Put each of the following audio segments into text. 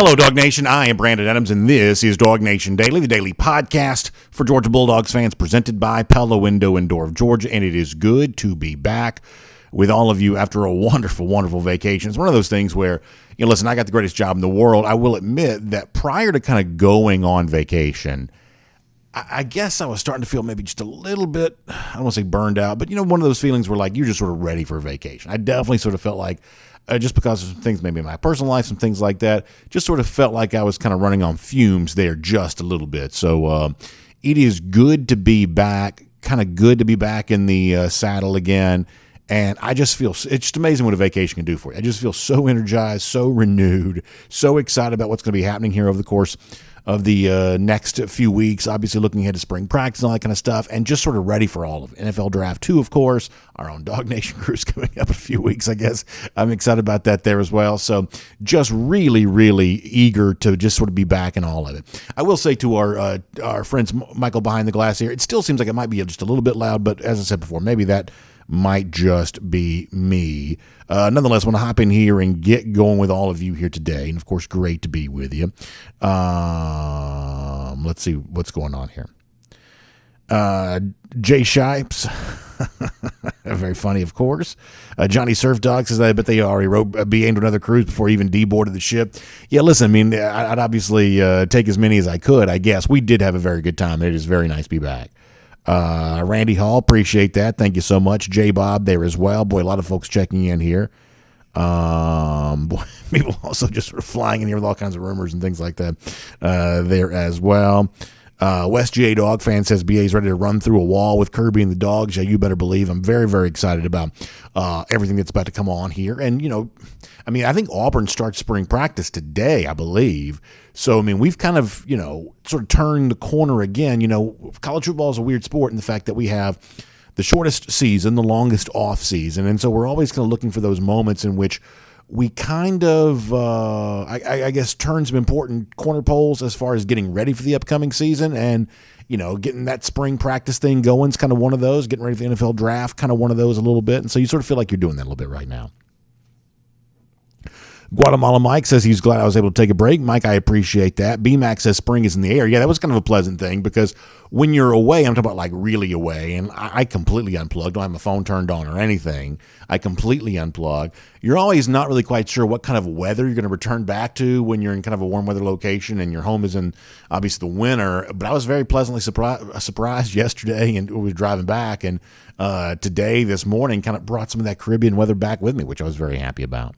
Hello, Dog Nation. I am Brandon Adams, and this is DawgNation Daily, the daily podcast for Georgia Bulldogs fans, presented by Pella Window and Door of Georgia. And it is good to be back with all of you after a wonderful, wonderful vacation. It's one of those things where, listen, I got the greatest job in the world. I will admit that prior to kind of going on vacation, I guess I was starting to feel maybe just a little bit, I don't want to say burned out, but one of those feelings where like you're just sort of ready for a vacation. I definitely sort of felt like, just because of some things maybe in my personal life, some things like that, just sort of felt like I was kind of running on fumes there just a little bit. So it is good to be back, kind of good to be back in the saddle again. And I just feel, it's just amazing what a vacation can do for you. I just feel so energized, so renewed, so excited about what's going to be happening here over the course of the next few weeks, obviously looking ahead to spring practice and all that kind of stuff, and just sort of ready for all of it. NFL Draft 2, of course, our own DawgNation cruise coming up in a few weeks, I guess. I'm excited about that there as well. So just really, really eager to just sort of be back in all of it. I will say to our friends, Michael behind the glass here, it still seems like it might be just a little bit loud, but as I said before, maybe that might just be me. Nonetheless, want to hop in here and get going with all of you here today. And, of course, great to be with you. Let's see what's going on here. Jay Shipes. Very funny, of course. Johnny Surf Dog says, I bet they already wrote BA into another cruise before he even deboarded the ship. Yeah, listen, I mean, I'd obviously take as many as I could, I guess. We did have a very good time. It is very nice to be back. Randy Hall, appreciate that. Thank you so much. J Bob there as well. Boy, a lot of folks checking in here. Boy, people also just sort of flying in here with all kinds of rumors and things like that there as well. West GA Dog fan says BA's ready to run through a wall with Kirby and the Dogs. Yeah, you better believe. I'm very, very excited about everything that's about to come on here. And, I think Auburn starts spring practice today, I believe. So, we've kind of, sort of turned the corner again. College football is a weird sport in the fact that we have the shortest season, the longest off season. And so we're always kind of looking for those moments in which we kind of, I guess, turn some important corner poles as far as getting ready for the upcoming season. And, getting that spring practice thing going is kind of one of those. Getting ready for the NFL draft, kind of one of those a little bit. And so you sort of feel like you're doing that a little bit right now. Guatemala Mike says he's glad I was able to take a break. Mike, I appreciate that. BMAC says spring is in the air. Yeah, that was kind of a pleasant thing because when you're away, I'm talking about like really away, and I completely unplugged. Don't have my phone turned on or anything. I completely unplug. You're always not really quite sure what kind of weather you're going to return back to when you're in kind of a warm weather location and your home is in, obviously, the winter. But I was very pleasantly surprised yesterday and we were driving back, and today, this morning, kind of brought some of that Caribbean weather back with me, which I was very happy about.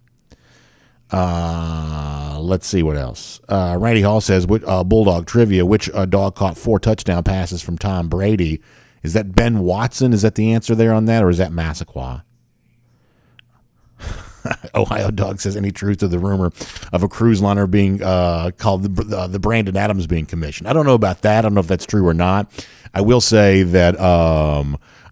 Let's see what else. Randy Hall says, Bulldog trivia, which dog caught 4 touchdown passes from Tom Brady? Is that Ben Watson? Is that the answer there on that, or is that Massaquoi? Ohio Dog says, any truth to the rumor of a cruise liner being called the Brandon Adams being commissioned? I don't know about that. I don't know if that's true or not. I will say that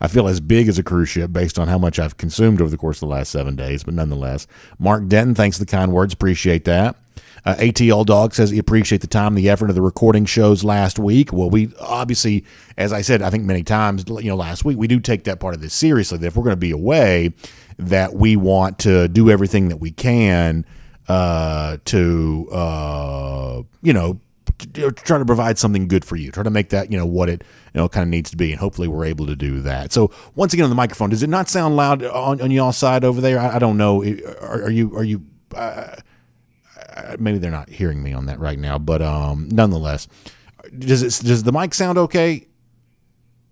I feel as big as a cruise ship based on how much I've consumed over the course of the last 7 days, but nonetheless. Mark Denton, thanks for the kind words. Appreciate that. ATL Dog says he appreciate the time and the effort of the recording shows last week. Well, we obviously, as I said, I think many times, last week, we do take that part of this seriously, that if we're going to be away, that we want to do everything that we can to try to provide something good for you, try to make that, what it, kind of needs to be. And hopefully we're able to do that. So once again, on the microphone, does it not sound loud on y'all's side over there? I don't know. Are you, maybe they're not hearing me on that right now, but nonetheless, does the mic sound okay?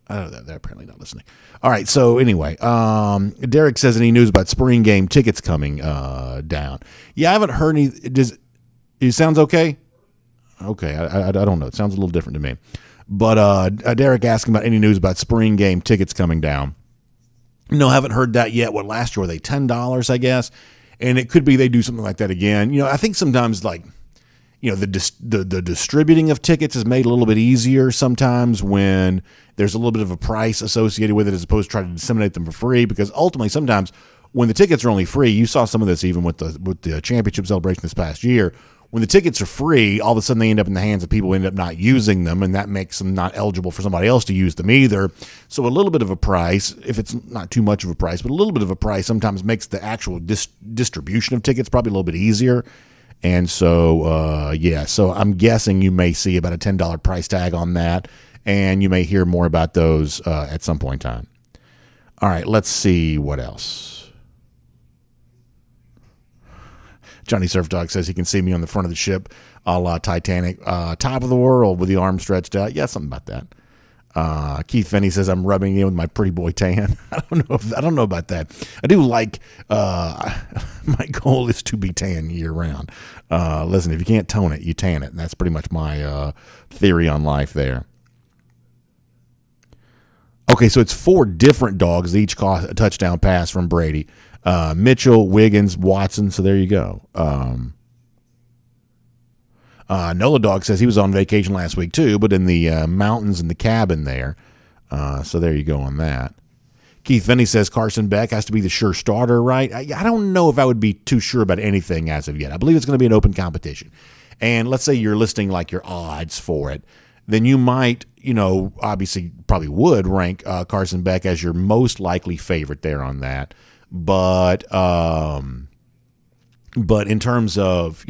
I don't know, they're apparently not listening. All right, so anyway, Derek says, any news about spring game tickets coming down? Yeah, I haven't heard any. It sounds okay? Okay, I don't know. It sounds a little different to me. But Derek asking about any news about spring game tickets coming down. No, haven't heard that yet. What, last year were they $10, I guess? And it could be they do something like that again. I think sometimes the distributing of tickets is made a little bit easier sometimes when there's a little bit of a price associated with it as opposed to trying to disseminate them for free, because ultimately sometimes when the tickets are only free, you saw some of this even with the championship celebration this past year. When the tickets are free, all of a sudden they end up in the hands of people who end up not using them, and that makes them not eligible for somebody else to use them either. So a little bit of a price, if it's not too much of a price, but a little bit of a price sometimes makes the actual distribution of tickets probably a little bit easier. And so, so I'm guessing you may see about a $10 price tag on that, and you may hear more about those at some point in time. All right, let's see what else. Johnny Surf Dog says he can see me on the front of the ship, a la Titanic, top of the world with the arms stretched out. Yeah, something about that. Keith Finney says I'm rubbing in with my pretty boy tan. I don't know about that. I do like. My goal is to be tan year round. Listen, if you can't tone it, you tan it. And that's pretty much my theory on life there. Okay, so it's 4 different dogs that each caught a touchdown pass from Brady. Mitchell, Wiggins, Watson. So there you go. Nola Dog says he was on vacation last week too, but in the mountains in the cabin there. So there you go on that. Keith Finney says Carson Beck has to be the sure starter, right? I don't know if I would be too sure about anything as of yet. I believe it's going to be an open competition. And let's say you're listing like your odds for it. Then you might, obviously probably would rank Carson Beck as your most likely favorite there on that. But in terms of,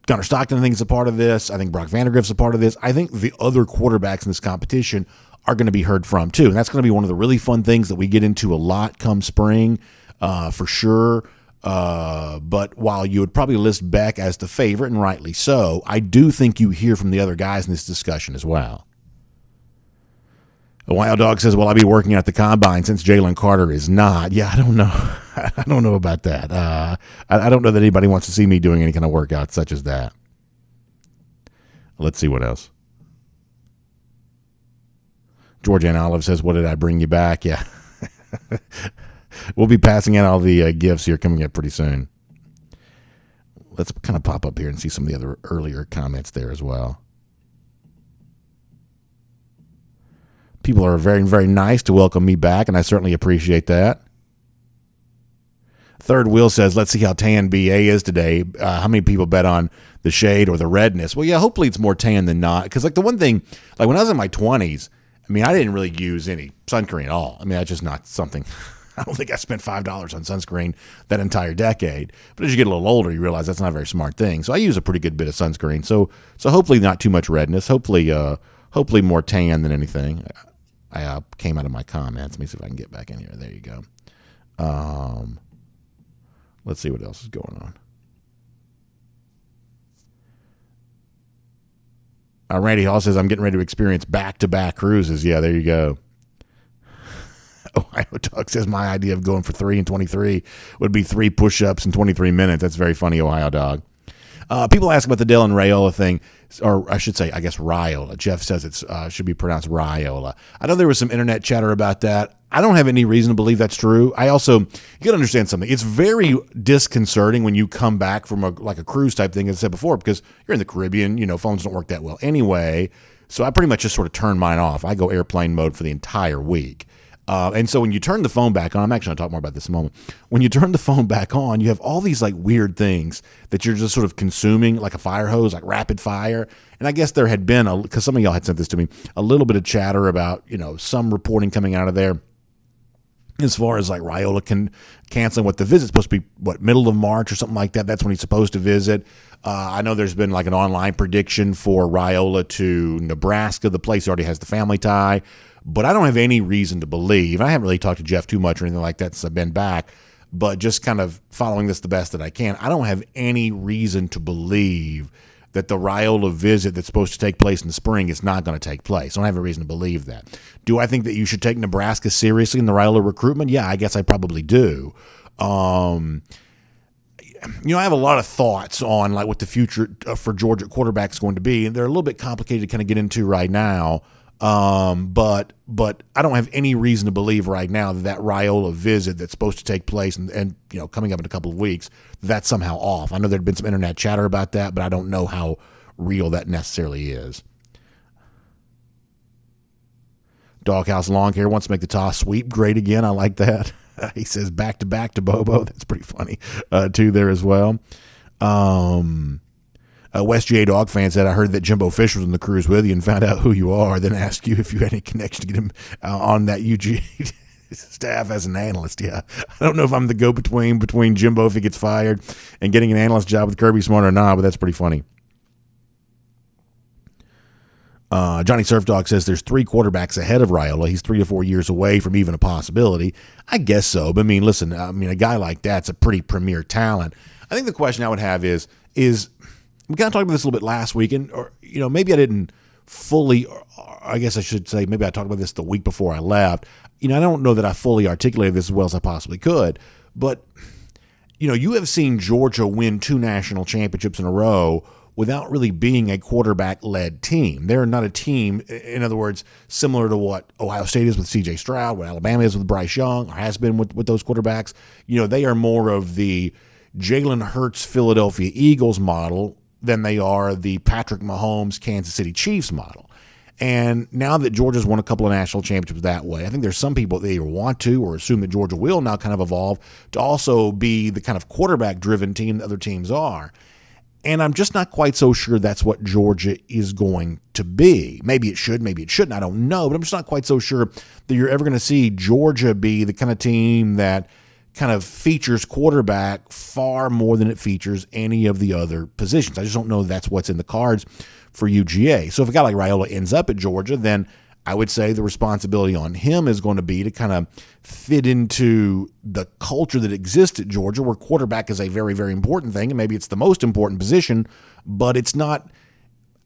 Gunnar Stockton, I think, is a part of this. I think Brock Vandegrift's a part of this. I think the other quarterbacks in this competition are going to be heard from, too. And that's going to be one of the really fun things that we get into a lot come spring, for sure. But while you would probably list Beck as the favorite, and rightly so, I do think you hear from the other guys in this discussion as well. The Wild Dog says, will I be working at the Combine since Jalen Carter is not? Yeah, I don't know. I don't know about that. I don't know that anybody wants to see me doing any kind of workout such as that. Let's see what else. Georgia and Olive says, what did I bring you back? Yeah. We'll be passing out all the gifts here coming up pretty soon. Let's kind of pop up here and see some of the other earlier comments there as well. People are very, very nice to welcome me back, and I certainly appreciate that. Third Wheel says, let's see how tan BA is today. How many people bet on the shade or the redness? Well, yeah, hopefully it's more tan than not. Because, the one thing, when I was in my 20s, I didn't really use any sun cream at all. That's just not something. I don't think I spent $5 on sunscreen that entire decade. But as you get a little older, you realize that's not a very smart thing. So I use a pretty good bit of sunscreen. So hopefully not too much redness. Hopefully more tan than anything. I came out of my comments. Let me see if I can get back in here. There you go. Let's see what else is going on. Randy Hall says, I'm getting ready to experience back-to-back cruises. Yeah, there you go. Ohio Dog says, my idea of going for 3 and 23 would be 3 push-ups in 23 minutes. That's very funny, Ohio Dog. People ask about the Dylan Raiola thing, or I should say, I guess, Raiola. Jeff says it should be pronounced Raiola. I know there was some internet chatter about that. I don't have any reason to believe that's true. You got to understand something. It's very disconcerting when you come back from a cruise type thing, as I said before, because you're in the Caribbean. Phones don't work that well anyway. So I pretty much just sort of turn mine off. I go airplane mode for the entire week. And so when you turn the phone back on, I'm actually going to talk more about this in a moment. When you turn the phone back on, you have all these weird things that you're just sort of consuming like a fire hose, like rapid fire. And I guess there had been, because some of y'all had sent this to me, a little bit of chatter about, some reporting coming out of there as far as Raiola canceling what the visit's supposed to be, middle of March or something like that. That's when he's supposed to visit. I know there's been an online prediction for Raiola to Nebraska, the place he already has the family tie. But I don't have any reason to believe, I haven't really talked to Jeff too much or anything like that since I've been back, but just kind of following this the best that I can, I don't have any reason to believe that the Raiola visit that's supposed to take place in the spring is not going to take place. I don't have a reason to believe that. Do I think that you should take Nebraska seriously in the Raiola recruitment? Yeah, I guess I probably do. I have a lot of thoughts on what the future for Georgia quarterback is going to be, and they're a little bit complicated to kind of get into right now. But I don't have any reason to believe right now that Raiola visit that's supposed to take place and coming up in a couple of weeks, that's somehow off. I know there'd been some internet chatter about that, but I don't know how real that necessarily is. DawgHouse Lawn Care wants to make the toss sweep great again. I like that. He says back to Bobo. That's pretty funny, too, there as well. West GA Dog fan said, I heard that Jimbo Fisher was on the cruise with you and found out who you are, then asked you if you had any connection to get him on that UGA Staff as an analyst, yeah. I don't know if I'm the go-between between Jimbo if he gets fired and getting an analyst job with Kirby Smart or not, but that's pretty funny. Johnny Surf Dog says there's 3 quarterbacks ahead of Raiola. He's 3 to 4 years away from even a possibility. I guess so. But, listen, a guy like that's a pretty premier talent. I think the question I would have is we kind of talked about this a little bit last week, or maybe I didn't fully, or I guess I should say maybe I talked about this the week before I left. I don't know that I fully articulated this as well as I possibly could, but, you have seen Georgia win 2 national championships in a row without really being a quarterback-led team. They're not a team, in other words, similar to what Ohio State is with C.J. Stroud, what Alabama is with Bryce Young, or has been with those quarterbacks. They are more of the Jalen Hurts Philadelphia Eagles model than they are the Patrick Mahomes Kansas City Chiefs model. And now that Georgia's won a couple of national championships that way, I think there's some people that either want to or assume that Georgia will now kind of evolve to also be the kind of quarterback-driven team that other teams are. And I'm just not quite so sure that's what Georgia is going to be. Maybe it should, maybe it shouldn't. I don't know. But I'm just not quite so sure that you're ever going to see Georgia be the kind of team that kind of features quarterback far more than it features any of the other positions. I just don't know that's what's in the cards for UGA. So if a guy like Raiola ends up at Georgia, then I would say the responsibility on him is going to be to kind of fit into the culture that exists at Georgia, where quarterback is a very, very important thing, and maybe it's the most important position, but it's not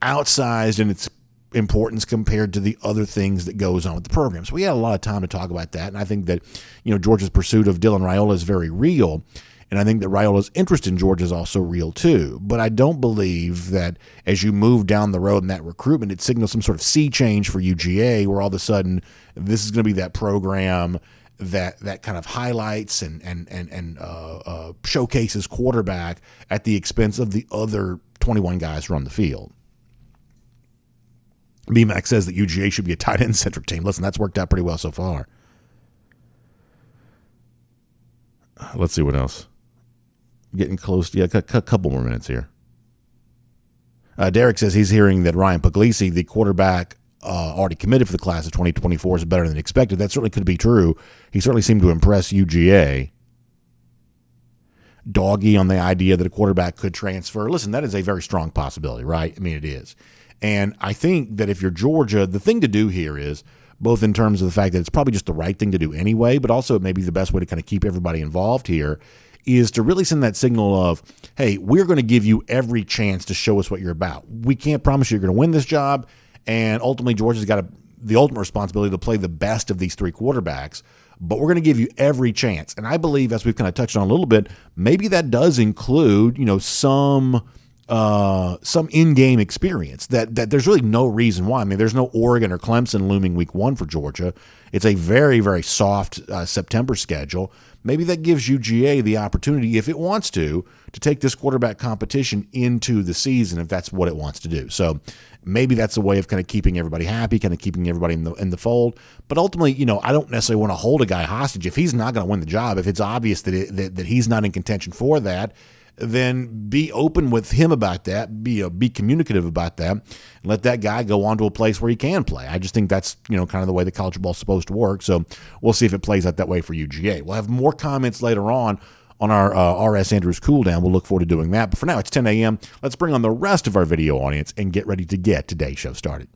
outsized in its importance compared to the other things that goes on with the program. So we had a lot of time to talk about that, and I think that Georgia's pursuit of Dylan Raiola is very real. And I think that Raiola's interest in Georgia is also real too. But I don't believe that as you move down the road in that recruitment, it signals some sort of sea change for UGA, where all of a sudden this is going to be that program that kind of highlights and showcases quarterback at the expense of the other 21 guys who are on the field. BMAC says that UGA should be a tight end centric team. Listen, that's worked out pretty well so far. Let's see what else. Getting close. Yeah, a couple more minutes here. Derek says he's hearing that Ryan Puglisi, the quarterback already committed for the class of 2024, is better than expected. That certainly could be true. He certainly seemed to impress UGA. Doggy on the idea that a quarterback could transfer. Listen, that is a very strong possibility, right? It is. And I think that if you're Georgia, the thing to do here is, both in terms of the fact that it's probably just the right thing to do anyway, but also maybe the best way to kind of keep everybody involved here, is to really send that signal of, hey, we're going to give you every chance to show us what you're about. We can't promise you're going to win this job, and ultimately Georgia's got the ultimate responsibility to play the best of these 3 quarterbacks, but we're going to give you every chance. And I believe, as we've kind of touched on a little bit, maybe that does include, some in-game experience that there's really no reason why. There's no Oregon or Clemson looming week 1 for Georgia. It's a very, very soft September schedule. Maybe that gives UGA the opportunity, if it wants to take this quarterback competition into the season, if that's what it wants to do. So maybe that's a way of kind of keeping everybody happy, kind of keeping everybody in the fold. But ultimately, I don't necessarily want to hold a guy hostage if he's not going to win the job. If it's obvious that he's not in contention for that, then be open with him about that, be communicative about that, and let that guy go on to a place where he can play. I just think that's, kind of the way the college football is supposed to work. So we'll see if it plays out that way for UGA. We'll have more comments later on our RS Andrews cool down. We'll look forward to doing that. But for now, it's 10 a.m. Let's bring on the rest of our video audience and get ready to get today's show started.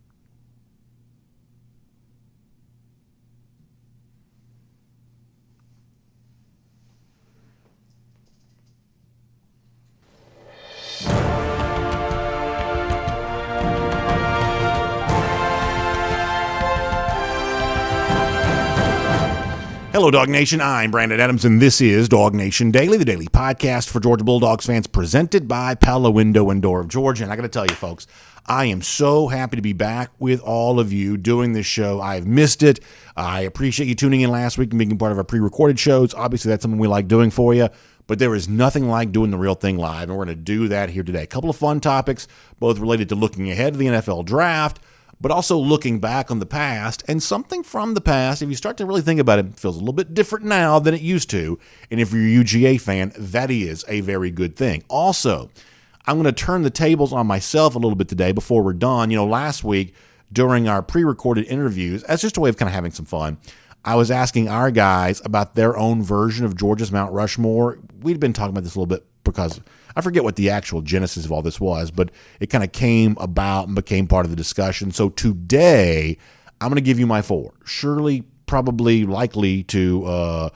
Hello, Dog Nation. I'm Brandon Adams, and this is DawgNation Daily, the daily podcast for Georgia Bulldogs fans, presented by Pella Window and Door of Georgia. And I got to tell you, folks, I am so happy to be back with all of you doing this show. I've missed it. I appreciate you tuning in last week and being part of our pre-recorded shows. Obviously, that's something we like doing for you. But there is nothing like doing the real thing live, and we're going to do that here today. A couple of fun topics, both related to looking ahead to the NFL draft, but also looking back on the past, and something from the past, if you start to really think about it, it feels a little bit different now than it used to. And if you're a UGA fan, that is a very good thing. Also, I'm going to turn the tables on myself a little bit today before we're done. Last week during our pre-recorded interviews, as just a way of kind of having some fun, I was asking our guys about their own version of Georgia's Mount Rushmore. We'd been talking about this a little bit because I forget what the actual genesis of all this was, but it kind of came about and became part of the discussion. So today, I'm going to give you my 4. Surely, probably, likely to,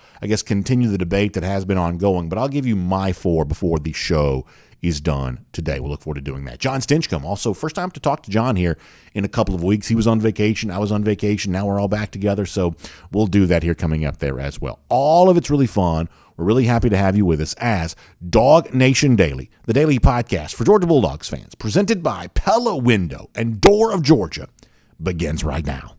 continue the debate that has been ongoing, but I'll give you my 4 before the show is done today. We'll look forward to doing that. John Stinchcomb, also first time to talk to John here in a couple of weeks. He was on vacation. I was on vacation. Now we're all back together, so we'll do that here coming up there as well. All of it's really fun. We're really happy to have you with us as DawgNation Daily, the daily podcast for Georgia Bulldogs fans, presented by Pella Window and Door of Georgia, begins right now.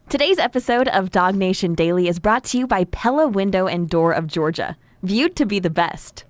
Today's episode of DawgNation Daily is brought to you by Pella Window and Door of Georgia, viewed to be the best.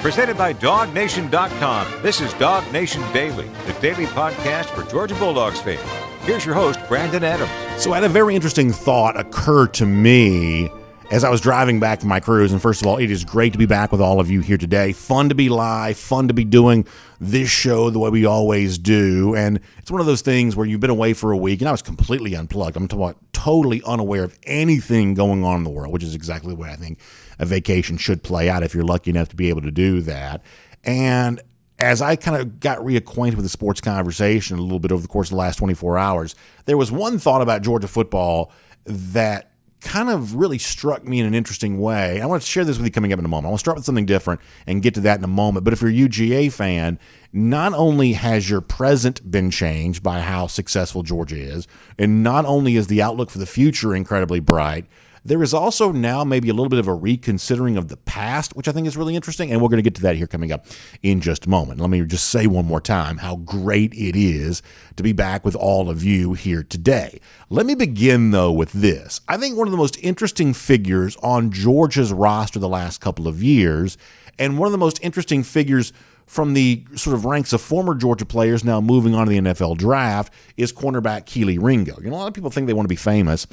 Presented by DawgNation.com. This is DawgNation Daily, the daily podcast for Georgia Bulldogs fans. Here's your host, Brandon Adams. So I had a very interesting thought occur to me as I was driving back from my cruise. And first of all, it is great to be back with all of you here today. Fun to be live, fun to be doing this show the way we always do. And it's one of those things where you've been away for a week, and I was completely unplugged. I'm totally unaware of anything going on in the world, which is exactly the way I think a vacation should play out if you're lucky enough to be able to do that. And as I kind of got reacquainted with the sports conversation a little bit over the course of the last 24 hours, there was one thought about Georgia football that kind of really struck me in an interesting way. I want to share this with you coming up in a moment. I want to start with something different and get to that in a moment. But if you're a UGA fan, not only has your present been changed by how successful Georgia is, and not only is the outlook for the future incredibly bright, there is also now maybe a little bit of a reconsidering of the past, which I think is really interesting, and we're going to get to that here coming up in just a moment. Let me just say one more time how great it is to be back with all of you here today. Let me begin, though, with this. I think one of the most interesting figures on Georgia's roster the last couple of years, and one of the most interesting figures from the sort of ranks of former Georgia players now moving on to the NFL draft, is cornerback Kelee Ringo. A lot of people think they want to be famous,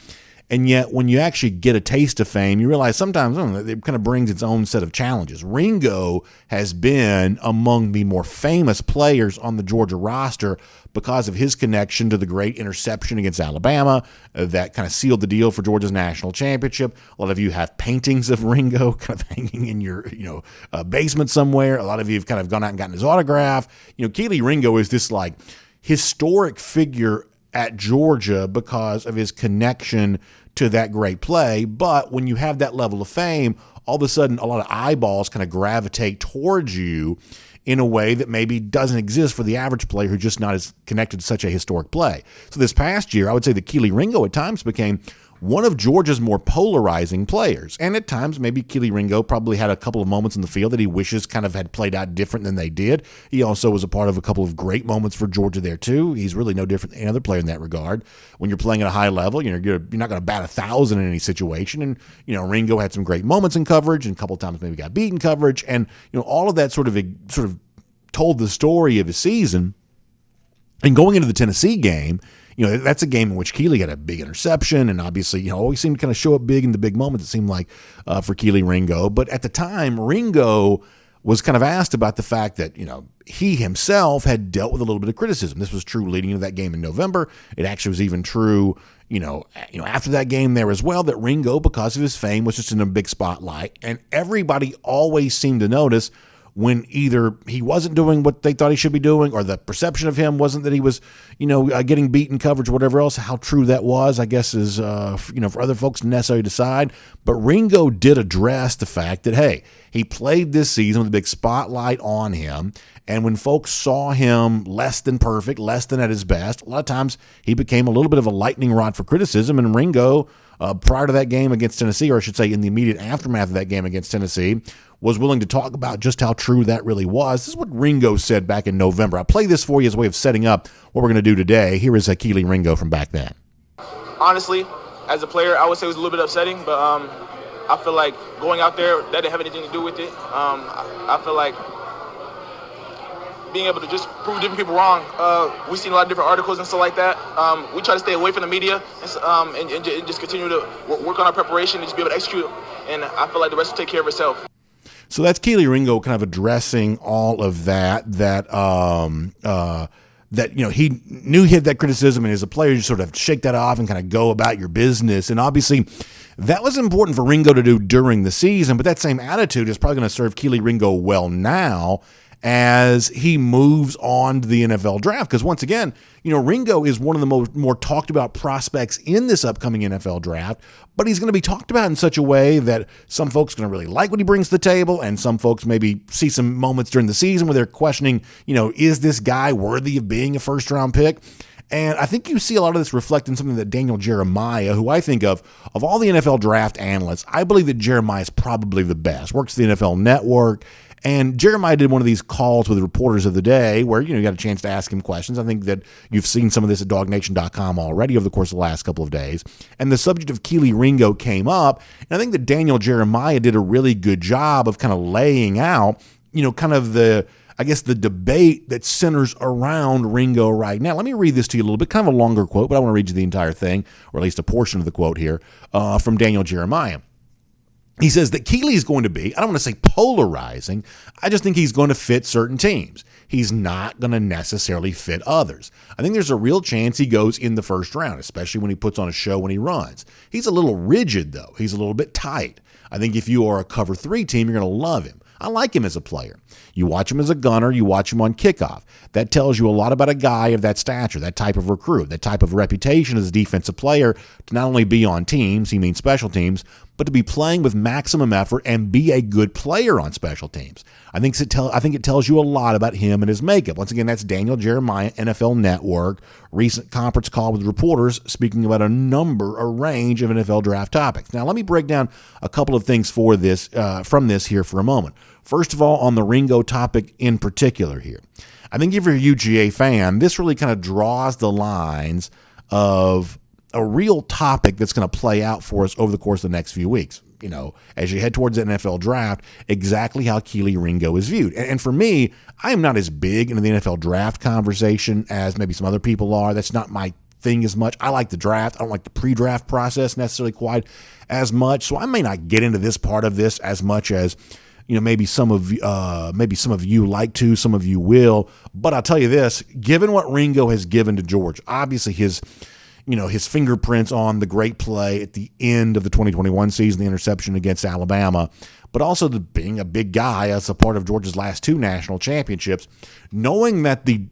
and yet, when you actually get a taste of fame, you realize sometimes it kind of brings its own set of challenges. Ringo has been among the more famous players on the Georgia roster because of his connection to the great interception against Alabama that kind of sealed the deal for Georgia's national championship. A lot of you have paintings of Ringo kind of hanging in your basement somewhere. A lot of you have kind of gone out and gotten his autograph. Kelee Ringo is this like historic figure at Georgia because of his connection to that great play. But when you have that level of fame, all of a sudden a lot of eyeballs kind of gravitate towards you in a way that maybe doesn't exist for the average player who's just not as connected to such a historic play. So this past year, I would say that Kelee Ringo at times became one of Georgia's more polarizing players. And at times, maybe Kelee Ringo probably had a couple of moments in the field that he wishes kind of had played out different than they did. He also was a part of a couple of great moments for Georgia there, too. He's really no different than any other player in that regard. When you're playing at a high level, you're not going to bat 1,000 in any situation. And, Ringo had some great moments in coverage and a couple of times maybe got beat in coverage. And, all of that sort of told the story of his season. And going into the Tennessee game, that's a game in which Kelee had a big interception and obviously, always seemed to kind of show up big in the big moments, it seemed like, for Kelee Ringo. But at the time, Ringo was kind of asked about the fact that, he himself had dealt with a little bit of criticism. This was true leading into that game in November. It actually was even true, after that game there as well, that Ringo, because of his fame, was just in a big spotlight. And everybody always seemed to notice when either he wasn't doing what they thought he should be doing or the perception of him wasn't that he was, getting beat in coverage or whatever else. How true that was, I guess, is, for other folks to necessarily decide. But Ringo did address the fact that, hey, he played this season with a big spotlight on him. And when folks saw him less than perfect, less than at his best, a lot of times he became a little bit of a lightning rod for criticism. And Ringo, prior to that game against Tennessee, or I should say in the immediate aftermath of that game against Tennessee, was willing to talk about just how true that really was. This is what Ringo said back in November. I'll play this for you as a way of setting up what we're going to do today. Here is Kelee Ringo from back then. Honestly, as a player, I would say it was a little bit upsetting, but I feel like going out there, that didn't have anything to do with it. I feel like being able to just prove different people wrong. We've seen a lot of different articles and stuff like that. We try to stay away from the media and just continue to work on our preparation and just be able to execute. And I feel like the rest will take care of itself. So that's Kelee Ringo kind of addressing all of that that, he knew he had that criticism, and as a player, you sort of shake that off and kind of go about your business. And obviously, that was important for Ringo to do during the season, but that same attitude is probably going to serve Kelee Ringo well now as he moves on to the NFL draft. Because once again, Ringo is one of the more talked about prospects in this upcoming NFL draft, but he's going to be talked about in such a way that some folks are going to really like what he brings to the table, and some folks maybe see some moments during the season where they're questioning, is this guy worthy of being a first-round pick? And I think you see a lot of this reflect in something that Daniel Jeremiah, who I think of all the NFL draft analysts, I believe that Jeremiah is probably the best. Works the NFL Network. And Jeremiah did one of these calls with reporters of the day where, you got a chance to ask him questions. I think that you've seen some of this at DawgNation.com already over the course of the last couple of days. And the subject of Kelee Ringo came up. And I think that Daniel Jeremiah did a really good job of kind of laying out, kind of the debate that centers around Ringo right now. Let me read this to you a little bit, kind of a longer quote, but I want to read you the entire thing, or at least a portion of the quote here from Daniel Jeremiah. He says that Kelee is going to be, I don't want to say polarizing, I just think he's going to fit certain teams. He's not going to necessarily fit others. I think there's a real chance he goes in the first round, especially when he puts on a show when he runs. He's a little rigid, though. He's a little bit tight. I think if you are a cover 3 team, you're going to love him. I like him as a player. You watch him as a gunner, you watch him on kickoff. That tells you a lot about a guy of that stature, that type of recruit, that type of reputation as a defensive player to not only be on teams, he means special teams, but to be playing with maximum effort and be a good player on special teams. I think it tells you a lot about him and his makeup. Once again, that's Daniel Jeremiah, NFL Network, recent conference call with reporters speaking about a range of NFL draft topics. Now, let me break down a couple of things from this here for a moment. First of all, on the Ringo topic in particular here, I think if you're a UGA fan, this really kind of draws the lines of a real topic that's going to play out for us over the course of the next few weeks. As you head towards the NFL draft, exactly how Kelee Ringo is viewed. And for me, I am not as big into the NFL draft conversation as maybe some other people are. That's not my thing as much. I like the draft. I don't like the pre-draft process necessarily quite as much. So I may not get into this part of this as much as maybe some of you like to, some of you will. But I'll tell you this: given what Ringo has given to Georgia, obviously his fingerprints on the great play at the end of the 2021 season, the interception against Alabama, but also being a big guy as a part of Georgia's last 2 national championships, knowing that the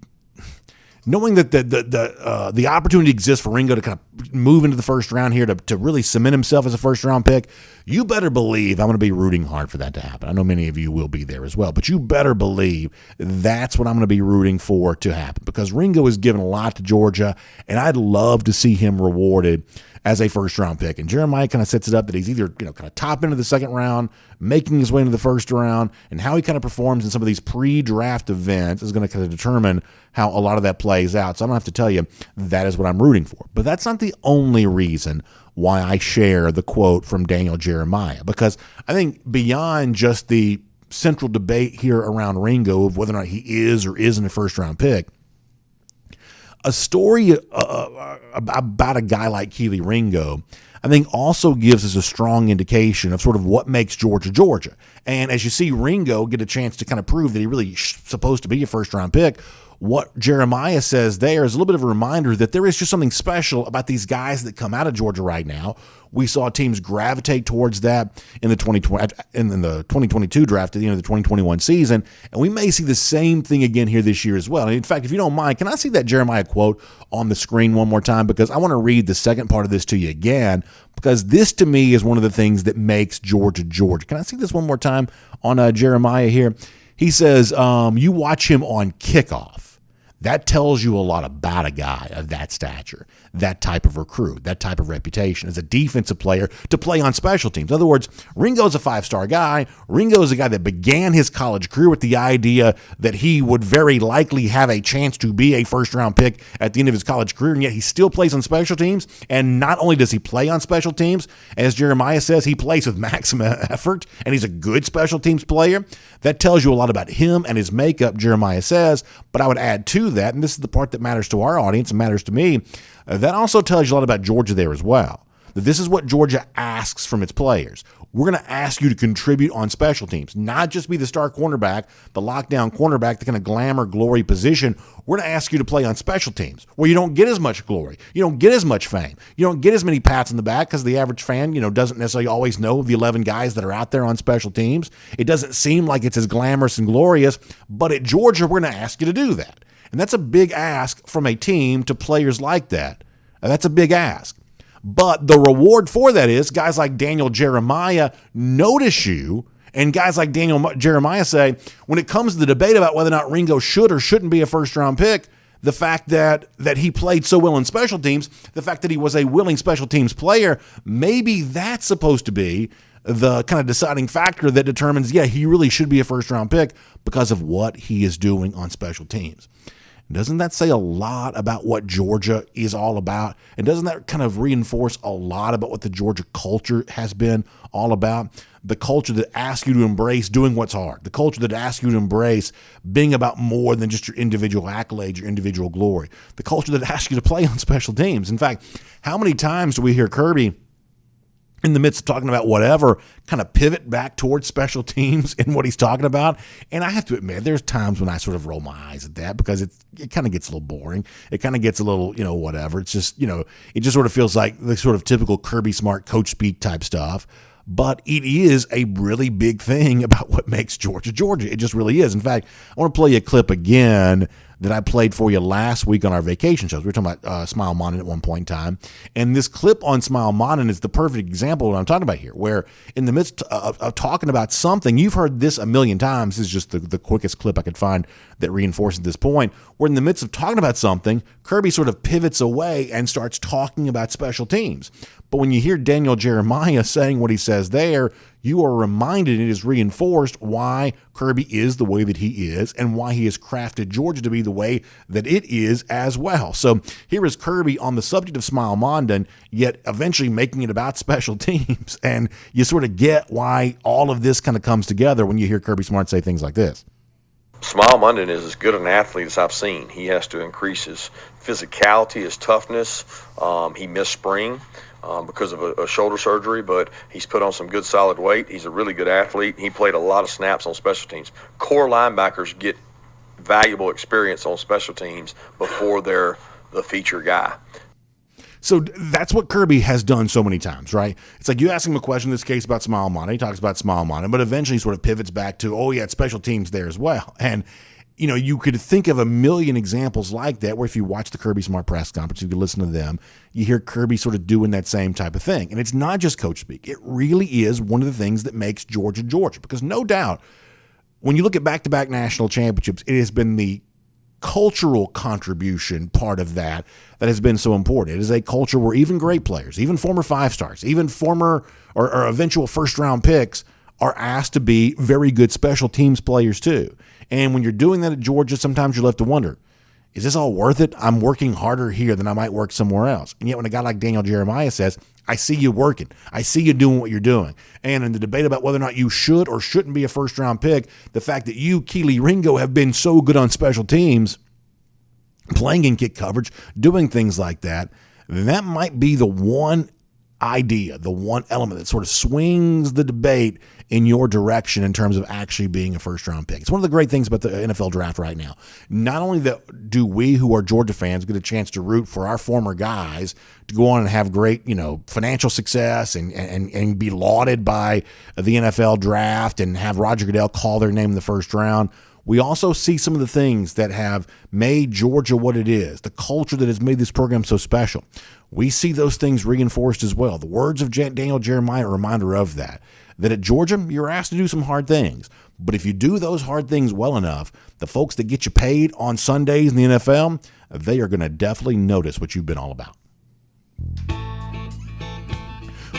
opportunity exists for Ringo to kind of move into the first round here to really cement himself as a first-round pick, you better believe I'm going to be rooting hard for that to happen. I know many of you will be there as well, but you better believe that's what I'm going to be rooting for to happen, because Ringo has given a lot to Georgia, and I'd love to see him rewarded as a first-round pick. And Jeremiah kind of sets it up that he's either kind of top into the second round, making his way into the first round, and how he kind of performs in some of these pre-draft events is going to kind of determine how a lot of that plays out. So I don't have to tell you that is what I'm rooting for. But that's not the only reason why I share the quote from Daniel Jeremiah, because I think beyond just the central debate here around Ringo of whether or not he is or isn't a first-round pick, a story about a guy like Kelee Ringo, I think, also gives us a strong indication of sort of what makes Georgia Georgia. And as you see Ringo get a chance to kind of prove that he really is supposed to be a first-round pick, what Jeremiah says there is a little bit of a reminder that there is just something special about these guys that come out of Georgia right now. We saw teams gravitate towards that in the 2022 draft at the end of the 2021 season, and we may see the same thing again here this year as well. And in fact, if you don't mind, can I see that Jeremiah quote on the screen one more time? Because I want to read the second part of this to you again, because this to me is one of the things that makes Georgia Georgia. Can I see this one more time on Jeremiah here? He says, you watch him on kickoff. That tells you a lot about a guy of that stature, that type of recruit, that type of reputation as a defensive player to play on special teams. In other words, Ringo's a 5-star guy. Ringo's a guy that began his college career with the idea that he would very likely have a chance to be a first-round pick at the end of his college career, and yet he still plays on special teams. And not only does he play on special teams, as Jeremiah says, he plays with maximum effort, and he's a good special teams player. That tells you a lot about him and his makeup, Jeremiah says. But I would add to that, and this is the part that matters to our audience and matters to me, that also tells you a lot about Georgia there as well. that this is what Georgia asks from its players. We're going to ask you to contribute on special teams, not just be the star cornerback, the lockdown cornerback, the kind of glamour, glory position. We're going to ask you to play on special teams where you don't get as much glory. You don't get as much fame. You don't get as many pats on the back because the average fan, doesn't necessarily always know the 11 guys that are out there on special teams. It doesn't seem like it's as glamorous and glorious, but at Georgia, we're going to ask you to do that. And that's a big ask from a team to players like that. That's a big ask. But the reward for that is guys like Daniel Jeremiah notice you, and guys like Daniel Jeremiah say, when it comes to the debate about whether or not Ringo should or shouldn't be a first-round pick, the fact that he played so well in special teams, the fact that he was a willing special teams player, maybe that's supposed to be the kind of deciding factor that determines, he really should be a first-round pick because of what he is doing on special teams. Doesn't that say a lot about what Georgia is all about? And doesn't that kind of reinforce a lot about what the Georgia culture has been all about? The culture that asks you to embrace doing what's hard. The culture that asks you to embrace being about more than just your individual accolades, your individual glory. The culture that asks you to play on special teams. In fact, how many times do we hear Kirby, in the midst of talking about whatever, kind of pivot back towards special teams and what he's talking about? And I have to admit, there's times when I sort of roll my eyes at that because it kind of gets a little boring. It kind of gets a little, whatever. It's just, it just sort of feels like the sort of typical Kirby smart coach speak type stuff. But it is a really big thing about what makes Georgia, Georgia. It just really is. In fact, I want to play you a clip again that I played for you last week on our vacation shows. We were talking about Smael Mondon at one point in time. And this clip on Smael Mondon is the perfect example of what I'm talking about here, where in the midst of talking about something, you've heard this a million times. This is just the quickest clip I could find that reinforces this point, where in the midst of talking about something, Kirby sort of pivots away and starts talking about special teams. But when you hear Daniel Jeremiah saying what he says there, you are reminded, it is reinforced why Kirby is the way that he is and why he has crafted Georgia to be the way that it is as well. So here is Kirby on the subject of Smael Mondon, yet eventually making it about special teams. And you sort of get why all of this kind of comes together when you hear Kirby Smart say things like this. Smael Mondon is as good an athlete as I've seen. He has to increase his physicality, his toughness. He missed spring because of a shoulder surgery, but he's put on some good solid weight. He's a really good athlete. He played a lot of snaps on special teams. Core linebackers get valuable experience on special teams before they're the feature guy. So that's what Kirby has done so many times, right? It's like you ask him a question in this case about Smael Mondon. He talks about Smael Mondon, but eventually he sort of pivots back to, it's special teams there as well. And, you could think of a million examples like that where if you watch the Kirby Smart press conference, if you listen to them, you hear Kirby sort of doing that same type of thing. And it's not just coach speak. It really is one of the things that makes Georgia, Georgia. Because no doubt, when you look at back-to-back national championships, it has been the cultural contribution part of that has been so important. It is a culture where even great players, even former five stars, even former or eventual first-round picks are asked to be very good special teams players too. And when you're doing that at Georgia, sometimes you're left to wonder, is this all worth it? I'm working harder here than I might work somewhere else. And yet when a guy like Daniel Jeremiah says, I see you working, I see you doing what you're doing. And in the debate about whether or not you should or shouldn't be a first-round pick, the fact that you, Kelee Ringo, have been so good on special teams, playing in kick coverage, doing things like that, that might be the one idea, the one element that sort of swings the debate in your direction in terms of actually being a first-round pick. It's one of the great things about the NFL draft right now. Not only do we who are Georgia fans get a chance to root for our former guys to go on and have great, financial success and be lauded by the NFL draft and have Roger Goodell call their name in the first round, we also see some of the things that have made Georgia what it is, the culture that has made this program so special. We see those things reinforced as well. The words of Daniel Jeremiah are a reminder of that at Georgia, you're asked to do some hard things. But if you do those hard things well enough, the folks that get you paid on Sundays in the NFL, they are going to definitely notice what you've been all about.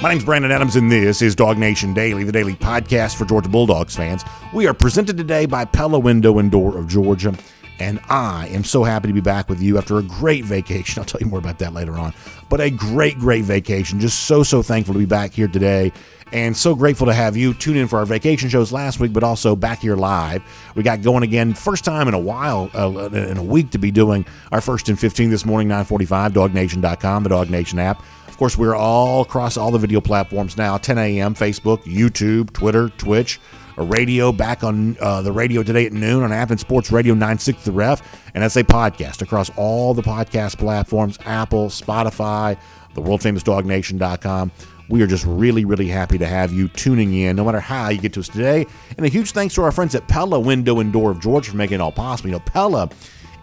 My name's Brandon Adams, and this is DawgNation Daily, the daily podcast for Georgia Bulldogs fans. We are presented today by Pella Window and Door of Georgia, and I am so happy to be back with you after a great vacation. I'll tell you more about that later on, but a great, great vacation. Just so thankful to be back here today, and so grateful to have you tune in for our vacation shows last week, but also back here live. We got going again, first time in a while, in a week, to be doing our First and 15 this morning, 9:45, DawgNation.com, the DawgNation app. Of course, we're all across all the video platforms now, 10 a.m., Facebook, YouTube, Twitter, Twitch, a radio back on the radio today at noon on Athens Sports Radio 960 The Ref, and that's a podcast across all the podcast platforms, Apple, Spotify, the world-famous DawgNation.com. We are just really, really happy to have you tuning in, no matter how you get to us today. And a huge thanks to our friends at Pella Window and Door of Georgia for making it all possible. You know, Pella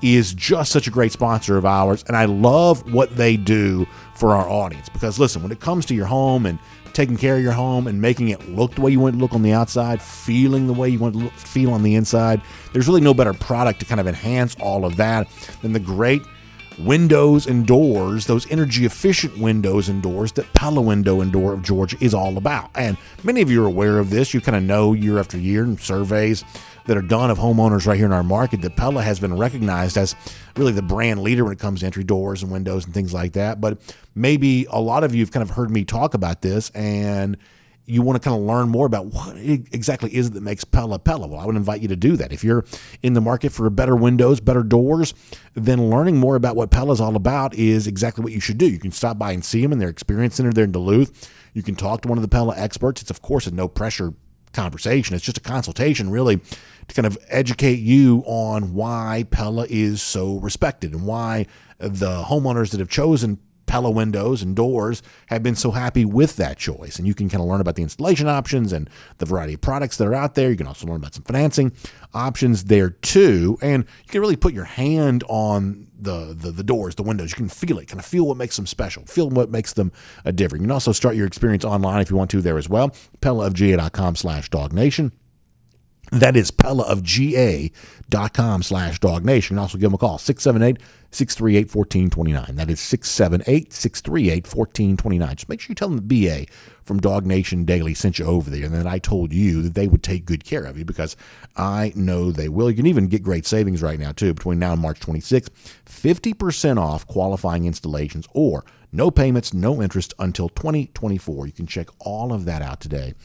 is just such a great sponsor of ours, and I love what they do for our audience. Because listen, when it comes to your home and taking care of your home and making it look the way you want it to look on the outside, feeling the way you want it to feel on the inside, there's really no better product to kind of enhance all of that than the great windows and doors, those energy efficient windows and doors that Pella Window and Door of Georgia is all about. And many of you are aware of this. You kind of know year after year in surveys that are done of homeowners right here in our market that Pella has been recognized as really the brand leader when it comes to entry doors and windows and things like that. But maybe a lot of you have kind of heard me talk about this and you want to kind of learn more about what exactly is it that makes Pella Pella. Well, I would invite you to do that. If you're in the market for better windows, better doors, then learning more about what Pella is all about is exactly what you should do. You can stop by and see them in their experience center there in Duluth. You can talk to one of the Pella experts. It's, of course, a no-pressure conversation. It's just a consultation, really, to kind of educate you on why Pella is so respected and why the homeowners that have chosen Pella windows and doors have been so happy with that choice. And you can kind of learn about the installation options and the variety of products that are out there. You can also learn about some financing options there too. And you can really put your hand on the doors, the windows. You can feel it, kind of feel what makes them special, feel what makes them different. You can also start your experience online if you want to there as well. PellaofGA.com/DawgNation. That is PellaofGA.com/DawgNation. You can also give them a call, 678-638-1429. That is 678-638-1429. Just make sure you tell them the BA from DawgNation Daily sent you over there and that I told you that they would take good care of you, because I know they will. You can even get great savings right now, too, between now and March 26th. 50% off qualifying installations or no payments, no interest until 2024. You can check all of that out today.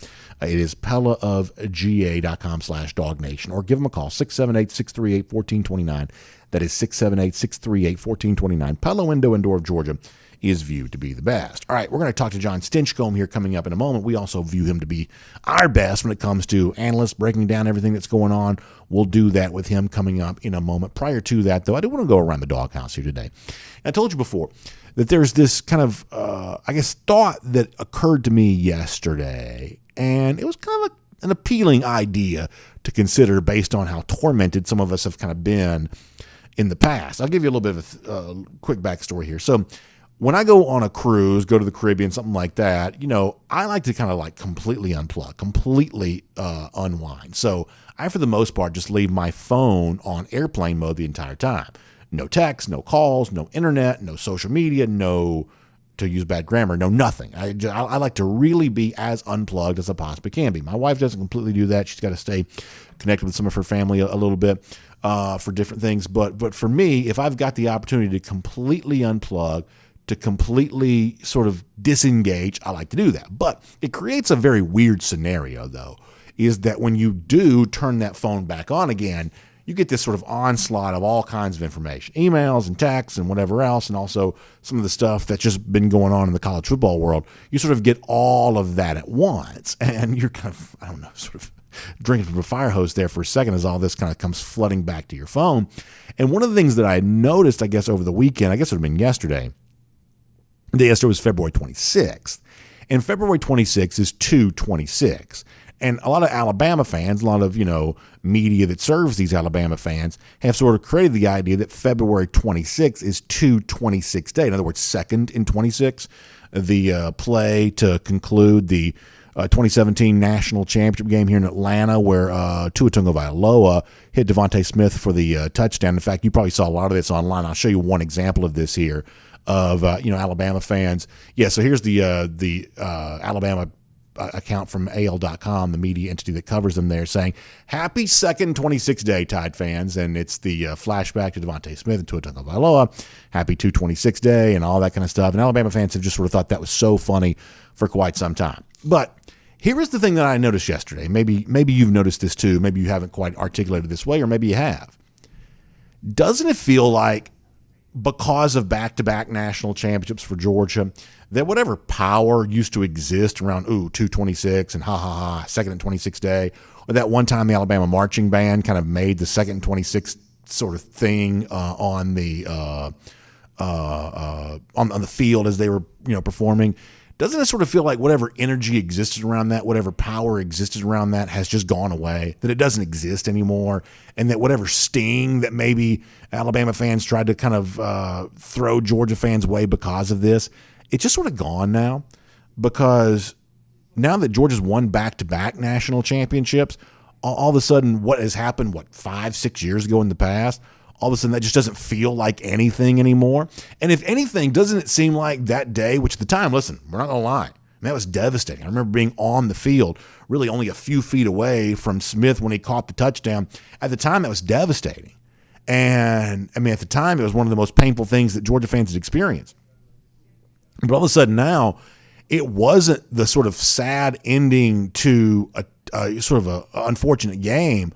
It is PellaofGA.com/DawgNation, or give them a call, 678-638-1429. That is 678-638-1429. Pella Window and Door of Georgia is viewed to be the best. All right, we're going to talk to John Stinchcomb here coming up in a moment. We also view him to be our best when it comes to analysts breaking down everything that's going on. We'll do that with him coming up in a moment. Prior to that, though, I do want to go around the DawgHouse here today. I told you before that there's this kind of, thought that occurred to me yesterday, and it was kind of an appealing idea to consider based on how tormented some of us have kind of been in the past. I'll give you a little bit of a quick backstory here. So when I go on a cruise, go to the Caribbean, something like that, I like to kind of like completely unplug, completely unwind. So I, for the most part, just leave my phone on airplane mode the entire time. No text, no calls, no internet, no social media, no, to use bad grammar, no nothing. I like to really be as unplugged as I possibly can be. My wife doesn't completely do that. She's got to stay connected with some of her family a little bit for different things. But for me, if I've got the opportunity to completely unplug, to completely sort of disengage, I like to do that. But it creates a very weird scenario, though, is that when you do turn that phone back on again, you get this sort of onslaught of all kinds of information, emails and texts and whatever else, and also some of the stuff that's just been going on in the college football world. You sort of get all of that at once, and you're kind of, sort of drinking from a fire hose there for a second as all this kind of comes flooding back to your phone. And one of the things that I noticed, I guess, over the weekend, I guess it would have been yesterday, the yesterday was February 26th, and February 26th is 2/26. And a lot of Alabama fans, a lot of, media that serves these Alabama fans have sort of created the idea that February 26th is 2/26 day. In other words, second in 26, the play to conclude the 2017 national championship game here in Atlanta, where Tua Tagovailoa hit Devontae Smith for the touchdown. In fact, you probably saw a lot of this online. I'll show you one example of this here of, Alabama fans. Yeah, so here's the Alabama account from AL.com, the media entity that covers them there, saying, "Happy second 26 day, Tide fans." And it's the flashback to Devontae Smith and Tua Tagovailoa. Happy 2/26 day and all that kind of stuff. And Alabama fans have just sort of thought that was so funny for quite some time. But here is the thing that I noticed yesterday. Maybe you've noticed this too. Maybe you haven't quite articulated this way, or maybe you have. Doesn't it feel like because of back-to-back national championships for Georgia, that whatever power used to exist around 226 and second and 26 day, or that one time the Alabama marching band kind of made the second and 26 sort of thing on the field as they were performing. Doesn't it sort of feel like whatever energy existed around that, whatever power existed around that has just gone away, that it doesn't exist anymore, and that whatever sting that maybe Alabama fans tried to kind of throw Georgia fans' way because of this, it's just sort of gone now, because now that Georgia's won back-to-back national championships, all of a sudden what has happened, 5-6 years ago in the past, all of a sudden that just doesn't feel like anything anymore. And if anything, doesn't it seem like that day, which at the time, listen, we're not going to lie, that was devastating. I remember being on the field, really only a few feet away from Smith when he caught the touchdown. At the time, that was devastating. And, I mean, at the time, it was one of the most painful things that Georgia fans had experienced. But all of a sudden now, it wasn't the sort of sad ending to a sort of a unfortunate game.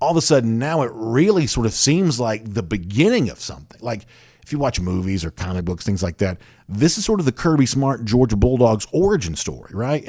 All of a sudden now it really sort of seems like the beginning of something. Like if you watch movies or comic books, things like that, this is sort of the Kirby Smart Georgia Bulldogs origin story, right?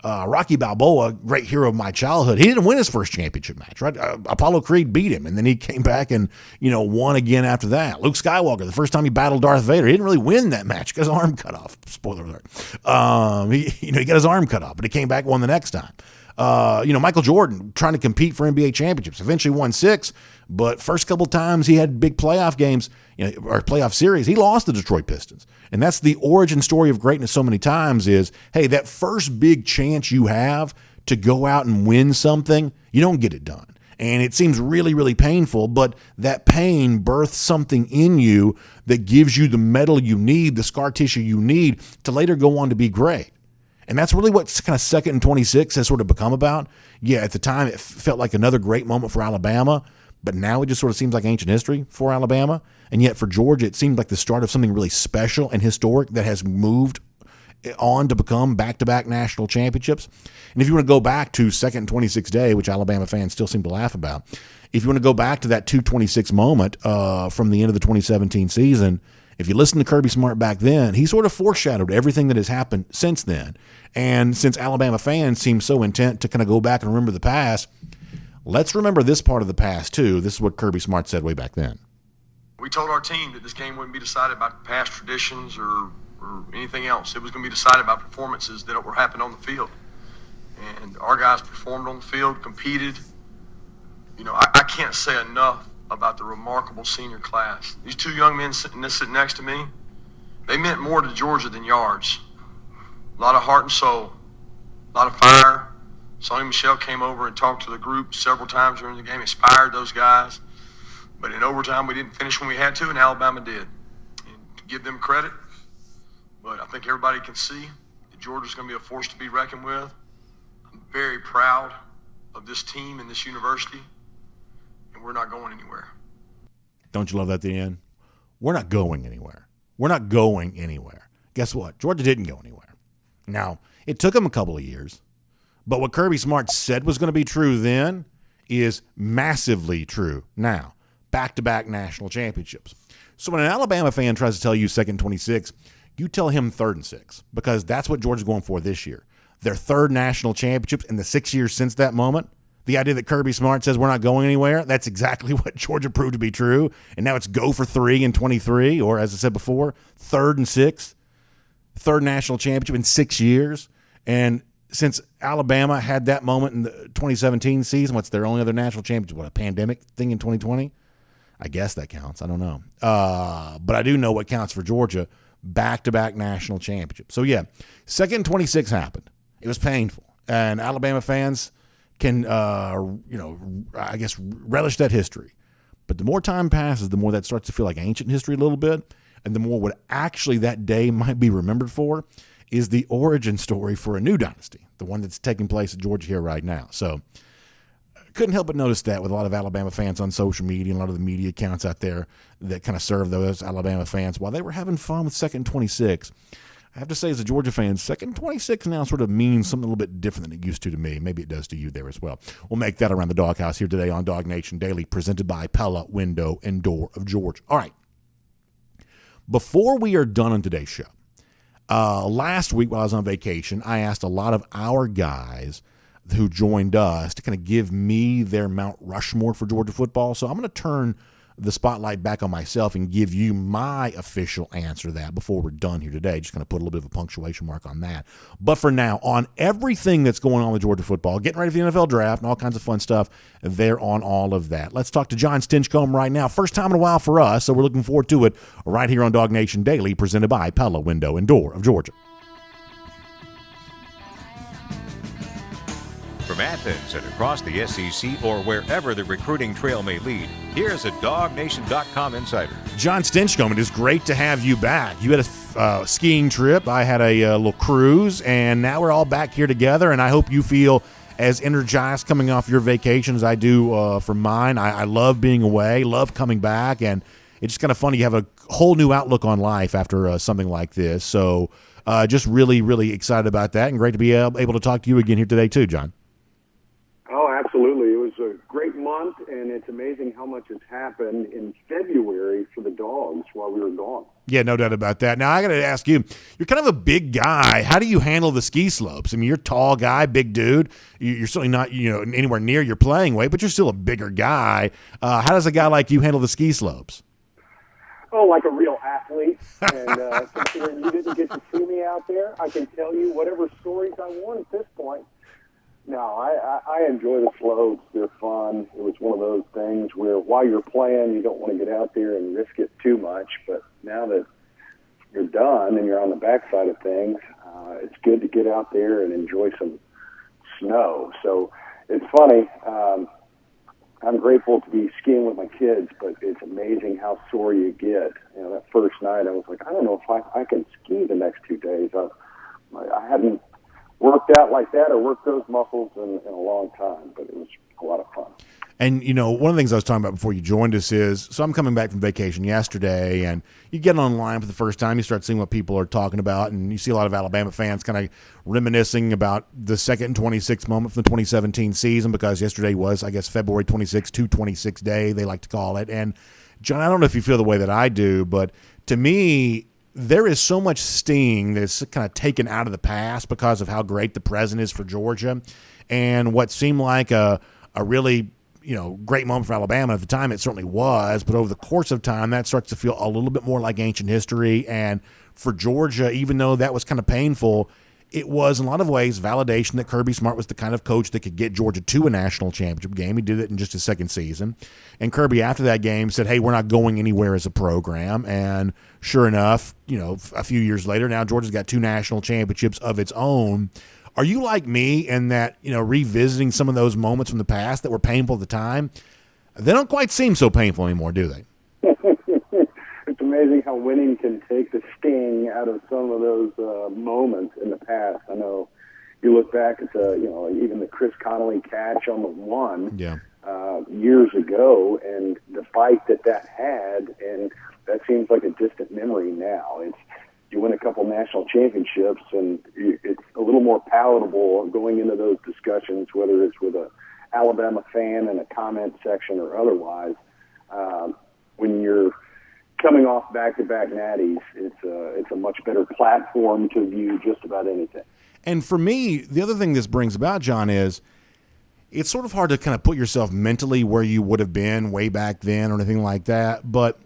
Rocky Balboa, great hero of my childhood, he didn't win his first championship match, right? Apollo Creed beat him, and then he came back and, won again after that. Luke Skywalker, the first time he battled Darth Vader, he didn't really win that match, got his arm cut off. Spoiler alert. He got his arm cut off, but he came back and won the next time. Michael Jordan trying to compete for NBA championships, eventually won 6, but first couple times he had big playoff games, or playoff series, he lost the Detroit Pistons. And that's the origin story of greatness so many times is, hey, that first big chance you have to go out and win something, you don't get it done. And it seems really, really painful, but that pain births something in you that gives you the metal you need, the scar tissue you need to later go on to be great. And that's really what kind of second and 26 has sort of become about. Yeah, at the time it felt like another great moment for Alabama, but now it just sort of seems like ancient history for Alabama. And yet for Georgia, it seemed like the start of something really special and historic that has moved on to become back-to-back national championships. And if you want to go back to second and 26 day, which Alabama fans still seem to laugh about, if you want to go back to that 226 moment from the end of the 2017 season, if you listen to Kirby Smart back then, he sort of foreshadowed everything that has happened since then. And since Alabama fans seem so intent to kind of go back and remember the past, let's remember this part of the past too. This is what Kirby Smart said way back then. We told our team that this game wouldn't be decided by past traditions or anything else. It was going to be decided by performances that were happening on the field. And our guys performed on the field, competed. I can't say enough about the remarkable senior class. These two young men sitting next to me, they meant more to Georgia than yards. A lot of heart and soul, a lot of fire. Sonny Michel came over and talked to the group several times during the game, inspired those guys. But in overtime, we didn't finish when we had to, and Alabama did. And to give them credit, but I think everybody can see that Georgia's going to be a force to be reckoned with. I'm very proud of this team and this university, and we're not going anywhere. Don't you love that at the end? We're not going anywhere. We're not going anywhere. Guess what? Georgia didn't go anywhere. Now, it took them a couple of years, but what Kirby Smart said was going to be true then is massively true now. Back-to-back national championships. So when an Alabama fan tries to tell you second 26, you tell him third and 6, because that's what Georgia's going for this year. Their third national championships in the 6 years since that moment. The idea that Kirby Smart says we're not going anywhere, that's exactly what Georgia proved to be true. And now it's go for 3 in 23, or as I said before, third and 6. Third national championship in 6 years. And since Alabama had that moment in the 2017 season, what's their only other national championship? What, a pandemic thing in 2020? I guess that counts. I don't know. But I do know what counts for Georgia, back-to-back national championship. So, yeah, second 26 happened. It was painful. And Alabama fans can, I guess, relish that history. But the more time passes, the more that starts to feel like ancient history a little bit. And the more what actually that day might be remembered for is the origin story for a new dynasty, the one that's taking place at Georgia here right now. So couldn't help but notice that with a lot of Alabama fans on social media and a lot of the media accounts out there that kind of serve those Alabama fans while they were having fun with second 26. I have to say, as a Georgia fan, second 26 now sort of means something a little bit different than it used to me. Maybe it does to you there as well. We'll make that around the DawgHouse here today on DawgNation Daily, presented by Pella, Window and Door of Georgia. All right. Before we are done on today's show, last week while I was on vacation, I asked a lot of our guys who joined us to kind of give me their Mount Rushmore for Georgia football. So I'm going to turn the spotlight back on myself and give you my official answer to that before we're done here today. Just going to put a little bit of a punctuation mark on that. But for now, on everything that's going on with Georgia football, getting ready for the NFL draft and all kinds of fun stuff, they're on all of that. Let's talk to John Stinchcomb right now. First time in a while for us, so we're looking forward to it right here on DawgNation Daily, presented by Pella Window and Door of Georgia. From Athens and across the SEC or wherever the recruiting trail may lead, here's a DawgNation.com insider. John Stinchcomb, it is great to have you back. You had a skiing trip. I had a little cruise, and now we're all back here together, and I hope you feel as energized coming off your vacation as I do from mine. I love being away, love coming back, and it's just kind of funny. You have a whole new outlook on life after something like this. So just really, really excited about that, and great to be able to talk to you again here today too, John. Oh, absolutely. It was a great month, and it's amazing how much has happened in February for the Dogs while we were gone. Yeah, no doubt about that. Now, I got to ask you, you're kind of a big guy. How do you handle the ski slopes? I mean, you're a tall guy, big dude. You're certainly not, anywhere near your playing weight, but you're still a bigger guy. How does a guy like you handle the ski slopes? Oh, like a real athlete. And considering you didn't get to see me out there, I can tell you whatever stories I want at this point. No, I enjoy the slopes. They're fun. It was one of those things where while you're playing, you don't want to get out there and risk it too much. But now that you're done and you're on the backside of things, it's good to get out there and enjoy some snow. So it's funny. I'm grateful to be skiing with my kids, but it's amazing how sore you get. That first night, I was like, I don't know if I can ski the next 2 days. I hadn't worked out like that or worked those muscles in a long time, but it was a lot of fun. And, one of the things I was talking about before you joined us is, so I'm coming back from vacation yesterday, and you get online for the first time, you start seeing what people are talking about, and you see a lot of Alabama fans kind of reminiscing about the second and 26th moment from the 2017 season, because yesterday was, I guess, February 26th, 226 day, they like to call it. And, John, I don't know if you feel the way that I do, but to me, there is so much sting that's kind of taken out of the past because of how great the present is for Georgia, and what seemed like a really great moment for Alabama at the time. It certainly was, but over the course of time, that starts to feel a little bit more like ancient history. And for Georgia, even though that was kind of painful, it was in a lot of ways validation that Kirby Smart was the kind of coach that could get Georgia to a national championship game. He did it in just his second season. And Kirby, after that game, said, hey, we're not going anywhere as a program. And sure enough, a few years later, now Georgia's got 2 national championships of its own. Are you like me in that, revisiting some of those moments from the past that were painful at the time, they don't quite seem so painful anymore, do they? It's amazing how winning can take the sting out of some of those moments in the past. I know you look back at even the Chris Connolly catch on the one years ago, and the fight that had, and that seems like a distant memory now. You win a couple national championships, and it's a little more palatable going into those discussions, whether it's with a Alabama fan in a comment section or otherwise. When you're coming off back-to-back natties, it's a much better platform to view just about anything. And for me, the other thing this brings about, John, is it's sort of hard to kind of put yourself mentally where you would have been way back then or anything like that. But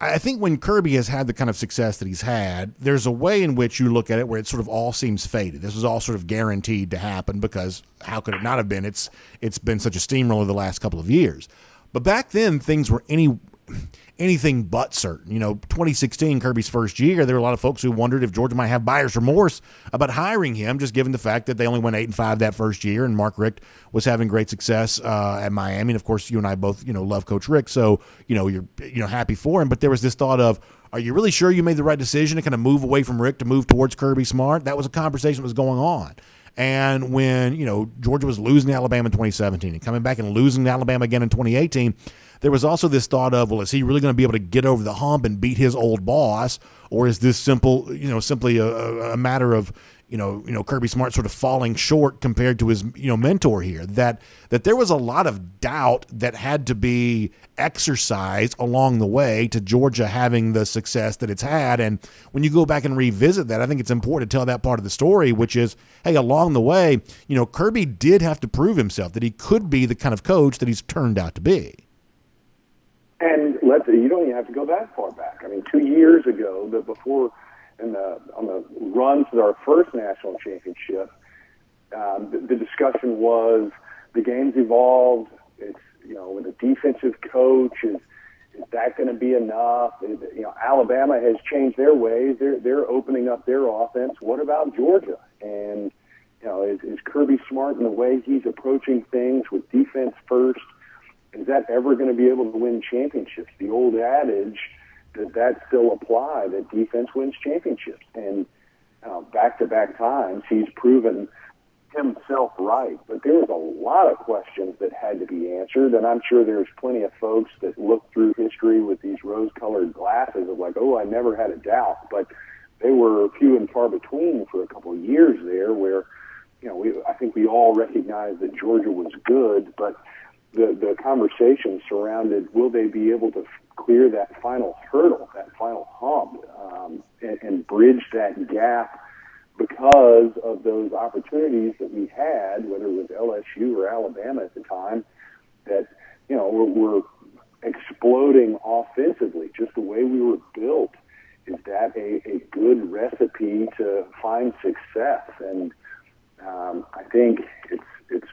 I think when Kirby has had the kind of success that he's had, there's a way in which you look at it where it sort of all seems fated. This was all sort of guaranteed to happen, because how could it not have been? It's been such a steamroller the last couple of years. But back then, things were anything but certain. 2016, Kirby's first year, there were a lot of folks who wondered if Georgia might have buyer's remorse about hiring him, just given the fact that they only went 8-5 that first year, and Mark Richt was having great success at Miami. And of course, you and I both, love Coach Richt, so you're happy for him. But there was this thought of, are you really sure you made the right decision to kind of move away from Richt to move towards Kirby Smart? That was a conversation that was going on. And when, Georgia was losing to Alabama in 2017 and coming back and losing to Alabama again in 2018, there was also this thought of, well, is he really going to be able to get over the hump and beat his old boss? Or is this simply a matter of, Kirby Smart sort of falling short compared to his, mentor here, that there was a lot of doubt that had to be exercised along the way to Georgia having the success that it's had. And when you go back and revisit that, I think it's important to tell that part of the story, which is, hey, along the way, Kirby did have to prove himself that he could be the kind of coach that he's turned out to be. And you don't even have to go that far back. I mean, 2 years ago, on the run to our first national championship, the discussion was the game's evolved. It's, with a defensive coach, is that going to be enough? Alabama has changed their ways. They're opening up their offense. What about Georgia? And, is Kirby Smart in the way he's approaching things with defense first? Is that ever going to be able to win championships? The old adage, does that still apply, that defense wins championships? And back-to-back times, he's proven himself right. But there's a lot of questions that had to be answered, and I'm sure there's plenty of folks that look through history with these rose-colored glasses of like, oh, I never had a doubt. But they were few and far between for a couple of years there where, I think we all recognized that Georgia was good, but the conversation surrounded, will they be able to clear that final hurdle, that final hump, and bridge that gap because of those opportunities that we had, whether it was LSU or Alabama at the time, that, were exploding offensively, just the way we were built. Is that a good recipe to find success? And I think it's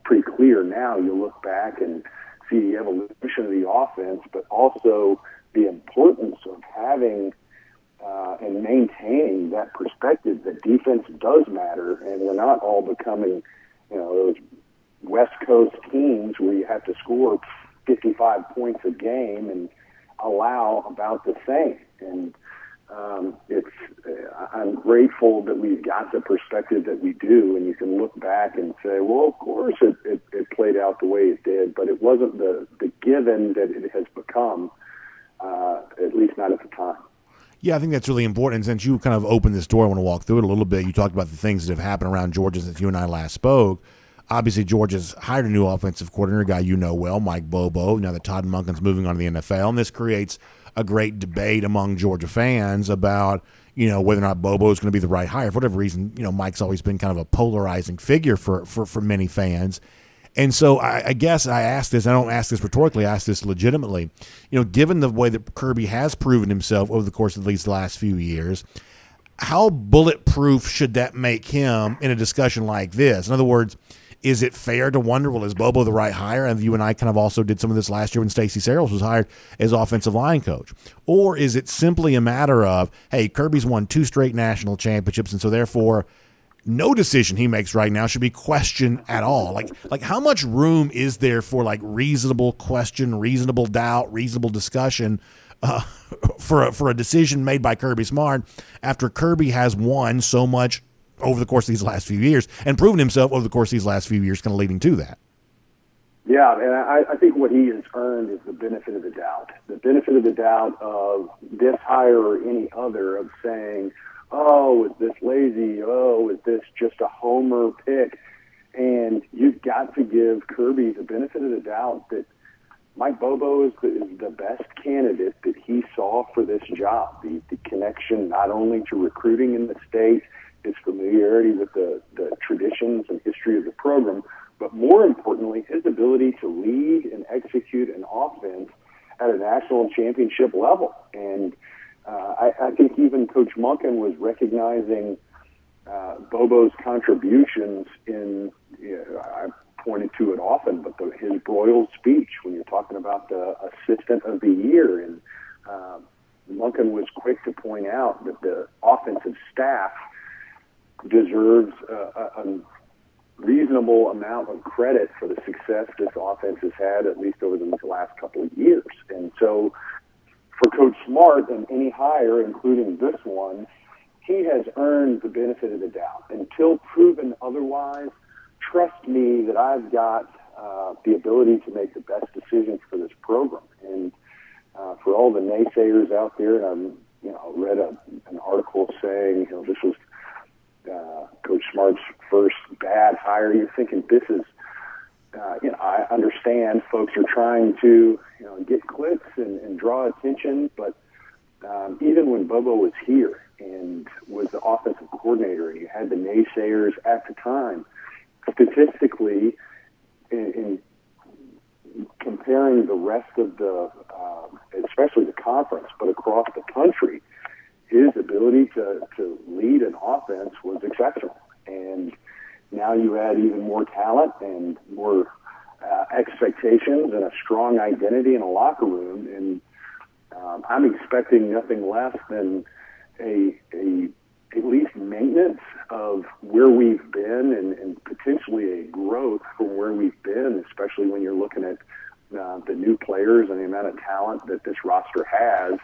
pretty clear now. You look back and see the evolution of the offense, but also the importance of having and maintaining that perspective that defense does matter, and we're not all becoming, those West Coast teams where you have to score 55 points a game and allow about the same. And I'm grateful that we've got the perspective that we do, and you can look back and say, well, of course it played out the way it did, but it wasn't the given that it has become, at least not at the time. Yeah, I think that's really important. And since you kind of opened this door, I want to walk through it a little bit. You talked about the things that have happened around Georgia since you and I last spoke. Obviously, Georgia's hired a new offensive coordinator, a guy you know well, Mike Bobo. Now that Todd Monken's moving on to the NFL, and this creates a great debate among Georgia fans about, whether or not Bobo is going to be the right hire. For whatever reason, Mike's always been kind of a polarizing figure for many fans. And so I guess I ask this, I don't ask this rhetorically, I ask this legitimately. Given the way that Kirby has proven himself over the course of these last few years, how bulletproof should that make him in a discussion like this? In other words, is it fair to wonder, well, is Bobo the right hire? And you and I kind of also did some of this last year when Stacey Searles was hired as offensive line coach. Or is it simply a matter of, hey, Kirby's won 2 straight national championships, and so therefore no decision he makes right now should be questioned at all? Like how much room is there for reasonable question, reasonable doubt, reasonable discussion for a decision made by Kirby Smart after Kirby has won so much over the course of these last few years and proven himself over the course of these last few years, kind of leading to that? Yeah, and I think what he has earned is the benefit of the doubt. The benefit of the doubt of this hire or any other, of saying, oh, is this lazy? Oh, is this just a homer pick? And you've got to give Kirby the benefit of the doubt that Mike Bobo is the best candidate that he saw for this job. The connection not only to recruiting in the state, his familiarity with the traditions and history of the program, but more importantly, his ability to lead and execute an offense at a national championship level. And I think even Coach Monken was recognizing Bobo's contributions in, I pointed to it often, but his Broyles speech when you're talking about the assistant of the year. And Monken was quick to point out that the offensive staff deserves a reasonable amount of credit for the success this offense has had, at least over the last couple of years. And so for Coach Smart and any hire, including this one, he has earned the benefit of the doubt. Until proven otherwise, trust me that I've got the ability to make the best decisions for this program. And for all the naysayers out there, and I read an article saying, this was Coach Smart's first bad hire, you're thinking this is, I understand folks are trying to, get clicks and draw attention, but even when Bobo was here and was the offensive coordinator, and you had the naysayers at the time, statistically, in comparing the rest of the, especially the conference, but across the country, his ability to lead an offense was exceptional. And now you add even more talent and more expectations and a strong identity in a locker room. And I'm expecting nothing less than at least maintenance of where we've been and potentially a growth from where we've been, especially when you're looking at the new players and the amount of talent that this roster has,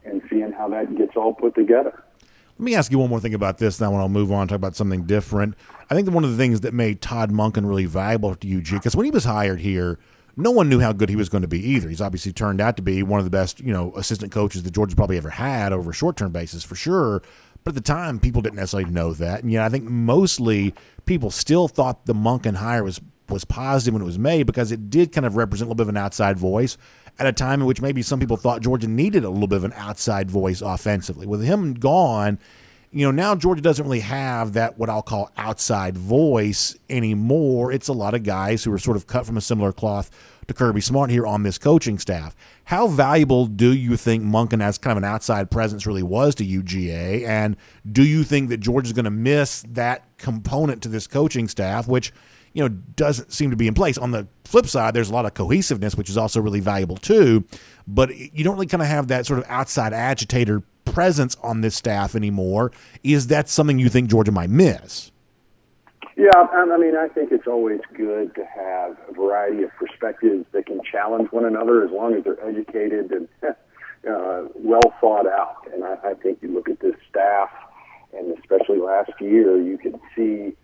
and seeing how that gets all put together. Let me ask you one more thing about this, then I'll move on and talk about something different. I think that one of the things that made Todd Monken really valuable to UG, because when he was hired here, no one knew how good he was going to be either. He's obviously turned out to be one of the best, assistant coaches that Georgia's probably ever had over a short-term basis for sure. But at the time, people didn't necessarily know that. And I think mostly people still thought the Monken hire was positive when it was made, because it did kind of represent a little bit of an outside voice at a time in which maybe some people thought Georgia needed a little bit of an outside voice offensively. With him gone, now Georgia doesn't really have that, what I'll call outside voice anymore. It's a lot of guys who are sort of cut from a similar cloth to Kirby Smart here on this coaching staff. How valuable do you think Monken as kind of an outside presence really was to UGA? And do you think that Georgia's going to miss that component to this coaching staff, which doesn't seem to be in place? On the flip side, there's a lot of cohesiveness, which is also really valuable too, but you don't really kind of have that sort of outside agitator presence on this staff anymore. Is that something you think Georgia might miss? Yeah, I think it's always good to have a variety of perspectives that can challenge one another as long as they're educated and well thought out. And I think you look at this staff, and especially last year, you can see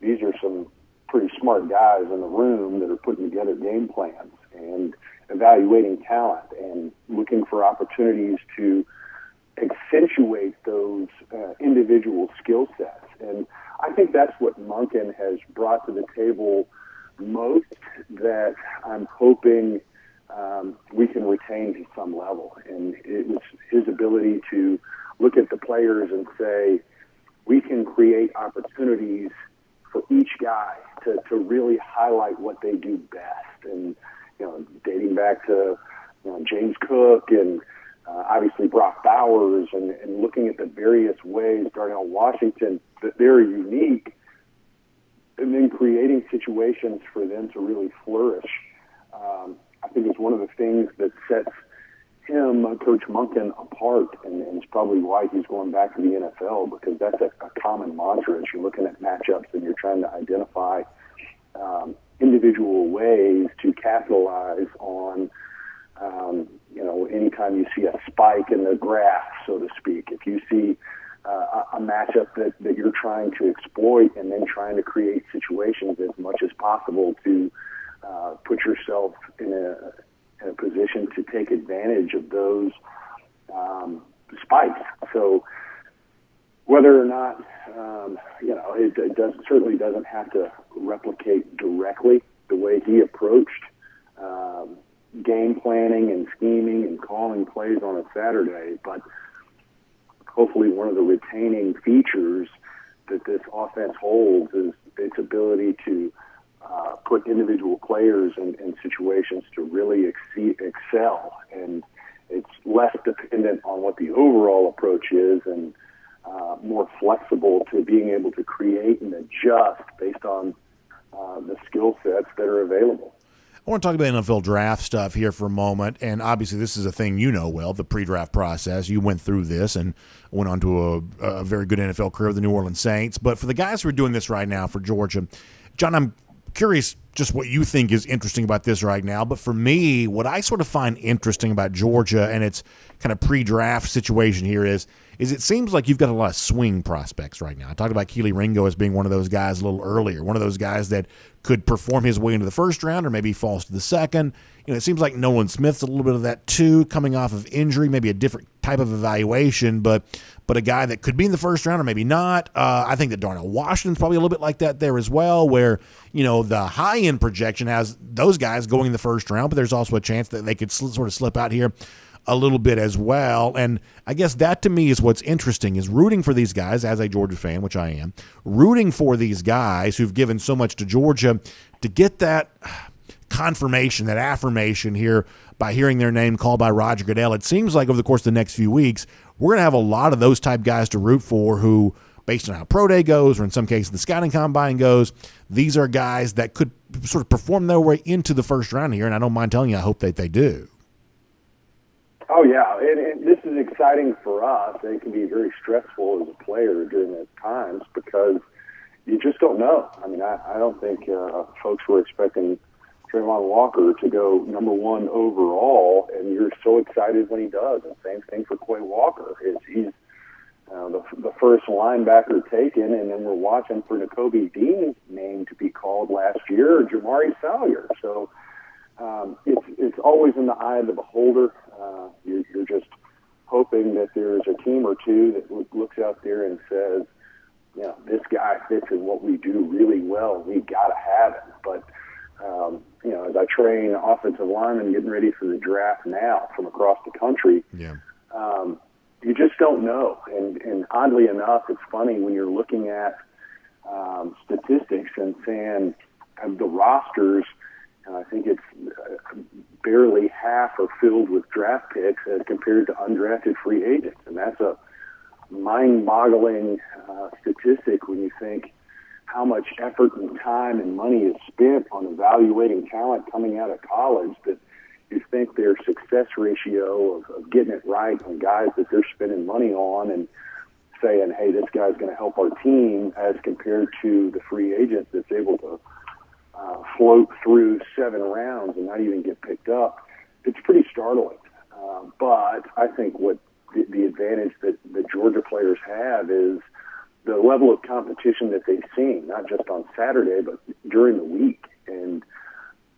these are some pretty smart guys in the room that are putting together game plans and evaluating talent and looking for opportunities to accentuate those individual skill sets. And I think that's what Monken has brought to the table most, that I'm hoping we can retain to some level. And it was his ability to look at the players and say, we can create opportunities for each guy to really highlight what they do best. And, dating back to James Cook and obviously Brock Bowers, and looking at the various ways Darnell Washington that they're unique, and then creating situations for them to really flourish. I think it's one of the things that sets him, Coach Monken, apart, and it's probably why he's going back to the NFL, because that's a common mantra as you're looking at matchups and you're trying to identify individual ways to capitalize on, anytime you see a spike in the graph, so to speak. If you see a matchup that you're trying to exploit, and then trying to create situations as much as possible to put yourself in a position to take advantage of those spikes. So whether or not, it certainly doesn't have to replicate directly the way he approached game planning and scheming and calling plays on a Saturday, but hopefully one of the retaining features that this offense holds is its ability to put individual players in situations to really excel. And it's less dependent on what the overall approach is, and more flexible to being able to create and adjust based on the skill sets that are available. I want to talk about NFL draft stuff here for a moment, and obviously this is a thing well, the pre-draft process. You went through this and went on to a very good NFL career with the New Orleans Saints. But for the guys who are doing this right now for Georgia, John, I'm curious just what you think is interesting about this right now. But for me, what I sort of find interesting about Georgia and its kind of pre-draft situation here is is it seems like you've got a lot of swing prospects right now. I talked about Kelee Ringo as being one of those guys a little earlier, one of those guys that could perform his way into the first round or maybe falls to the second. It seems like Nolan Smith's a little bit of that too, coming off of injury, maybe a different type of evaluation, but a guy that could be in the first round or maybe not. I think that Darnell Washington's probably a little bit like that there as well, where, the high-end projection has those guys going in the first round, but there's also a chance that they could sort of slip out here a little bit as well. And I guess that to me is what's interesting, is rooting for these guys as a Georgia fan, which I am, rooting for these guys who've given so much to Georgia to get that confirmation, that affirmation here by hearing their name called by Roger Goodell. It seems like over the course of the next few weeks, we're going to have a lot of those type guys to root for who, based on how Pro Day goes, or in some cases the scouting combine goes, these are guys that could sort of perform their way into the first round here, and I don't mind telling you, I hope that they do. Oh, yeah, and this is exciting for us. It can be very stressful as a player during those times because you just don't know. I mean, I don't think folks were expecting Trayvon Walker to go number one overall, and you're so excited when he does. And same thing for Quay Walker. He's the first linebacker taken, and then we're watching for Nakobe Dean's name to be called last year, or Jamari Salyer. So it's always in the eye of the beholder. You're just hoping that there's a team or two that looks out there and says, this guy fits in what we do really well. We got to have him. But as I train offensive linemen getting ready for the draft now from across the country, you just don't know. And oddly enough, it's funny when you're looking at statistics and saying the rosters, I think it's barely half are filled with draft picks as compared to undrafted free agents. And that's a mind-boggling statistic when you think how much effort and time and money is spent on evaluating talent coming out of college, that you think their success ratio of getting it right on guys that they're spending money on and saying, hey, this guy's going to help our team, as compared to the free agent that's able to float through 7 rounds and not even get picked up. It's pretty startling. But I think what the advantage that the Georgia players have is the level of competition that they've seen, not just on Saturday, but during the week. And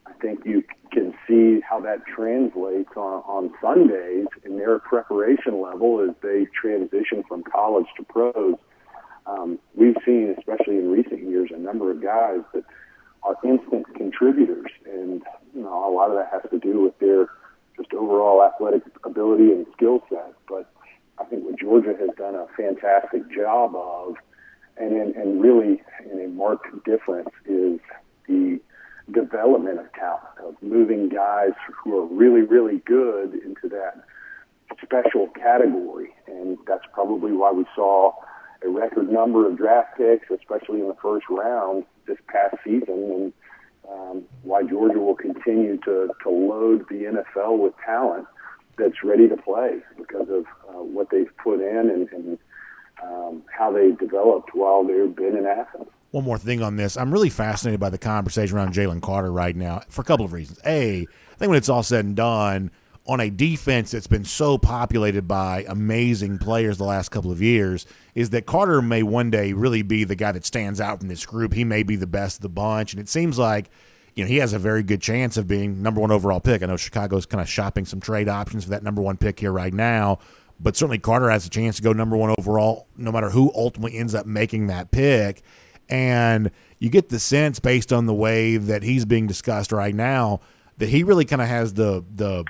I think you can see how that translates on Sundays in their preparation level as they transition from college to pros. We've seen, especially in recent years, a number of guys that are instant contributors. And, a lot of that has to do with their just overall athletic ability and skill set. But I think what Georgia has done a fantastic job of, and really in a marked difference, is the development of talent, of moving guys who are really, really good into that special category. And that's probably why we saw a record number of draft picks, especially in the first round this past season, and why Georgia will continue to load the NFL with talent that's ready to play because of what they've put in and how they developed while they've been in Athens. One more thing on this. I'm really fascinated by the conversation around Jalen Carter right now for a couple of reasons. A, I think when it's all said and done, on a defense that's been so populated by amazing players the last couple of years, is that Carter may one day really be the guy that stands out from this group. He may be the best of the bunch, and it seems like he has a very good chance of being number 1 overall pick. I know Chicago's kind of shopping some trade options for that number 1 pick here right now, but certainly Carter has a chance to go number 1 overall no matter who ultimately ends up making that pick. And you get the sense, based on the way that he's being discussed right now, that he really kind of has the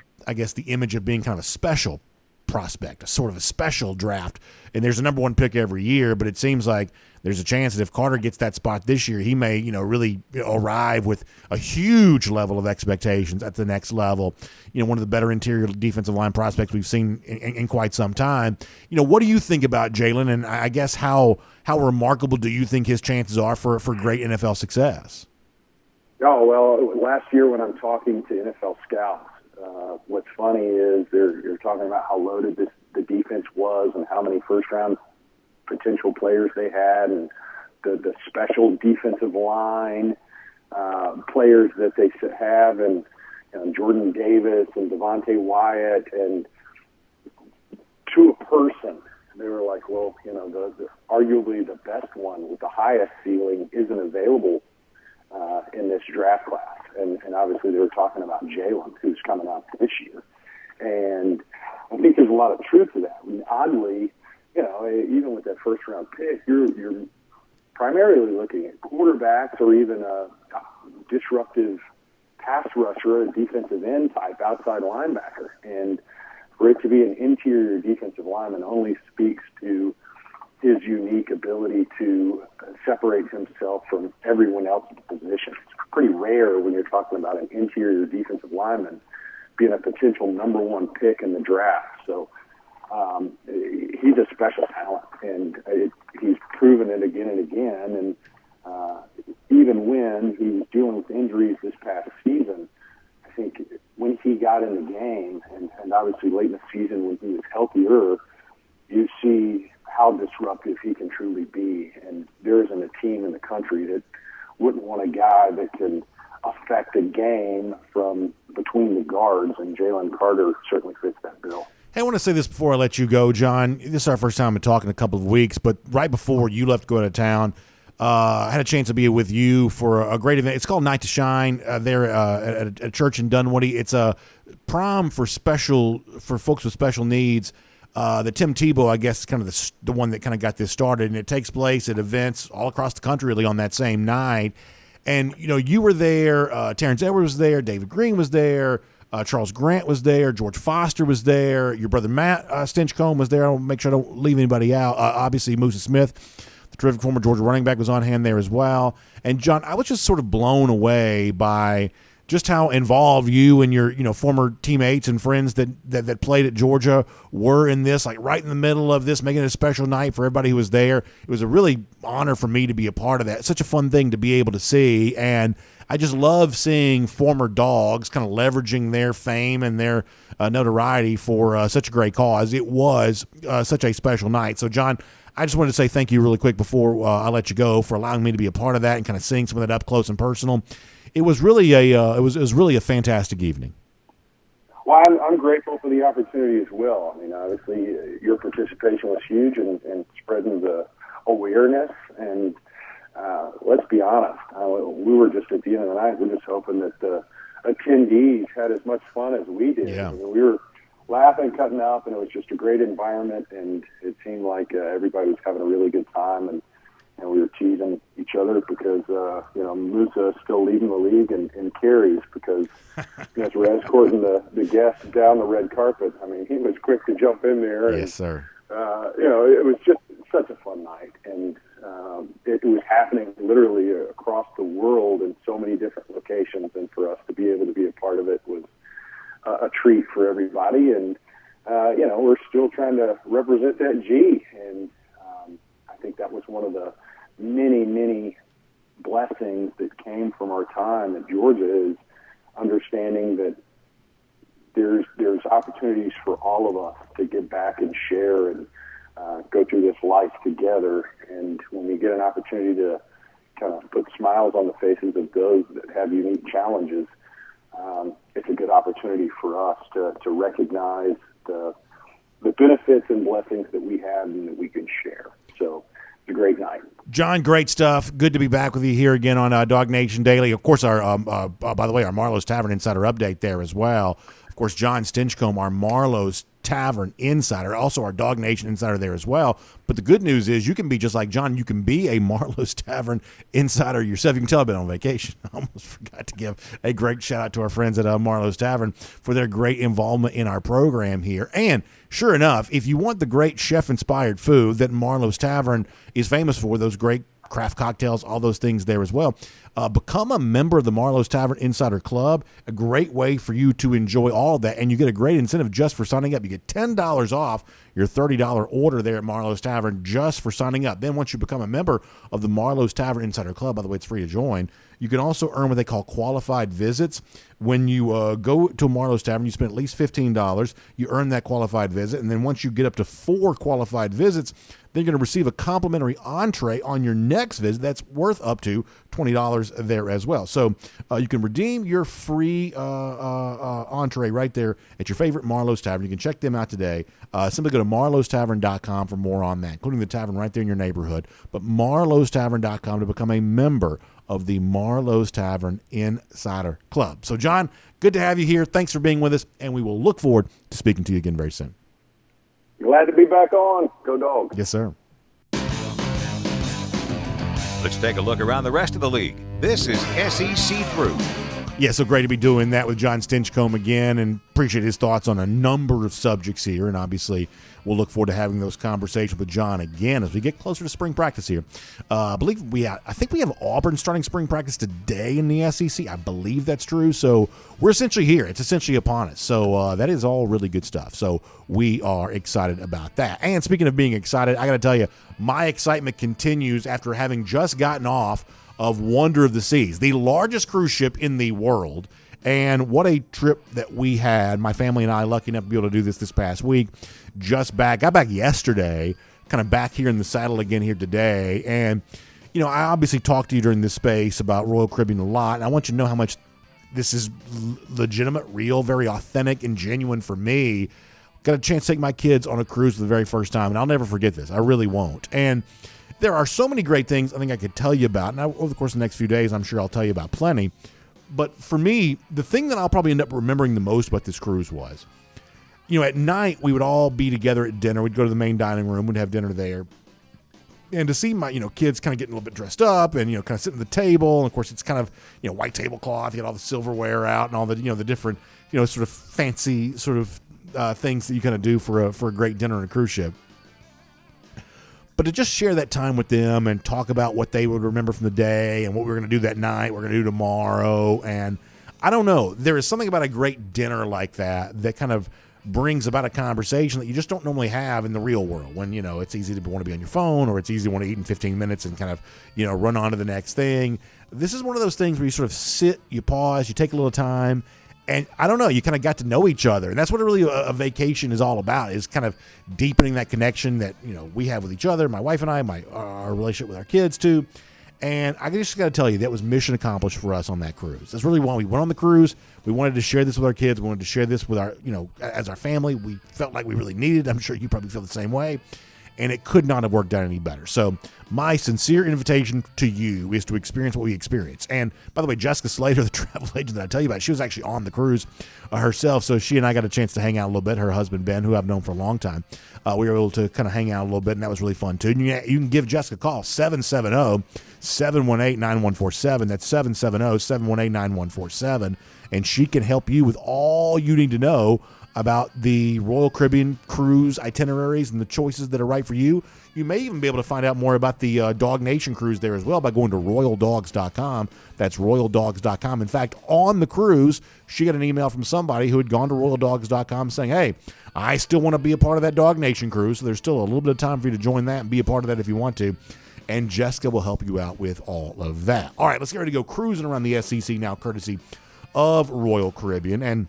image of being kind of a special prospect, a sort of a special draft. And there's a number 1 pick every year, but it seems like there's a chance that if Carter gets that spot this year, he may, really arrive with a huge level of expectations at the next level. One of the better interior defensive line prospects we've seen in quite some time. What do you think about Jalen? And I guess how remarkable do you think his chances are for great NFL success? Oh, well, last year when I'm talking to NFL scouts, what's funny is you're talking about how loaded the defense was and how many first-round potential players they had, and the special defensive line players that they have, and Jordan Davis and Devontae Wyatt, and to a person, They were like, well, the arguably the best one with the highest ceiling isn't available in this draft class. And obviously they were talking about Jalen, who's coming out this year. And I think there's a lot of truth to that. I mean, oddly, even with that first-round pick, you're primarily looking at quarterbacks or even a disruptive pass rusher, a defensive end type outside linebacker. And for it to be an interior defensive lineman only speaks to his unique ability to separate himself from everyone else at the position. It's pretty rare when you're talking about an interior defensive lineman being a potential number one pick in the draft. So he's a special talent, and he's proven it again and again. And even when he was dealing with injuries this past season, I think when he got in the game, and obviously late in the season when he was healthier, you see how disruptive he can truly be. And there isn't a team in the country that wouldn't want a guy that can affect a game from between the guards, and Jalen Carter certainly fits that bill. Hey, I want to say this before I let you go, John. This is our first time in talking in a couple of weeks, but right before you left to go out of town, I had a chance to be with you for a great event. It's called Night to Shine there at a church in Dunwoody. It's a prom for folks with special needs. The Tim Tebow, I guess, is kind of the one that kind of got this started, and it takes place at events all across the country really on that same night. And, you were there, Terrence Edwards was there, David Green was there, Charles Grant was there, George Foster was there, your brother Matt Stinchcomb was there. I'll make sure I don't leave anybody out. Obviously, Musa Smith, the terrific former Georgia running back, was on hand there as well. And, John, I was just sort of blown away by just how involved you and your former teammates and friends that played at Georgia were in this, like right in the middle of this, making it a special night for everybody who was there. It was a really honor for me to be a part of that. Such a fun thing to be able to see, and I just love seeing former Dogs kind of leveraging their fame and their notoriety for such a great cause. It was such a special night. So, John, I just wanted to say thank you really quick before I let you go for allowing me to be a part of that and kind of seeing some of that up close and personal. It was really it was really a fantastic evening. Well, I'm grateful for the opportunity as well. I mean, obviously, your participation was huge in spreading the awareness. And let's be honest, we were just at the end of the night, we're just hoping that the attendees had as much fun as we did. Yeah. I mean, we were laughing, cutting up, and it was just a great environment. And it seemed like everybody was having a really good time. And we were teasing each other because, Musa is still leading the league in carries because as we're escorting the guests down the red carpet, I mean, he was quick to jump in there. Yes, sir. It was just such a fun night. And it was happening literally across the world in so many different locations. And for us to be able to be a part of it was a treat for everybody. And, we're still trying to represent that G. And I think that was one of the many, many blessings that came from our time at Georgia is understanding that there's opportunities for all of us to give back and share and go through this life together. And when we get an opportunity to kind of put smiles on the faces of those that have unique challenges, it's a good opportunity for us to recognize the benefits and blessings that we have and that we can share. So it's a great night. John, great stuff. Good to be back with you here again on DawgNation Daily. Of course, our by the way, our Marlowe's Tavern Insider update there as well. Of course, John Stinchcomb, our Marlowe's Tavern Insider, also our DawgNation Insider there as well. But the good news is you can be just like John. You can be a Marlowe's Tavern Insider yourself. You can tell I've been on vacation. I almost forgot to give a great shout out to our friends at Marlowe's Tavern for their great involvement in our program here. And sure enough, if you want the great chef-inspired food that Marlowe's Tavern is famous for, those great craft cocktails, all those things there as well. Become a member of the Marlowe's Tavern Insider Club, a great way for you to enjoy all of that, and you get a great incentive just for signing up. You get $10 off your $30 order there at Marlowe's Tavern just for signing up. Then once you become a member of the Marlowe's Tavern Insider Club, by the way, it's free to join, you can also earn what they call qualified visits. When you go to a Marlowe's Tavern, you spend at least $15, you earn that qualified visit, and then once you get up to 4 qualified visits, then you're going to receive a complimentary entree on your next visit that's worth up to $20 there as well. So you can redeem your free entree right there at your favorite Marlowe's Tavern. You can check them out today. Simply go to marlowestavern.com for more on that, including the tavern right there in your neighborhood. But marlowestavern.com to become a member of the Marlowe's Tavern Insider Club. So, John, good to have you here. Thanks for being with us, and we will look forward to speaking to you again very soon. Glad to be back on. Go Dogs. Yes, sir. Let's take a look around the rest of the league. This is SEC Through. Yeah, so great to be doing that with John Stinchcomb again, and appreciate his thoughts on a number of subjects here. And obviously, we'll look forward to having those conversations with John again as we get closer to spring practice here. I think we have Auburn starting spring practice today in the SEC. I believe that's true. So we're essentially here. It's essentially upon us. So that is all really good stuff. So we are excited about that. And speaking of being excited, I got to tell you, my excitement continues after having just gotten off of Wonder of the Seas, the largest cruise ship in the world. And what a trip that we had. My family and I, lucky enough to be able to do this past week. Got back yesterday, kind of back here in the saddle again here today. And, you know, I obviously talked to you during this space about Royal Caribbean a lot. And I want you to know how much this is legitimate, real, very authentic and genuine for me. Got a chance to take my kids on a cruise for the very first time. And I'll never forget this. I really won't. And there are so many great things I think I could tell you about. And over the course of the next few days, I'm sure I'll tell you about plenty. But for me, the thing that I'll probably end up remembering the most about this cruise was, you know, at night we would all be together at dinner. We'd go to the main dining room. We'd have dinner there. And to see my, you know, kids kind of getting a little bit dressed up and, you know, kind of sitting at the table. And, of course, it's kind of, you know, white tablecloth. You got all the silverware out and all the, you know, the different, you know, sort of fancy sort of things that you kind of do for a great dinner on a cruise ship. But to just share that time with them and talk about what they would remember from the day and what we're going to do that night, we're going to do tomorrow. And I don't know, there is something about a great dinner like that kind of brings about a conversation that you just don't normally have in the real world when, you know, it's easy to want to be on your phone or it's easy to want to eat in 15 minutes and kind of, you know, run on to the next thing. This is one of those things where you sort of sit, you pause, you take a little time. And I don't know, you kind of got to know each other. And that's what really a vacation is all about, is kind of deepening that connection that, you know, we have with each other, my wife and I, our relationship with our kids too. And I just got to tell you, that was mission accomplished for us on that cruise. That's really why we went on the cruise. We wanted to share this with our kids. We wanted to share this with our, you know, as our family. We felt like we really needed it. I'm sure you probably feel the same way. And it could not have worked out any better. So my sincere invitation to you is to experience what we experienced. And by the way, Jessica Slater, the travel agent that I tell you about, she was actually on the cruise herself. So she and I got a chance to hang out a little bit. Her husband, Ben, who I've known for a long time, we were able to kind of hang out a little bit, and that was really fun too. And you can give Jessica a call, 770-718-9147. That's 770-718-9147. And she can help you with all you need to know about the Royal Caribbean cruise itineraries and the choices that are right for you. You may even be able to find out more about the DawgNation cruise there as well by going to royaldogs.com. That's royaldogs.com. In fact, on the cruise, she got an email from somebody who had gone to royaldogs.com saying, hey, I still want to be a part of that DawgNation cruise, so there's still a little bit of time for you to join that and be a part of that if you want to. And Jessica will help you out with all of that. All right, let's get ready to go cruising around the SEC now, courtesy of Royal Caribbean. And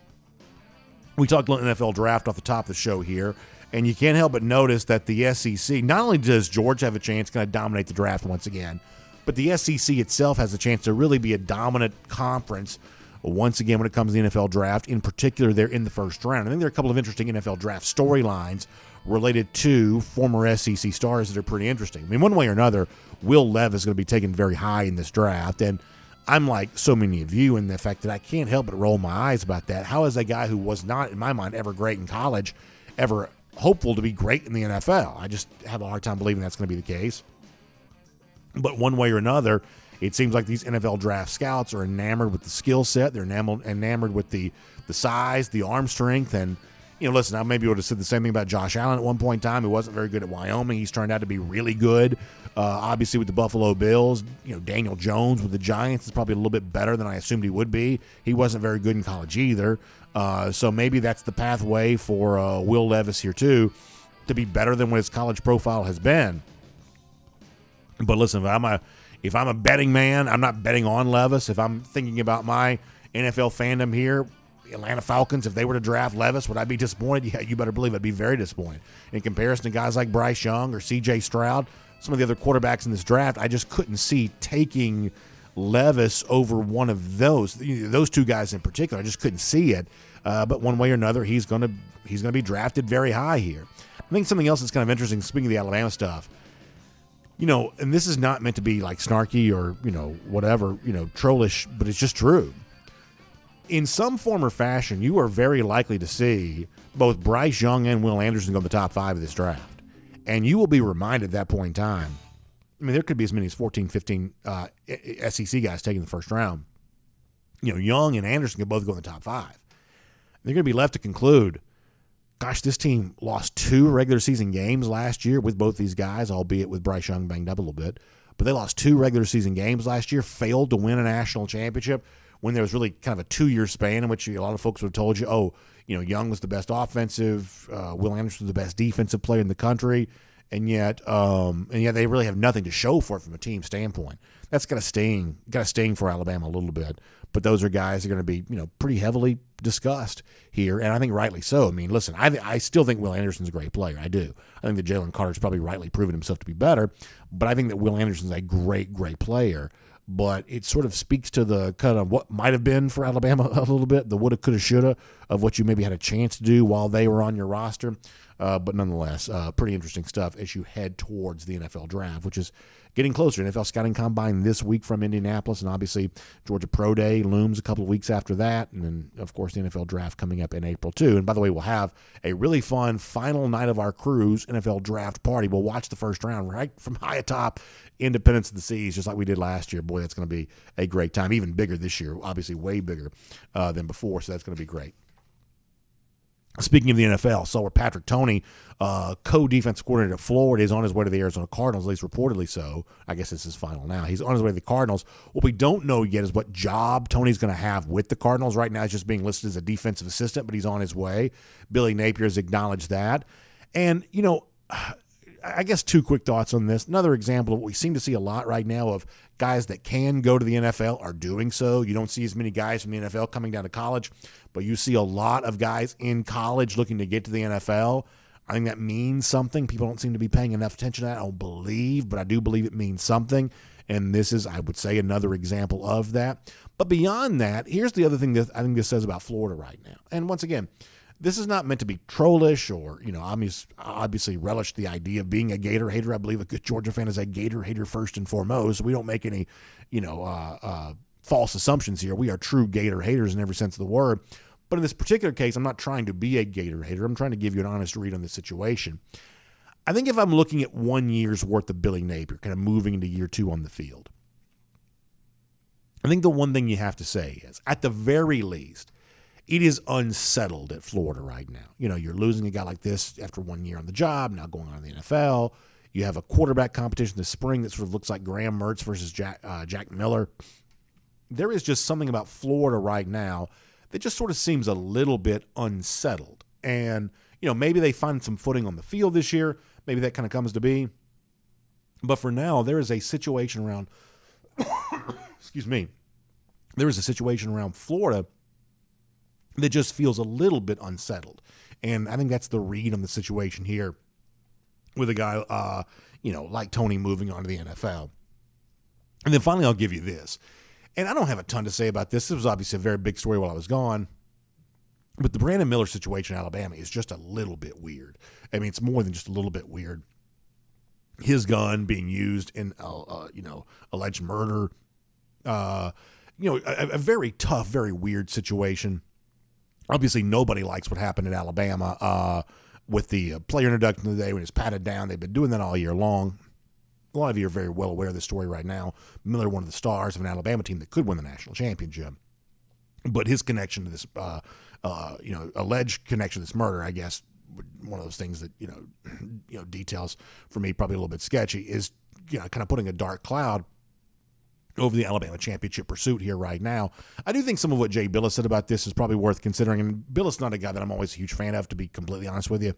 we talked a little NFL draft off the top of the show here, and you can't help but notice that the SEC, not only does Georgia have a chance to kind of dominate the draft once again, but the SEC itself has a chance to really be a dominant conference once again when it comes to the NFL draft. In particular, they're in the first round. I think there are a couple of interesting NFL draft storylines related to former SEC stars that are pretty interesting. I mean, one way or another, Will Levis is going to be taken very high in this draft, and I'm like so many of you in the fact that I can't help but roll my eyes about that. How is a guy who was not, in my mind, ever great in college, ever hopeful to be great in the NFL? I just have a hard time believing that's going to be the case. But one way or another, it seems like these NFL draft scouts are enamored with the skill set. They're enamored with the size, the arm strength. And, you know, listen, I maybe would have said the same thing about Josh Allen at one point in time. He wasn't very good at Wyoming. He's turned out to be really good. Obviously, with the Buffalo Bills, you know, Daniel Jones with the Giants is probably a little bit better than I assumed he would be. He wasn't very good in college either. So maybe that's the pathway for Will Levis here, too, to be better than what his college profile has been. But listen, if I'm a betting man, I'm not betting on Levis. If I'm thinking about my NFL fandom here, Atlanta Falcons, if they were to draft Levis, would I be disappointed? Yeah, you better believe I'd be very disappointed. In comparison to guys like Bryce Young or C.J. Stroud, some of the other quarterbacks in this draft, I just couldn't see taking Levis over one of those two guys in particular. I just couldn't see it. But one way or another, he's going to be drafted very high here. I think something else that's kind of interesting, speaking of the Alabama stuff, and this is not meant to be like snarky or, whatever, trollish, but it's just true. In some form or fashion, you are very likely to see both Bryce Young and Will Anderson go in the top 5 of this draft. And you will be reminded at that point in time, there could be as many as 14, 15 SEC guys taking the first round. Young and Anderson could both go in the top 5. They're going to be left to conclude, gosh, this team lost 2 regular season games last year with both these guys, albeit with Bryce Young banged up a little bit. But they lost 2 regular season games last year, failed to win a national championship when there was really kind of a 2-year span in which a lot of folks would have told you, Young was the best offensive, Will Anderson was the best defensive player in the country, and yet they really have nothing to show for it from a team standpoint. That's got to sting for Alabama a little bit. But those are guys that are going to be, pretty heavily discussed here, and I think rightly so. Listen, I still think Will Anderson's a great player. I do. I think that Jalen Carter's probably rightly proven himself to be better, but I think that Will Anderson's a great, great player. But it sort of speaks to the kind of what might have been for Alabama a little bit, the woulda, coulda, shoulda of what you maybe had a chance to do while they were on your roster. But nonetheless, pretty interesting stuff as you head towards the NFL draft, which is getting closer. NFL Scouting Combine this week from Indianapolis, and obviously Georgia Pro Day looms a couple of weeks after that, and then, of course, the NFL Draft coming up in April, too. And by the way, we'll have a really fun final night of our cruise NFL Draft party. We'll watch the first round right from high atop Independence of the Seas, just like we did last year. Boy, that's going to be a great time, even bigger this year, obviously way bigger than before, so that's going to be great. Speaking of the NFL, so where Patrick Toney, co-defense coordinator at Florida, is on his way to the Arizona Cardinals, at least reportedly so. I guess this is final now. He's on his way to the Cardinals. What we don't know yet is what job Toney's going to have with the Cardinals. Right now he's just being listed as a defensive assistant, but he's on his way. Billy Napier has acknowledged that. And, I guess 2 quick thoughts on this. Another example of what we seem to see a lot right now of guys that can go to the NFL are doing so. You don't see as many guys from the NFL coming down to college, but you see a lot of guys in college looking to get to the NFL. I think that means something. People don't seem to be paying enough attention to that, I don't believe, but I do believe it means something. And this is, I would say, another example of that. But beyond that, here's the other thing that I think this says about Florida right now. And once again, this is not meant to be trollish or, obviously relish the idea of being a Gator hater. I believe a good Georgia fan is a Gator hater first and foremost. We don't make any, false assumptions here. We are true Gator haters in every sense of the word. But in this particular case, I'm not trying to be a Gator hater. I'm trying to give you an honest read on the situation. I think if I'm looking at 1 year's worth of Billy Napier, kind of moving into year 2 on the field, I think the one thing you have to say is, at the very least, it is unsettled at Florida right now. You're losing a guy like this after 1 year on the job, now going on to the NFL. You have a quarterback competition this spring that sort of looks like Graham Mertz versus Jack Miller. There is just something about Florida right now that just sort of seems a little bit unsettled. And, maybe they find some footing on the field this year. Maybe that kind of comes to be. But for now, there is a situation around, there is a situation around Florida that just feels a little bit unsettled. And I think that's the read on the situation here with a guy, like Toney moving on to the NFL. And then finally, I'll give you this. And I don't have a ton to say about this. This was obviously a very big story while I was gone. But the Brandon Miller situation in Alabama is just a little bit weird. It's more than just a little bit weird. His gun being used in, alleged murder. A very tough, very weird situation. Obviously, nobody likes what happened in Alabama with the player introduction of the day when it's patted down. They've been doing that all year long. A lot of you are very well aware of this story right now. Miller, one of the stars of an Alabama team that could win the national championship. But his connection to this, alleged connection to this murder, I guess, one of those things that, details for me probably a little bit sketchy, is, kind of putting a dark cloud over the Alabama championship pursuit here right now. I do think some of what Jay Billis said about this is probably worth considering. And Billis is not a guy that I'm always a huge fan of, to be completely honest with you.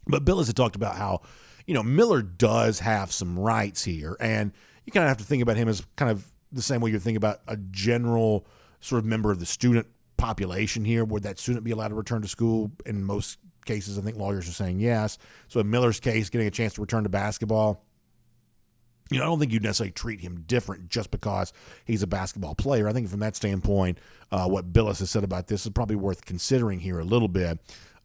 But Billis had talked about how, Miller does have some rights here. And you kind of have to think about him as kind of the same way you think about a general sort of member of the student population here. Would that student be allowed to return to school? In most cases, I think lawyers are saying yes. So in Miller's case, getting a chance to return to basketball, I don't think you'd necessarily treat him different just because he's a basketball player. I think from that standpoint, what Billis has said about this is probably worth considering here a little bit.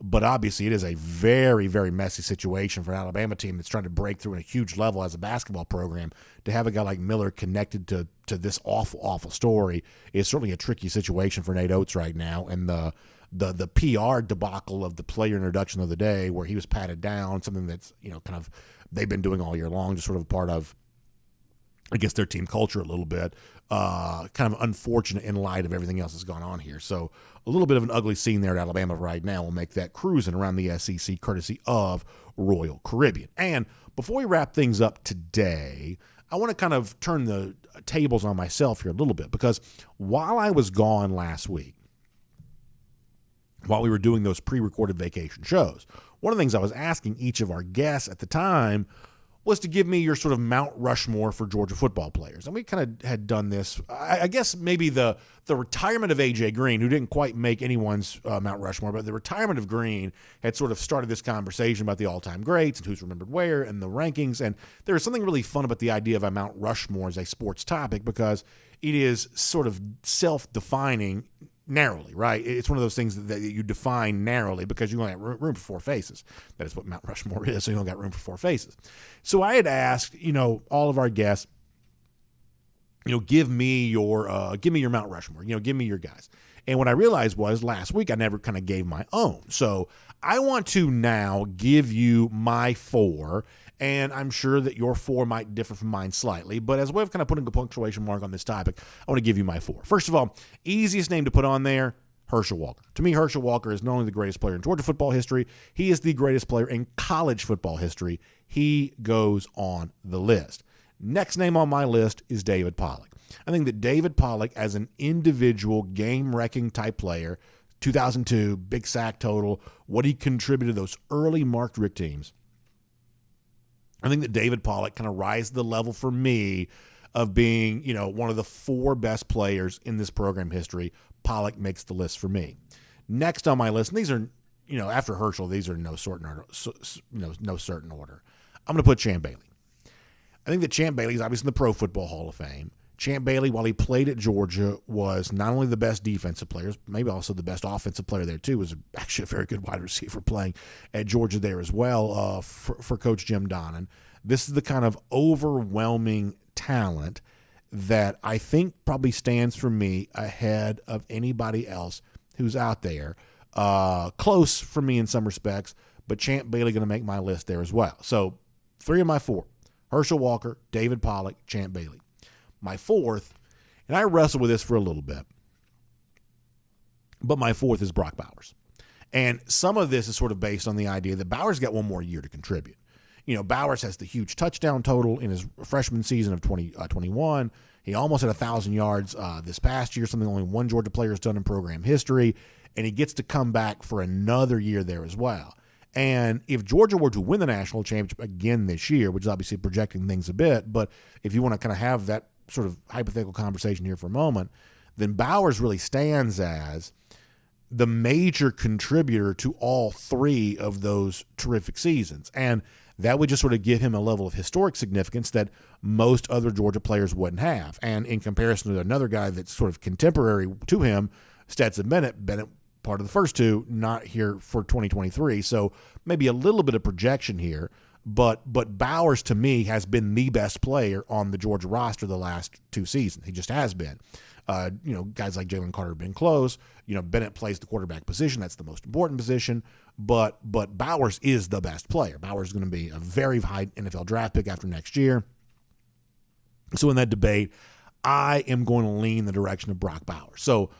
But obviously, it is a very, very messy situation for an Alabama team that's trying to break through at a huge level as a basketball program. To have a guy like Miller connected to this awful, awful story is certainly a tricky situation for Nate Oates right now. And the PR debacle of the player introduction of the day, where he was patted down, something that's kind of they've been doing all year long, just sort of a part of, I guess, their team culture a little bit. Kind of unfortunate in light of everything else that's gone on here. So a little bit of an ugly scene there at Alabama right now will make that cruising around the SEC courtesy of Royal Caribbean. And before we wrap things up today, I want to kind of turn the tables on myself here a little bit, because while I was gone last week, while we were doing those pre-recorded vacation shows, one of the things I was asking each of our guests at the time was to give me your sort of Mount Rushmore for Georgia football players. And we kind of had done this. I guess maybe the retirement of A.J. Green, who didn't quite make anyone's Mount Rushmore, but the retirement of Green had sort of started this conversation about the all-time greats and who's remembered where and the rankings. And there was something really fun about the idea of a Mount Rushmore as a sports topic, because it is sort of self-defining narrowly, right? It's one of those things that you define narrowly because you only have room for four faces. That is what Mount Rushmore is, so you only got room for four faces. So I had asked, all of our guests, give me your Mount Rushmore, give me your guys. And what I realized was last week I never kind of gave my own. So I want to now give you my four, and I'm sure that your four might differ from mine slightly, but as a way of kind of putting a punctuation mark on this topic, I want to give you my four. First of all, easiest name to put on there, Herschel Walker. To me, Herschel Walker is not only the greatest player in Georgia football history, he is the greatest player in college football history. He goes on the list. Next name on my list is David Pollock. I think that David Pollock, as an individual game-wrecking type player, 2002, big sack total, what he contributed to those early Mark Richt teams, I think that David Pollock kind of rises the level for me of being, one of the four best players in this program history. Pollock makes the list for me. Next on my list, and these are, after Herschel, these are no certain order. I'm going to put Champ Bailey. I think that Champ Bailey is obviously in the Pro Football Hall of Fame. Champ Bailey, while he played at Georgia, was not only the best defensive player, maybe also the best offensive player there too. Was actually a very good wide receiver playing at Georgia there as well for Coach Jim Donnan. This is the kind of overwhelming talent that I think probably stands for me ahead of anybody else who's out there. Close for me in some respects, but Champ Bailey going to make my list there as well. So 3 of my 4, Herschel Walker, David Pollock, Champ Bailey. My 4th, and I wrestled with this for a little bit, but my 4th is Brock Bowers. And some of this is sort of based on the idea that Bowers got one more year to contribute. Bowers has the huge touchdown total in his freshman season of 2021. He almost had 1,000 yards this past year, something only one Georgia player has done in program history, and he gets to come back for another year there as well. And if Georgia were to win the national championship again this year, which is obviously projecting things a bit, but if you want to kind of have that sort of hypothetical conversation here for a moment, then Bowers really stands as the major contributor to all 3 of those terrific seasons. And that would just sort of give him a level of historic significance that most other Georgia players wouldn't have. And in comparison to another guy that's sort of contemporary to him, Stetson Bennett, part of the first 2, not here for 2023. So maybe a little bit of projection here. But Bowers, to me, has been the best player on the Georgia roster the last 2 seasons. He just has been. Guys like Jalen Carter have been close. Bennett plays the quarterback position. That's the most important position. But Bowers is the best player. Bowers is going to be a very high NFL draft pick after next year. So in that debate, I am going to lean the direction of Brock Bowers. So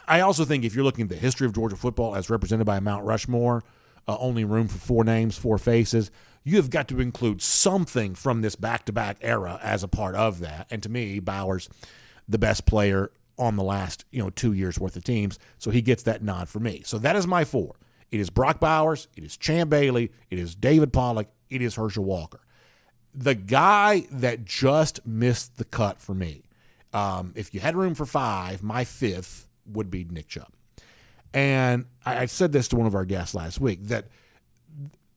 I also think if you're looking at the history of Georgia football as represented by Mount Rushmore, only room for 4 names, 4 faces, you have got to include something from this back-to-back era as a part of that. And to me, Bowers, the best player on the last 2 years worth of teams, so he gets that nod for me. So that is my 4. It is Brock Bowers, it is Champ Bailey, it is David Pollock, it is Herschel Walker. The guy that just missed the cut for me, if you had room for 5, my 5th would be Nick Chubb. And I said this to one of our guests last week, that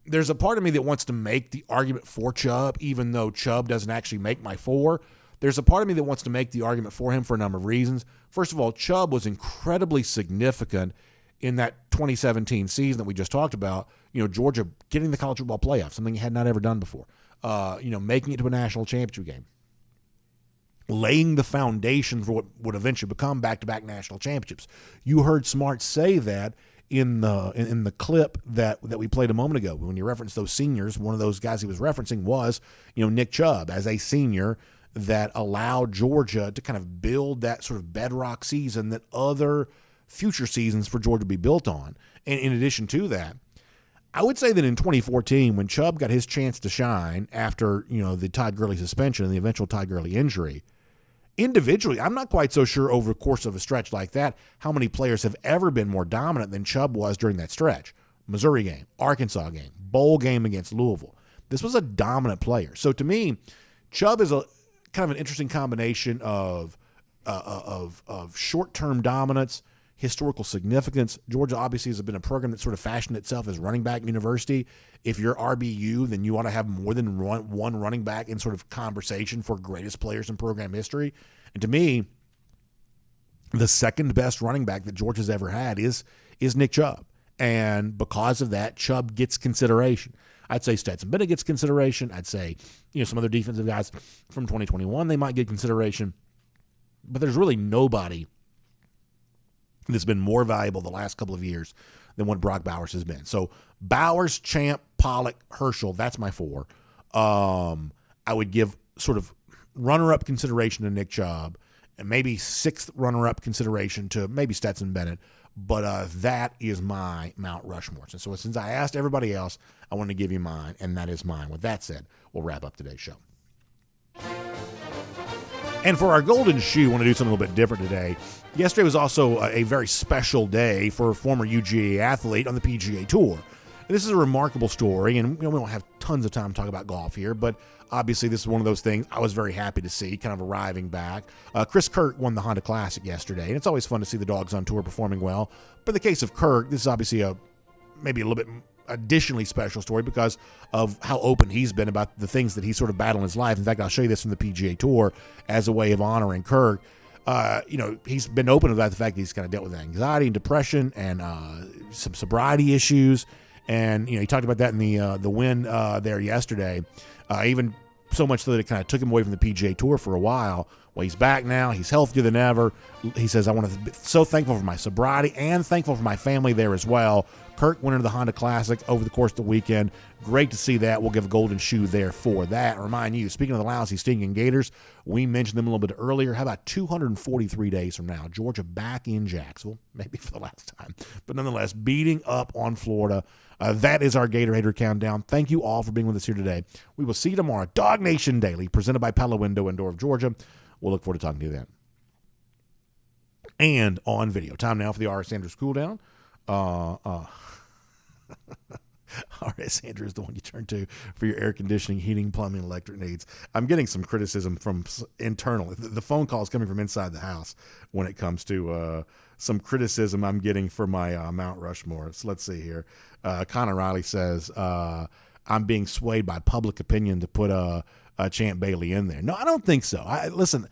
there's a part of me that wants to make the argument for Chubb, even though Chubb doesn't actually make my 4. There's a part of me that wants to make the argument for him for a number of reasons. First of all, Chubb was incredibly significant in that 2017 season that we just talked about. Georgia getting the college football playoff, something he had not ever done before. Making it to a national championship game. Laying the foundation for what would eventually become back-to-back national championships. You heard Smart say that in the clip that we played a moment ago. When you referenced those seniors, one of those guys he was referencing was, Nick Chubb as a senior that allowed Georgia to kind of build that sort of bedrock season that other future seasons for Georgia be built on. And in addition to that, I would say that in 2014, when Chubb got his chance to shine after, the Todd Gurley suspension and the eventual Todd Gurley injury, individually, I'm not quite so sure over the course of a stretch like that how many players have ever been more dominant than Chubb was during that stretch. Missouri game, Arkansas game, bowl game against Louisville. This was a dominant player. So to me, Chubb is a kind of an interesting combination of short-term dominance, historical significance. Georgia obviously has been a program that sort of fashioned itself as running back university. If you're RBU, then you ought to have more than one running back in sort of conversation for greatest players in program history. And to me, the second best running back that Georgia's ever had is Nick Chubb. And because of that, Chubb gets consideration. I'd say Stetson Bennett gets consideration. I'd say, some other defensive guys from 2021, they might get consideration. But there's really nobody that's been more valuable the last couple of years than what Brock Bowers has been. So Bowers, Champ, Pollock, Herschel, that's my 4. I would give sort of runner-up consideration to Nick Chubb and maybe 6th runner-up consideration to maybe Stetson Bennett. But that is my Mount Rushmore. And so since I asked everybody else, I want to give you mine, and that is mine. With that said, we'll wrap up today's show. And for our golden shoe, I want to do something a little bit different today. Yesterday was also a very special day for a former UGA athlete on the PGA Tour. And this is a remarkable story, and we don't have tons of time to talk about golf here, but obviously this is one of those things I was very happy to see, kind of arriving back. Chris Kirk won the Honda Classic yesterday, and it's always fun to see the dogs on tour performing well. But in the case of Kirk, this is obviously maybe a little bit additionally special story because of how open he's been about the things that he's sort of battled in his life. In fact, I'll show you this from the PGA Tour as a way of honoring Kirk. He's been open about the fact that he's kind of dealt with anxiety and depression and some sobriety issues. And, he talked about that in the win there yesterday, even so much so that it kind of took him away from the PGA Tour for a while. Well, he's back now. He's healthier than ever. He says, I want to be so thankful for my sobriety and thankful for my family there as well. Kirk went into the Honda Classic over the course of the weekend. Great to see that. We'll give a golden shoe there for that. Remind you, speaking of the lousy stinking Gators, we mentioned them a little bit earlier. How about 243 days from now? Georgia back in Jacksonville, maybe for the last time, but nonetheless, beating up on Florida. That is our Gator Hater Countdown. Thank you all for being with us here today. We will see you tomorrow. DawgNation Daily, presented by Pella Window and Door of Georgia. We'll look forward to talking to you then. And on video. Time now for the R.S. Sanders cool down. R.S. Sanders is the one you turn to for your air conditioning, heating, plumbing, electric needs. I'm getting some criticism from internal. The phone call is coming from inside the house when it comes to some criticism I'm getting for my Mount Rushmore. So let's see here. Connor Riley says, I'm being swayed by public opinion to put Champ Bailey in there. No, I don't think so. Listen,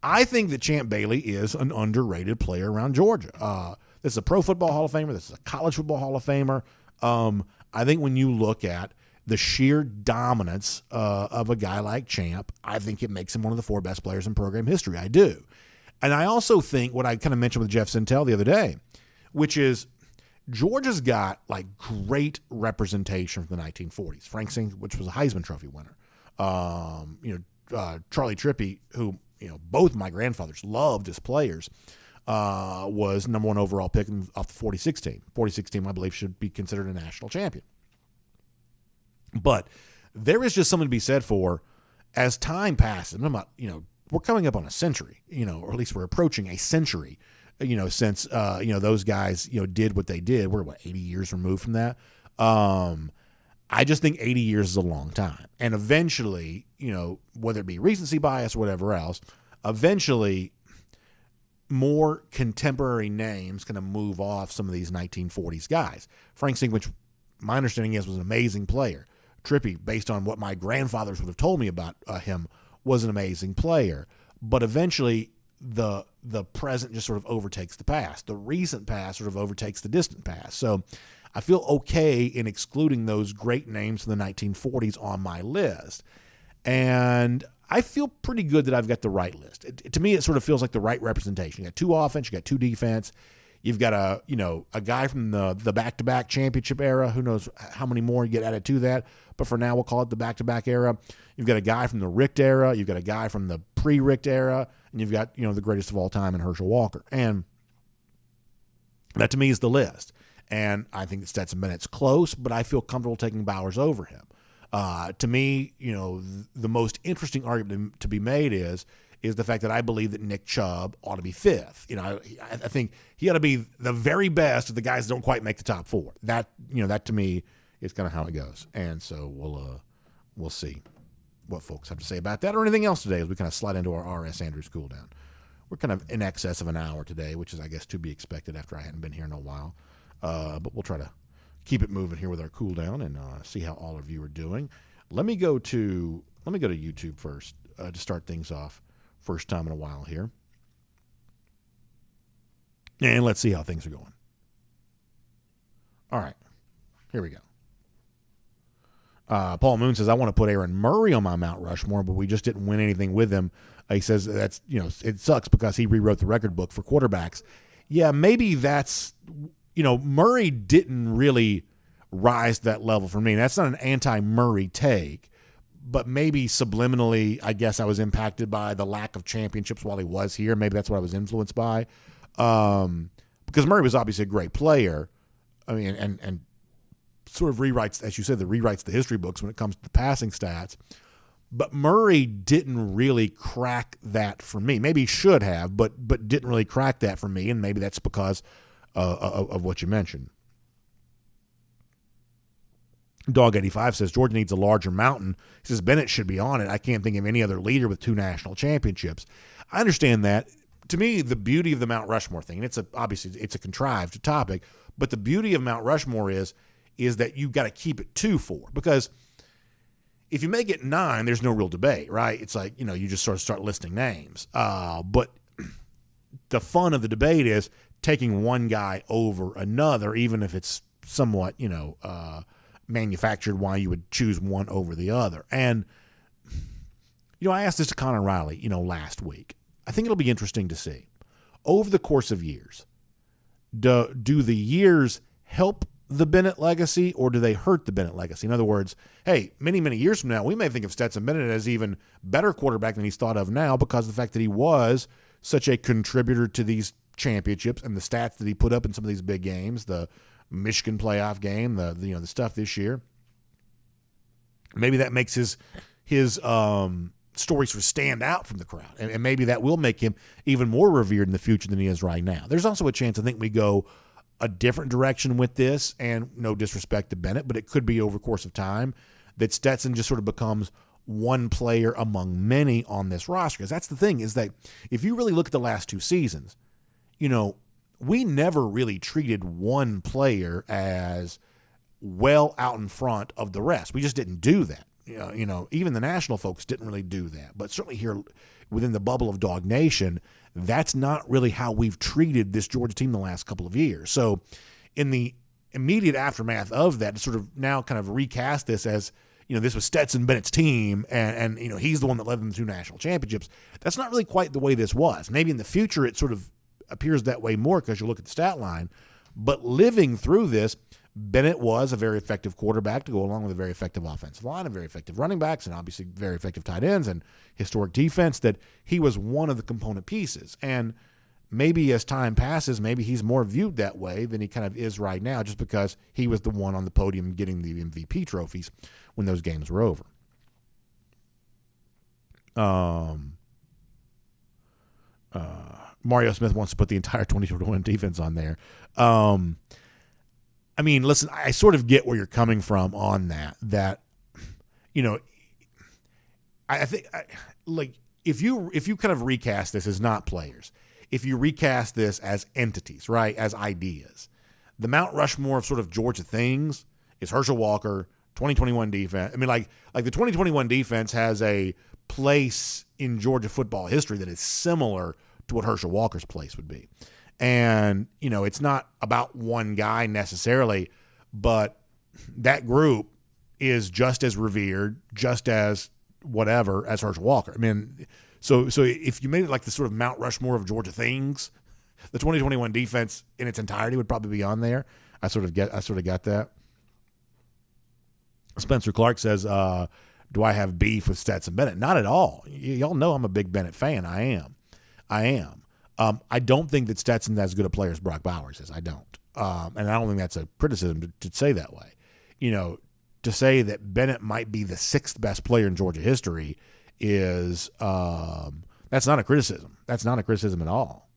I think that Champ Bailey is an underrated player around Georgia. This is a Pro Football Hall of Famer. This is a College Football Hall of Famer. I think when you look at the sheer dominance of a guy like Champ, I think it makes him one of the 4 best players in program history. I do. And I also think what I kind of mentioned with Jeff Sintel the other day, which is Georgia's got like great representation from the 1940s. Frank Sink, which was a Heisman Trophy winner. Charlie Trippi, who both my grandfathers loved as players, was number 1 overall pick off the 46 team. 46 team, I believe, should be considered a national champion. But there is just something to be said for, as time passes, I'm not, we're coming up on a century, or at least we're approaching a century, since, those guys, did what they did. We're, 80 years removed from that? I just think 80 years is a long time. And eventually, whether it be recency bias or whatever else, eventually more contemporary names kind of move off some of these 1940s guys. Frank Sinkwich, my understanding is was an amazing player. Trippy, based on what my grandfathers would have told me about him, was an amazing player. But eventually, the present just sort of overtakes the past. The recent past sort of overtakes the distant past. So I feel okay in excluding those great names from the 1940s on my list. And I feel pretty good that I've got the right list. To me, it sort of feels like the right representation. You got 2 offense, you got 2 defense. You've got a guy from the back-to-back championship era. Who knows how many more you get added to that. But for now, we'll call it the back-to-back era. You've got a guy from the Richt era. You've got a guy from the pre-Richt era. And you've got, the greatest of all time in Herschel Walker. And that, to me, is the list. And I think that Stetson Bennett's close, but I feel comfortable taking Bowers over him. To me, the most interesting argument to be made is the fact that I believe that Nick Chubb ought to be 5th. I think he ought to be the very best of the guys that don't quite make the top 4. That to me is kind of how it goes. And so we'll see what folks have to say about that or anything else today as we kind of slide into our R.S. Andrews cool down. We're kind of in excess of an hour today, which is, I guess, to be expected after I hadn't been here in a while. But we'll try to keep it moving here with our cool down and see how all of you are doing. Let me go to YouTube first to start things off. First time in a while here. And let's see how things are going. All right. Here we go. Paul Moon says, I want to put Aaron Murray on my Mount Rushmore, but we just didn't win anything with him. He says that's, it sucks because he rewrote the record book for quarterbacks. Yeah, maybe that's, Murray didn't really rise to that level for me. That's not an anti-Murray take, but maybe subliminally, I guess I was impacted by the lack of championships while he was here. Maybe that's what I was influenced by. Because Murray was obviously a great player. I mean, and sort of rewrites, as you said, rewrites the history books when it comes to the passing stats. But Murray didn't really crack that for me. Maybe he should have, but didn't really crack that for me, and maybe that's because of what you mentioned. Dog85 says, Georgia needs a larger mountain. He says, Bennett should be on it. I can't think of any other leader with 2 national championships. I understand that. To me, the beauty of the Mount Rushmore thing, and obviously it's a contrived topic, but the beauty of Mount Rushmore is that you've got to keep it 2-4, because if you make it 9, there's no real debate, right? It's like, you just sort of start listing names. But the fun of the debate is taking one guy over another, even if it's somewhat, manufactured why you would choose one over the other. And, I asked this to Connor Riley, last week. I think it'll be interesting to see. Over the course of years, do the years help the Bennett legacy or do they hurt the Bennett legacy? In other words, hey, many, many years from now, we may think of Stetson Bennett as even better quarterback than he's thought of now because of the fact that he was such a contributor to these championships and the stats that he put up in some of these big games, the Michigan playoff game, the stuff this year. Maybe that makes his stories sort of stand out from the crowd, and maybe that will make him even more revered in the future than he is right now. There's also a chance I think we go a different direction with this, and no disrespect to Bennett, but it could be over the course of time that Stetson just sort of becomes one player among many on this roster. Because that's the thing, is that if you really look at the last 2 seasons, we never really treated one player as well out in front of the rest. We just didn't do that. Even the national folks didn't really do that. But certainly here within the bubble of Dog Nation, that's not really how we've treated this Georgia team the last couple of years. So in the immediate aftermath of that, to sort of now kind of recast this as, this was Stetson Bennett's team and he's the one that led them to 2 national championships. That's not really quite the way this was. Maybe in the future it sort of appears that way more because you look at the stat line. But living through this, Bennett was a very effective quarterback to go along with a very effective offensive line and very effective running backs and obviously very effective tight ends and historic defense, that he was one of the component pieces. And maybe as time passes, maybe he's more viewed that way than he kind of is right now just because he was the one on the podium getting the MVP trophies when those games were over. Mario Smith wants to put the entire 22-1 defense on there. I mean, listen, I sort of get where you're coming from on that, I think if you kind of recast this as not players, if you recast this as entities, right, as ideas, the Mount Rushmore of sort of Georgia things is Herschel Walker, 2021 defense. I mean, like the 2021 defense has a place in Georgia football history that is similar to what Herschel Walker's place would be. And, it's not about one guy necessarily, but that group is just as revered, just as whatever as Herschel Walker. I mean, so if you made it like the sort of Mount Rushmore of Georgia things, the 2021 defense in its entirety would probably be on there. I sort of got that. Spencer Clark says, do I have beef with Stetson Bennett? Not at all. Y'all know I'm a big Bennett fan. I am. I don't think that Stetson's as good a player as Brock Bowers is. I don't. And I don't think that's a criticism to say that way. To say that Bennett might be the sixth best player in Georgia history is that's not a criticism. That's not a criticism at all.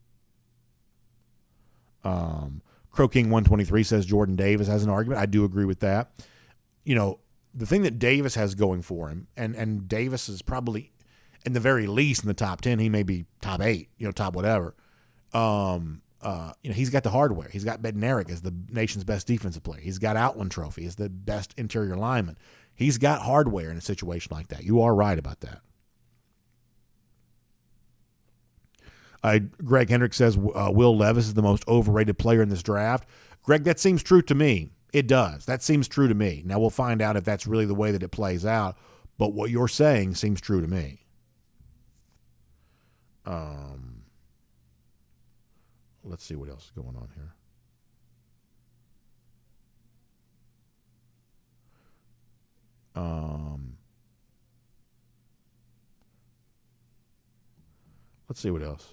Crow King 123 says Jordan Davis has an argument. I do agree with that. The thing that Davis has going for him, and Davis is probably, in the very least, in the top 10, he may be top 8, top whatever. He's got the hardware. He's got Bednarik as the nation's best defensive player. He's got Outland Trophy as the best interior lineman. He's got hardware in a situation like that. You are right about that. Greg Hendricks says Will Levis is the most overrated player in this draft. Greg, that seems true to me. It does. That seems true to me. Now, we'll find out if that's really the way that it plays out, but what you're saying seems true to me. Let's see what else is going on here. Let's see what else.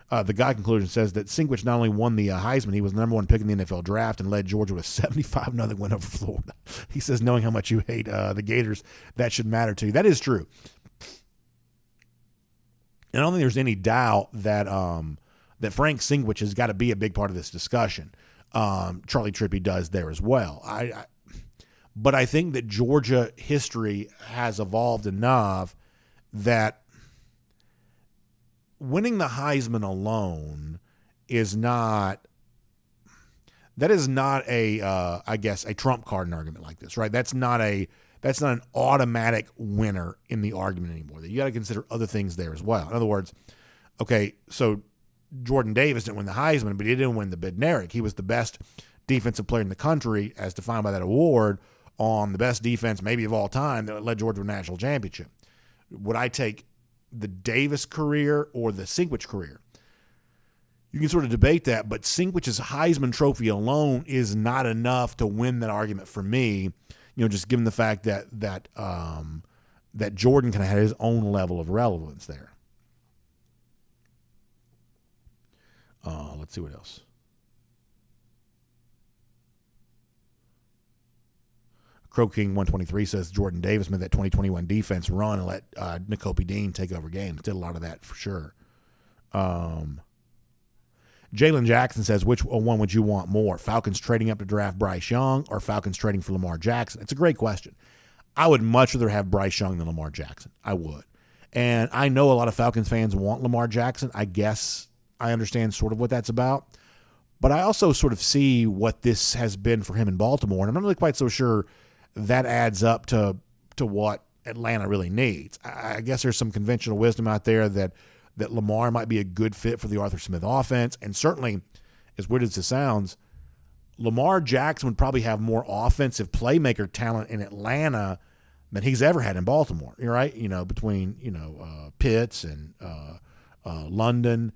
The guy conclusion says that Sinkwich not only won the Heisman, he was the number one pick in the NFL draft and led Georgia with a 75-0 win over Florida. He says, knowing how much you hate the Gators, that should matter to you. That is true. And I don't think there's any doubt that that Frank Sinkwich has got to be a big part of this discussion. Charlie Trippi does there as well. But I think that Georgia history has evolved enough that winning the Heisman alone is not a I guess a trump card in an argument like this, right? That's not an automatic winner in the argument anymore. You got to consider other things there as well. In other words, okay, so Jordan Davis didn't win the Heisman, but he didn't win the Bednarik. He was the best defensive player in the country as defined by that award on the best defense maybe of all time that led Georgia to a national championship. Would I take the Davis career or the Sinkwich career? You can sort of debate that, but Sinkwich's Heisman Trophy alone is not enough to win that argument for me. Just given the fact that Jordan kind of had his own level of relevance there. Let's see what else. Crow King 123 says Jordan Davis made that 2021 defense run and let Nakobe Dean take over games. Did a lot of that for sure. Jalen Jackson says, which one would you want more? Falcons trading up to draft Bryce Young or Falcons trading for Lamar Jackson? It's a great question. I would much rather have Bryce Young than Lamar Jackson. I would. And I know a lot of Falcons fans want Lamar Jackson. I guess I understand sort of what that's about. But I also sort of see what this has been for him in Baltimore, and I'm not really quite so sure that adds up to what Atlanta really needs. I guess there's some conventional wisdom out there that Lamar might be a good fit for the Arthur Smith offense, and certainly, as weird as this sounds, Lamar Jackson would probably have more offensive playmaker talent in Atlanta than he's ever had in Baltimore. You're right, between Pitts and London.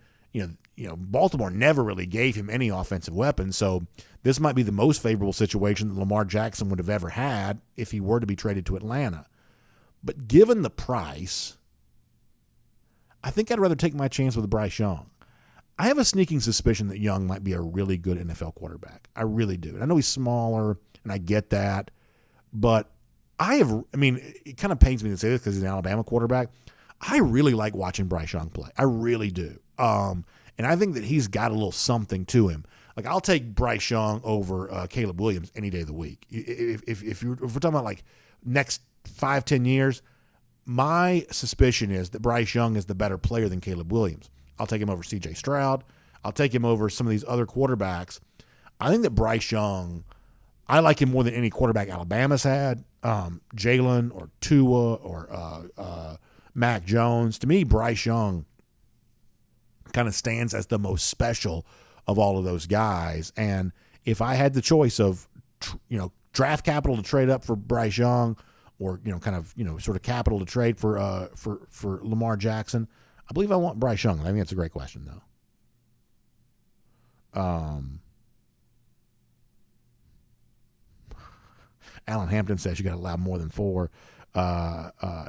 Baltimore never really gave him any offensive weapons, so this might be the most favorable situation that Lamar Jackson would have ever had if he were to be traded to Atlanta. But given the price, I think I'd rather take my chance with Bryce Young. I have a sneaking suspicion that Young might be a really good NFL quarterback. I really do. And I know he's smaller, and I get that, but it kind of pains me to say this because he's an Alabama quarterback. I really like watching Bryce Young play. I really do. And I think that he's got a little something to him. Like, I'll take Bryce Young over Caleb Williams any day of the week. If we're talking about like next 5-10 years, my suspicion is that Bryce Young is the better player than Caleb Williams. I'll take him over C.J. Stroud. I'll take him over some of these other quarterbacks. I think that Bryce Young, I like him more than any quarterback Alabama's had. Jalen or Tua or Mac Jones. To me, Bryce Young kind of stands as the most special of all of those guys. And if I had the choice of, draft capital to trade up for Bryce Young, or sort of capital to trade for Lamar Jackson, I believe I want Bryce Young. I think that's a great question, though. Alan Hampton says you got to allow more than 4.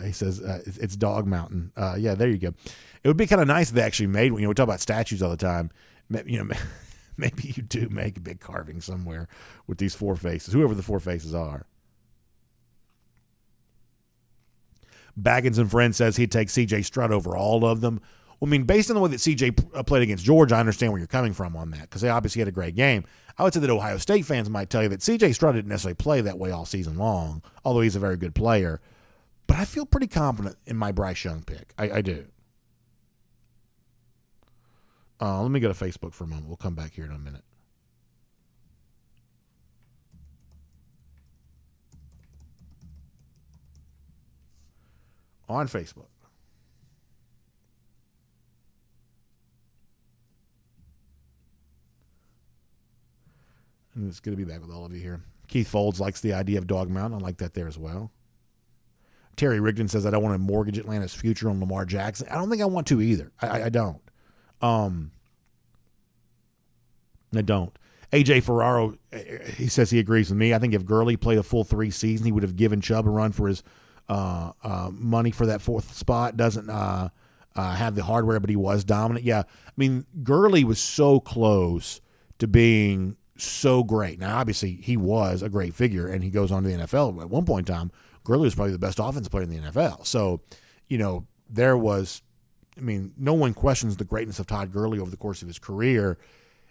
He says it's Dog Mountain. Yeah, there you go. It would be kind of nice if they actually made one. We talk about statues all the time. Maybe you do make a big carving somewhere with these 4 faces, whoever the 4 faces are. Baggins and Friend says he'd take C.J. Stroud over all of them. Well, I mean, based on the way that C.J. played against Georgia, I understand where you're coming from on that, because they obviously had a great game. I would say that Ohio State fans might tell you that C.J. Stroud didn't necessarily play that way all season long, although he's a very good player. But I feel pretty confident in my Bryce Young pick. I do. Let me go to Facebook for a moment. We'll come back here in a minute. On Facebook. And it's good to be back with all of you here. Keith Folds likes the idea of Dog Mountain. I like that there as well. Terry Rigdon says, I don't want to mortgage Atlanta's future on Lamar Jackson. I don't think I want to either. I don't. I don't. AJ Ferraro, he says he agrees with me. I think if Gurley played a full 3 seasons, he would have given Chubb a run for his money for that 4th spot. Doesn't have the hardware, but he was dominant. Yeah, I mean, Gurley was so close to being so great. Now, obviously, he was a great figure, and he goes on to the NFL. At one point in time, Gurley was probably the best offensive player in the NFL. So, there was, no one questions the greatness of Todd Gurley over the course of his career.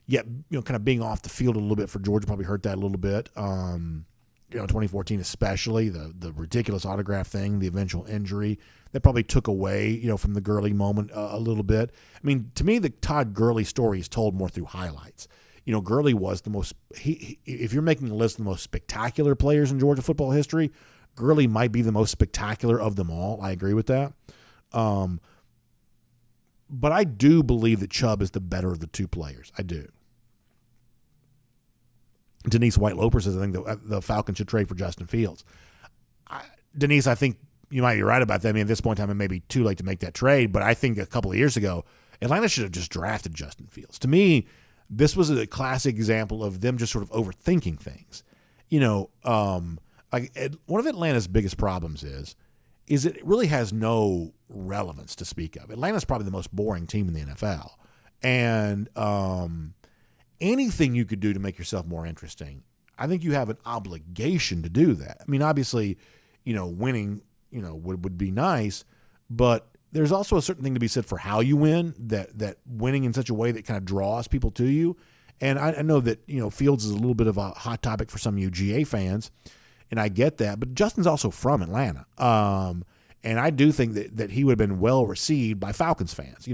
Yet, kind of being off the field a little bit for Georgia probably hurt that a little bit. 2014 especially, the ridiculous autograph thing, the eventual injury, that probably took away, from the Gurley moment a little bit. To me, the Todd Gurley story is told more through highlights. Gurley was the most, if you're making a list of the most spectacular players in Georgia football history, Gurley might be the most spectacular of them all. I agree with that. But I do believe that Chubb is the better of the 2 players. I do. Denise White-Loper says, I think the Falcons should trade for Justin Fields. Denise, I think you might be right about that. At this point in time, it may be too late to make that trade, but I think a couple of years ago, Atlanta should have just drafted Justin Fields. To me, this was a classic example of them just sort of overthinking things. One of Atlanta's biggest problems is it really has no relevance to speak of. Atlanta's probably the most boring team in the NFL. And anything you could do to make yourself more interesting, I think you have an obligation to do that. Obviously, winning, would be nice, but there's also a certain thing to be said for how you win, that winning in such a way that kind of draws people to you. And I know that, Fields is a little bit of a hot topic for some UGA fans, and I get that, but Justin's also from Atlanta. And I do think that he would have been well received by Falcons fans.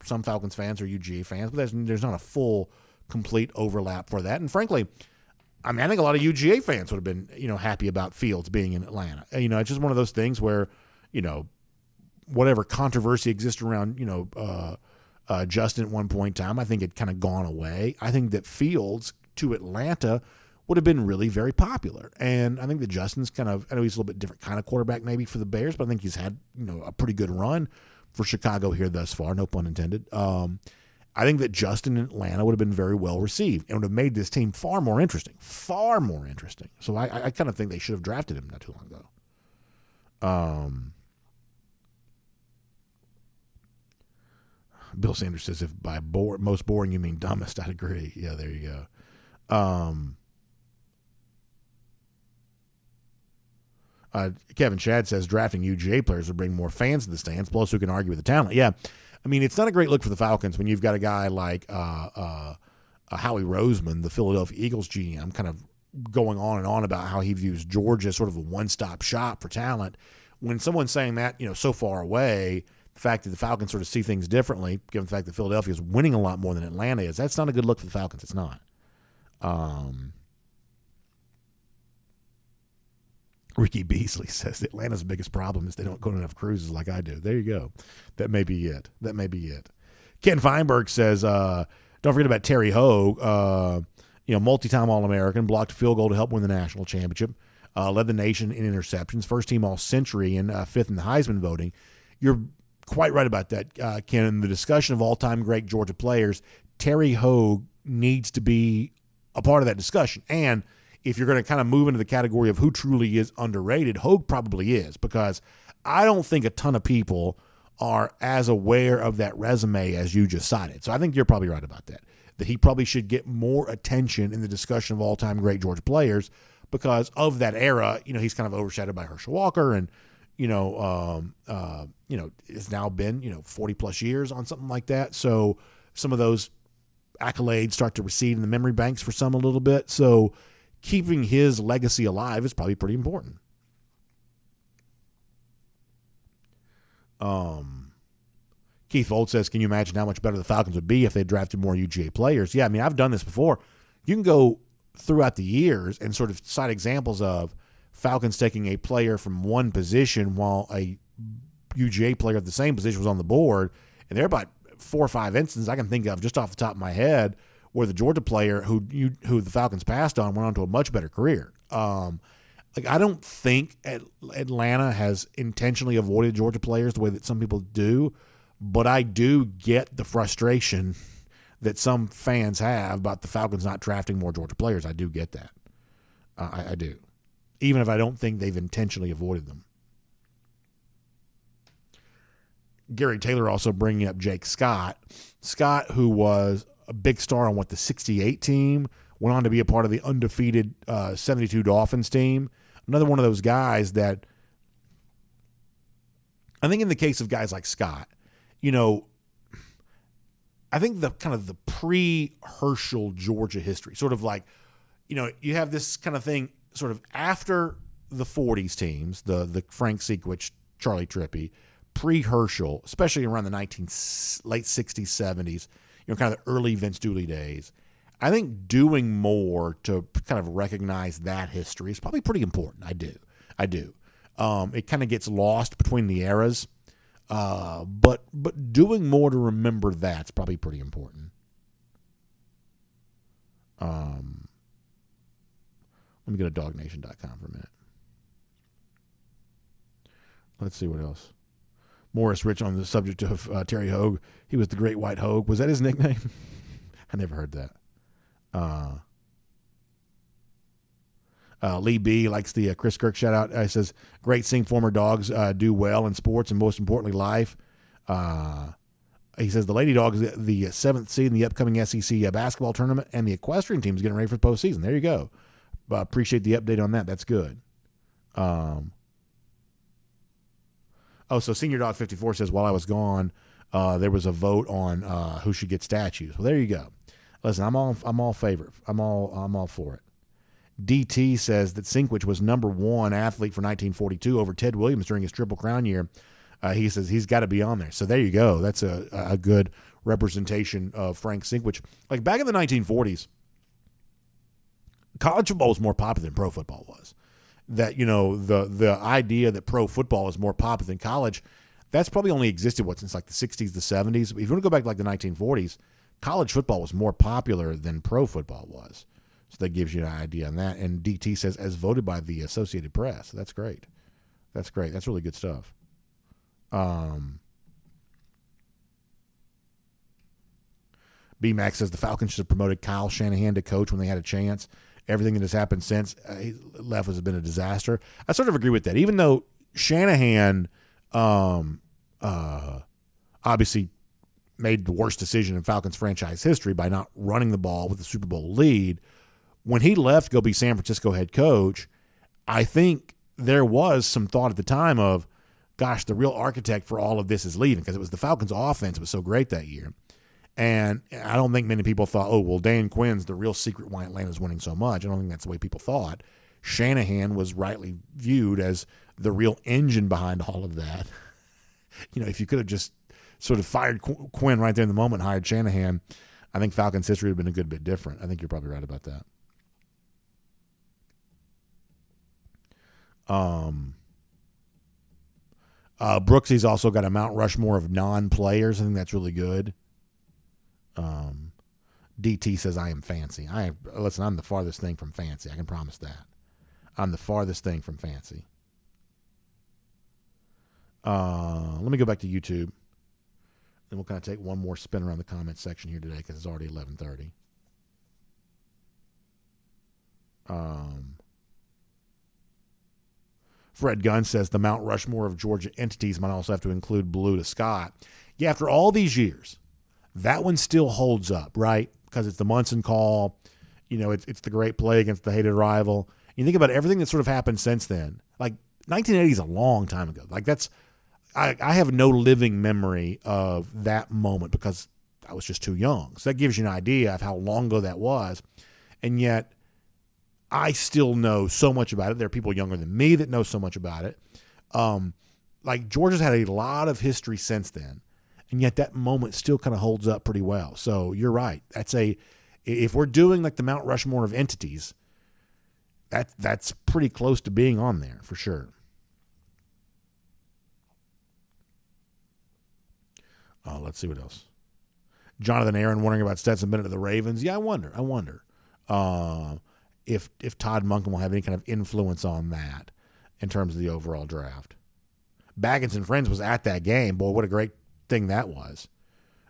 Some Falcons fans are UGA fans, but there's not a full, complete overlap for that. And frankly, I think a lot of UGA fans would have been, happy about Fields being in Atlanta. It's just one of those things where, whatever controversy exists around, Justin at one point in time, I think it kind of gone away. I think that Fields to Atlanta would have been really very popular. And I think that Justin's I know he's a little bit different kind of quarterback maybe for the Bears, but I think he's had, a pretty good run for Chicago here thus far, no pun intended. I think that Justin in Atlanta would have been very well received and would have made this team far more interesting. So I kind of think they should have drafted him not too long ago. Bill Sanders says, if by most boring you mean dumbest, I'd agree. Yeah, there you go. Kevin Shad says drafting UGA players would bring more fans to the stands, plus who can argue with the talent. Yeah, it's not a great look for the Falcons when you've got a guy like Howie Roseman, the Philadelphia Eagles GM, kind of going on and on about how he views Georgia as sort of a one-stop shop for talent. When someone's saying that, so far away, the fact that the Falcons sort of see things differently, given the fact that Philadelphia is winning a lot more than Atlanta is, that's not a good look for the Falcons. It's not. Ricky Beasley says Atlanta's biggest problem is they don't go to enough cruises like I do. There you go. That may be it. Ken Feinberg says, don't forget about Terry Hogue, multi-time All-American, blocked a field goal to help win the national championship, led the nation in interceptions, first-team All-Century, and fifth in the Heisman voting. You're quite right about that, Ken. In the discussion of all-time great Georgia players, Terry Hogue needs to be a part of that discussion. And if you're going to kind of move into the category of who truly is underrated, Hogue probably is, because I don't think a ton of people are as aware of that resume as you just cited. So I think you're probably right about that he probably should get more attention in the discussion of all-time great Georgia players because of that era. He's kind of overshadowed by Herschel Walker, and it's now been 40+ years on something like that. So some of those accolades start to recede in the memory banks for some a little bit. So keeping his legacy alive is probably pretty important. Keith Volt says, can you imagine how much better the Falcons would be if they drafted more UGA players? Yeah, I mean, I've done this before. You can go throughout the years and sort of cite examples of Falcons taking a player from one position while a UGA player of the same position was on the board. And there are about 4 or 5 instances I can think of just off the top of my head where the Georgia player who the Falcons passed on went on to a much better career. I don't think Atlanta has intentionally avoided Georgia players the way that some people do, but I do get the frustration that some fans have about the Falcons not drafting more Georgia players. I do get that. I do. Even if I don't think they've intentionally avoided them. Gary Taylor also bringing up Jake Scott. Scott, who was a big star on the 68 team, went on to be a part of the undefeated 72 Dolphins team. Another one of those guys that I think in the case of guys like Scott, I think the kind of the pre-Herschel Georgia history, sort of like, you have this kind of thing sort of after the 40s teams, the Frank Sequich, Charlie Trippi, pre-Herschel, especially around the late 60s, 70s, kind of the early Vince Dooley days. I think doing more to kind of recognize that history is probably pretty important. I do. It kind of gets lost between the eras, but doing more to remember that's probably pretty important. Let me go to DawgNation.com for a minute. Let's see what else. Morris Rich on the subject of Terry Hogue. He was the Great White Hogue. Was that his nickname? I never heard that. Lee B likes the Chris Kirk shout out. He says, great seeing former Dogs do well in sports and most importantly life. He says the Lady Dogs, the 7th seed in the upcoming SEC basketball tournament, and the equestrian team is getting ready for the postseason. There you go. Appreciate the update on that. That's good. So Senior Dog 54 says, while I was gone, there was a vote on who should get statues. Well, there you go. Listen, I'm all favorite. I'm all for it. DT says that Sinkwich was #1 athlete for 1942 over Ted Williams during his Triple Crown year. He says he's got to be on there. So there you go. That's a good representation of Frank Sinkwich. Like back in the 1940s, college football was more popular than pro football was. That, the idea that pro football is more popular than college, that's probably only existed, since like the 60s, the 70s. If you want to go back to like the 1940s, college football was more popular than pro football was. So that gives you an idea on that. And DT says, as voted by the Associated Press. That's great. That's really good stuff. B-Max says the Falcons should have promoted Kyle Shanahan to coach when they had a chance. Everything that has happened since he left has been a disaster. I sort of agree with that. Even though Shanahan obviously made the worst decision in Falcons franchise history by not running the ball with the Super Bowl lead, when he left to go be San Francisco head coach, I think there was some thought at the time of, gosh, the real architect for all of this is leaving, because it was the Falcons' offense that was so great that year. And I don't think many people thought, oh, well, Dan Quinn's the real secret why Atlanta's winning so much. I don't think that's the way people thought. Shanahan was rightly viewed as the real engine behind all of that. If you could have just sort of fired Quinn right there in the moment and hired Shanahan, I think Falcons' history would have been a good bit different. I think you're probably right about that. Brooksy's also got a Mount Rushmore of non-players. I think that's really good. DT says, I am fancy. Listen, I'm the farthest thing from fancy. I can promise that. I'm the farthest thing from fancy. Let me go back to YouTube. Then we'll kind of take one more spin around the comments section here today because it's already 11:30. Fred Gunn says the Mount Rushmore of Georgia entities might also have to include Blue to Scott. Yeah, after all these years, that one still holds up, right? Because it's the Munson call. It's the great play against the hated rival. You think about everything that sort of happened since then. Like 1980 is a long time ago. Like I have no living memory of that moment because I was just too young. So that gives you an idea of how long ago that was. And yet I still know so much about it. There are people younger than me that know so much about it. Like Georgia's had a lot of history since then. And yet that moment still kind of holds up pretty well. So you're right. If we're doing like the Mount Rushmore of entities, that's pretty close to being on there for sure. Let's see what else. Jonathan Aaron wondering about Stetson Bennett of the Ravens. Yeah, I wonder. If Todd Monken will have any kind of influence on that in terms of the overall draft. Baggins and Friends was at that game. Boy, what a great thing that was.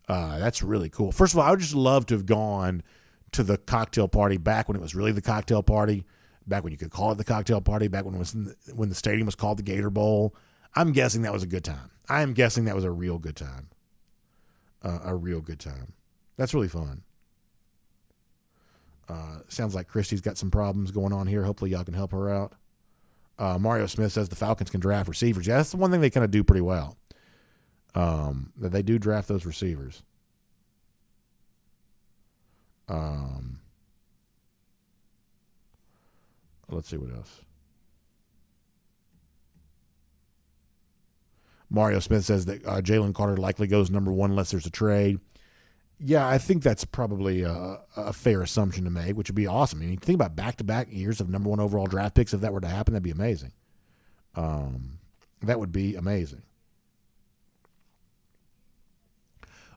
That's really cool. First of all, I would just love to have gone to the cocktail party back when it was really the cocktail party, back when you could call it the cocktail party, back when when the stadium was called the Gator Bowl. I'm guessing that was a good time. I am guessing that was a real good time. A real good time. That's really fun. Sounds like Christy's got some problems going on here. Hopefully y'all can help her out. Mario Smith says the Falcons can draft receivers. Yeah, that's the one thing they kind of do pretty well. That they do draft those receivers. Let's see what else. Mario Smith says that Jalen Carter likely goes number one unless there's a trade. Yeah, I think that's probably a fair assumption to make, which would be awesome. I mean, think about back-to-back years of number one overall draft picks. If that were to happen, that'd be amazing. That would be amazing.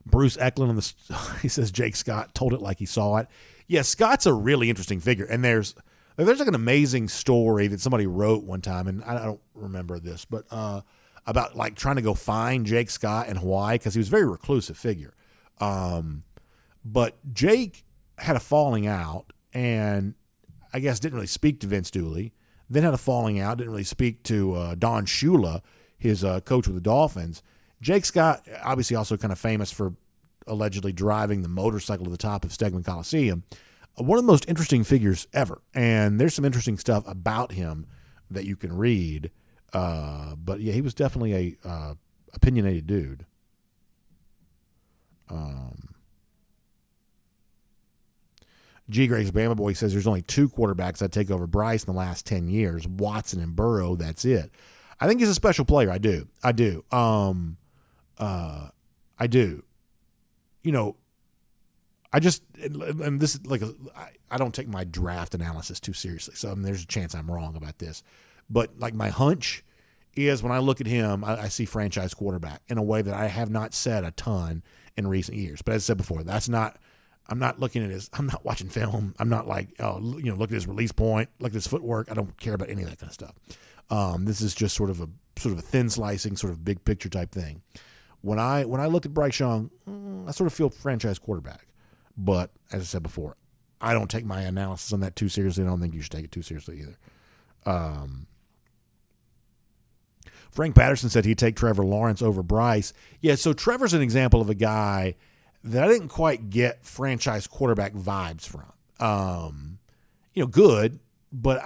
Bruce Eklund he says Jake Scott told it like he saw it. Yeah, Scott's a really interesting figure, and there's like an amazing story that somebody wrote one time, and I don't remember this, but about like trying to go find Jake Scott in Hawaii because he was a very reclusive figure. But Jake had a falling out and I guess didn't really speak to Vince Dooley, then had a falling out, didn't really speak to Don Shula, his coach with the Dolphins. Jake Scott, obviously also kind of famous for allegedly driving the motorcycle to the top of Stegman Coliseum. One of the most interesting figures ever. And there's some interesting stuff about him that you can read. But yeah, he was definitely a opinionated dude. G. Greg's Bama Boy says there's only two quarterbacks I'd take over Bryce in the last 10 years, Watson and Burrow. That's it. I think he's a special player. I do. I just, and this is like, I don't take my draft analysis too seriously. So there's a chance I'm wrong about this. But like my hunch is when I look at him, I see franchise quarterback in a way that I have not said a ton in recent years. But as I said before, I'm not looking at I'm not watching film. I'm not like, look at his release point, look at his footwork. I don't care about any of that kind of stuff. This is just sort of a thin slicing, sort of big picture type thing. When I looked at Bryce Young, I sort of feel franchise quarterback. But as I said before, I don't take my analysis on that too seriously. I don't think you should take it too seriously either. Frank Patterson said he'd take Trevor Lawrence over Bryce. Yeah, so Trevor's an example of a guy that I didn't quite get franchise quarterback vibes from. Good, but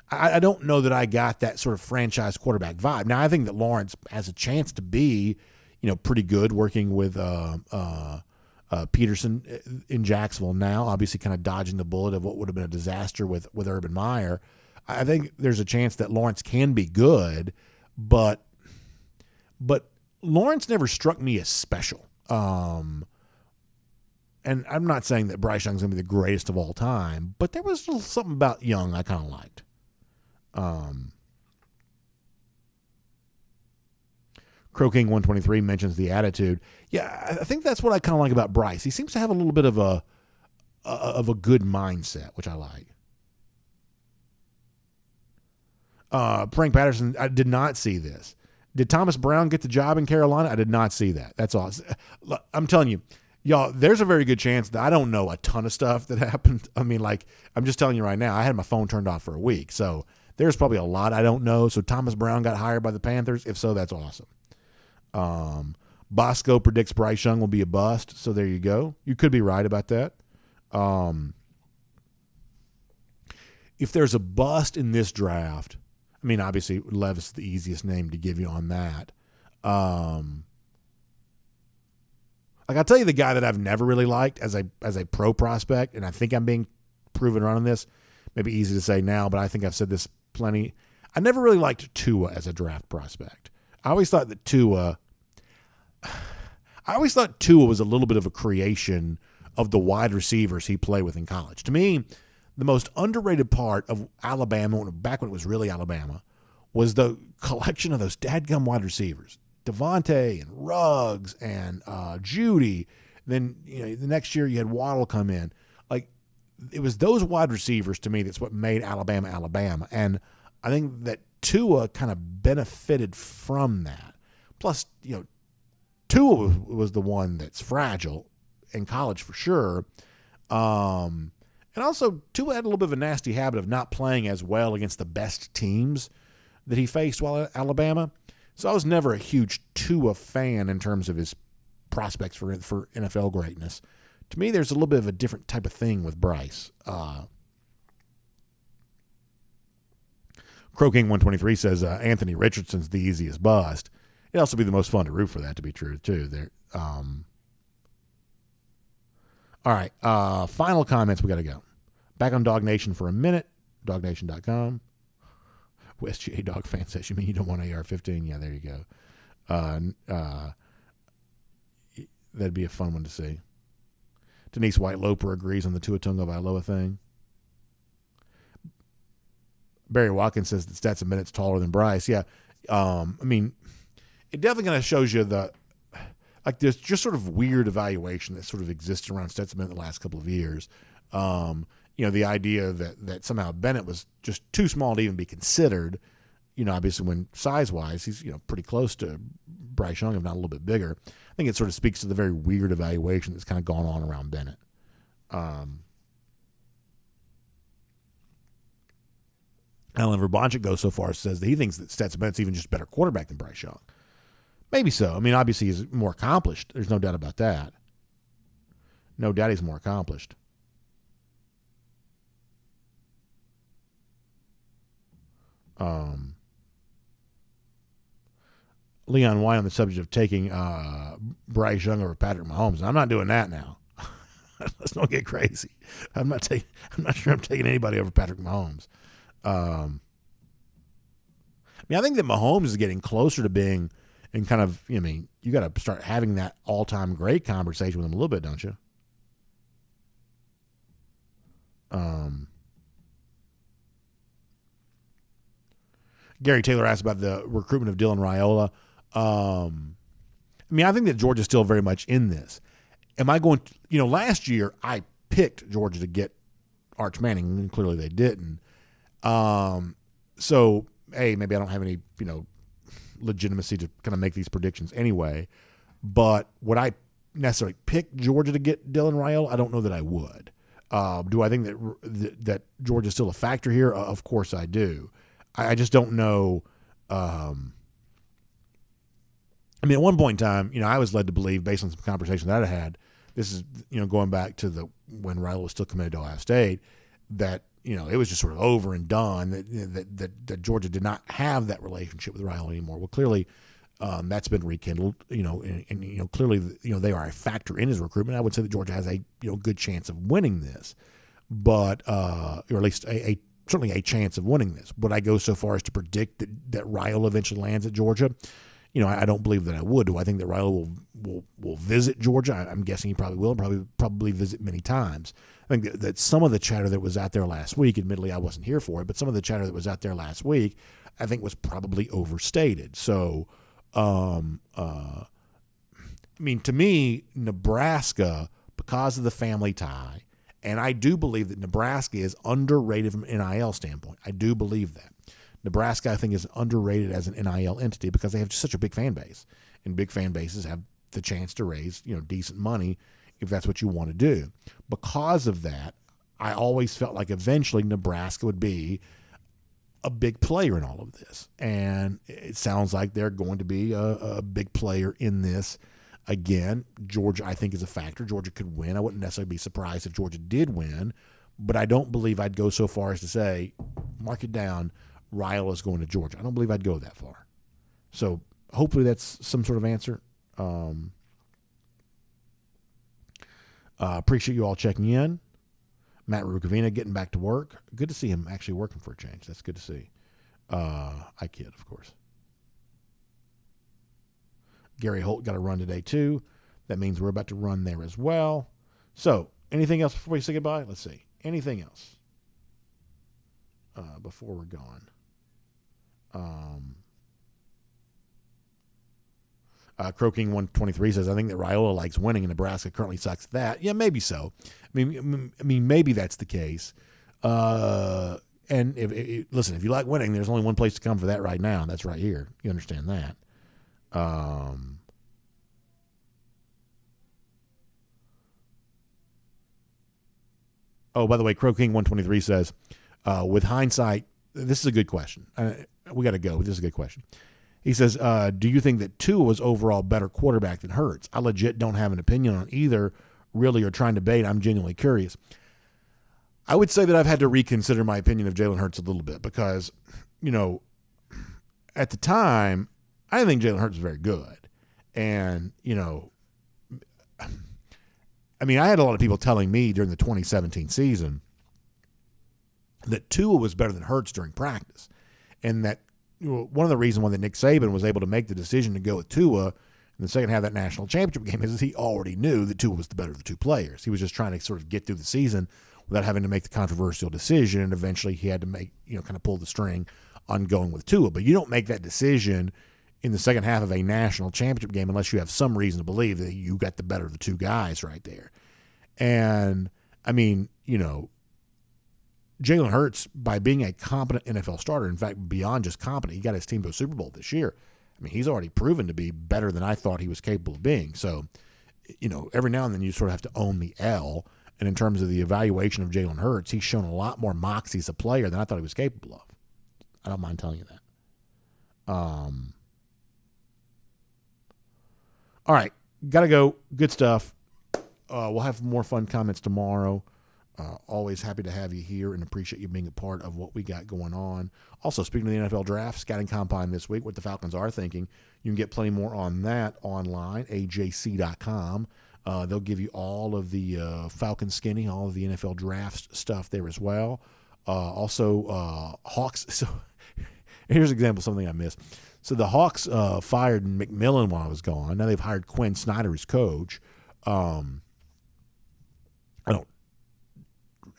I don't know that I got that sort of franchise quarterback vibe. Now, I think that Lawrence has a chance to be, pretty good working with Peterson in Jacksonville now, obviously kind of dodging the bullet of what would have been a disaster with Urban Meyer. I think there's a chance that Lawrence can be good, but Lawrence never struck me as special. And I'm not saying that Bryce Young's going to be the greatest of all time, but there was something about Young I kind of liked. Crow King 123 mentions the attitude. Yeah, I think that's what I kind of like about Bryce. He seems to have a little bit of a good mindset, which I like. Frank Patterson, I did not see this. Did Thomas Brown get the job in Carolina? I did not see that. That's all. I'm telling you, y'all, there's a very good chance that I don't know a ton of stuff that happened. I mean, like, I'm just telling you right now, I had my phone turned off for a week. So there's probably a lot I don't know. So Thomas Brown got hired by the Panthers. If so, that's awesome. Bosco predicts Bryce Young will be a bust. So there you go. You could be right about that. If there's a bust in this draft, I mean, obviously, Levis is the easiest name to give you on that. Like, I'll tell you the guy that I've never really liked as a pro prospect, and I think I'm being proven wrong on this. Maybe easy to say now, but I think I've said this plenty. I never really liked Tua as a draft prospect. I always thought Tua was a little bit of a creation of the wide receivers he played with in college. To me, the most underrated part of Alabama, back when it was really Alabama, was the collection of those dadgum wide receivers. Devontae and Ruggs and Judy. Then the next year you had Waddle come in. Like, it was those wide receivers to me that's what made Alabama Alabama. And I think that Tua kind of benefited from that. Plus, Tua was the one that's fragile in college for sure. And also, Tua had a little bit of a nasty habit of not playing as well against the best teams that he faced while at Alabama. So I was never a huge Tua fan in terms of his prospects for NFL greatness. To me, there's a little bit of a different type of thing with Bryce. Crow King 123 says Anthony Richardson's the easiest bust. It'd also be the most fun to root for that to be true, too. All right, final comments. We got to go. Back on DawgNation for a minute. DawgNation.com. WestGA Dog fan says, you mean you don't want AR-15? Yeah, there you go. That'd be a fun one to see. Denise White-Loper agrees on the Tua Tagovailoa thing. Barry Watkins says that Stetson Bennett's taller than Bryce. Yeah, I mean, it definitely kind of shows you there's just sort of weird evaluation that sort of existed around Stetson Bennett the last couple of years. The idea that somehow Bennett was just too small to even be considered, obviously when size-wise, he's, pretty close to Bryce Young, if not a little bit bigger. I think it sort of speaks to the very weird evaluation that's kind of gone on around Bennett. Alan Verbanchik goes so far as says that he thinks that Stetson Bennett's even just a better quarterback than Bryce Young. Maybe so. I mean, obviously he's more accomplished. There's no doubt about that. No doubt he's more accomplished. Leon Y on the subject of taking Bryce Young over Patrick Mahomes. I'm not doing that now. Let's not get crazy. I'm not sure I'm taking anybody over Patrick Mahomes. I think that Mahomes is getting closer to being and kind of, you got to start having that all-time great conversation with him a little bit, don't you? Gary Taylor asked about the recruitment of Dylan Raiola. I think that Georgia's still very much in this. Am I going to, last year I picked Georgia to get Arch Manning, and clearly they didn't. So, maybe I don't have any, legitimacy to kind of make these predictions anyway. But would I necessarily pick Georgia to get Dylan Raiola? I don't know that I would. Do I think that Georgia's still a factor here? Of course I do. I just don't know. At one point in time, I was led to believe, based on some conversation that I had, this is, going back to when Raiola was still committed to Ohio State, that, it was just sort of over and done, that Georgia did not have that relationship with Raiola anymore. Well, clearly that's been rekindled, and clearly, they are a factor in his recruitment. I would say that Georgia has a, good chance of winning this, but, or at least certainly a chance of winning this. Would I go so far as to predict that Raiola eventually lands at Georgia? I don't believe that I would. Do I think that Raiola will visit Georgia? I'm guessing he probably will, probably visit many times. I think that some of the chatter that was out there last week, admittedly I wasn't here for it, but some of the chatter that was out there last week, I think was probably overstated. So I mean, to me, Nebraska, because of the family tie, and I do believe that Nebraska is underrated from an NIL standpoint. I do believe that. Nebraska, I think, is underrated as an NIL entity because they have just such a big fan base. And big fan bases have the chance to raise, decent money if that's what you want to do. Because of that, I always felt like eventually Nebraska would be a big player in all of this. And it sounds like they're going to be a big player in this. Again, Georgia, I think, is a factor. Georgia could win. I wouldn't necessarily be surprised if Georgia did win, but I don't believe I'd go so far as to say, mark it down, Ryle is going to Georgia. I don't believe I'd go that far. So hopefully that's some sort of answer. Appreciate you all checking in. Matt Rukavina getting back to work. Good to see him actually working for a change. That's good to see. I kid, of course. Gary Holt got a run today, too. That means we're about to run there as well. So, anything else before we say goodbye? Let's see. Anything else before we're gone? Croaking 123 says, I think that Raiola likes winning and Nebraska currently sucks at that. Yeah, maybe so. I mean, maybe that's the case. And listen, if you like winning, there's only one place to come for that right now, and that's right here. You understand that. Oh, by the way, Croaking 123 says, with hindsight, this is a good question. We got to go. This is a good question. He says, do you think that Tua was overall better quarterback than Hurts? I legit don't have an opinion on either, really, or trying to debate. I'm genuinely curious. I would say that I've had to reconsider my opinion of Jalen Hurts a little bit because, at the time, I didn't think Jalen Hurts was very good. And, I had a lot of people telling me during the 2017 season that Tua was better than Hurts during practice. And that one of the reasons why that Nick Saban was able to make the decision to go with Tua in the second half of that national championship game is he already knew that Tua was the better of the two players. He was just trying to sort of get through the season without having to make the controversial decision. And eventually he had to make, kind of pull the string on going with Tua. But you don't make that decision in the second half of a national championship game unless you have some reason to believe that you got the better of the two guys right there. And, Jalen Hurts, by being a competent NFL starter, in fact, beyond just competent, he got his team to a Super Bowl this year. He's already proven to be better than I thought he was capable of being. So, every now and then you sort of have to own the L. And in terms of the evaluation of Jalen Hurts, he's shown a lot more moxie as a player than I thought he was capable of. I don't mind telling you that. All right, got to go. Good stuff. We'll have more fun comments tomorrow. Always happy to have you here and appreciate you being a part of what we got going on. Also, speaking of the NFL draft, scouting combine this week, what the Falcons are thinking, you can get plenty more on that online, ajc.com. They'll give you all of the Falcon skinny, all of the NFL draft stuff there as well. Also, Hawks. So here's an example of something I missed. So the Hawks fired McMillan while I was gone. Now they've hired Quinn Snyder as coach. I don't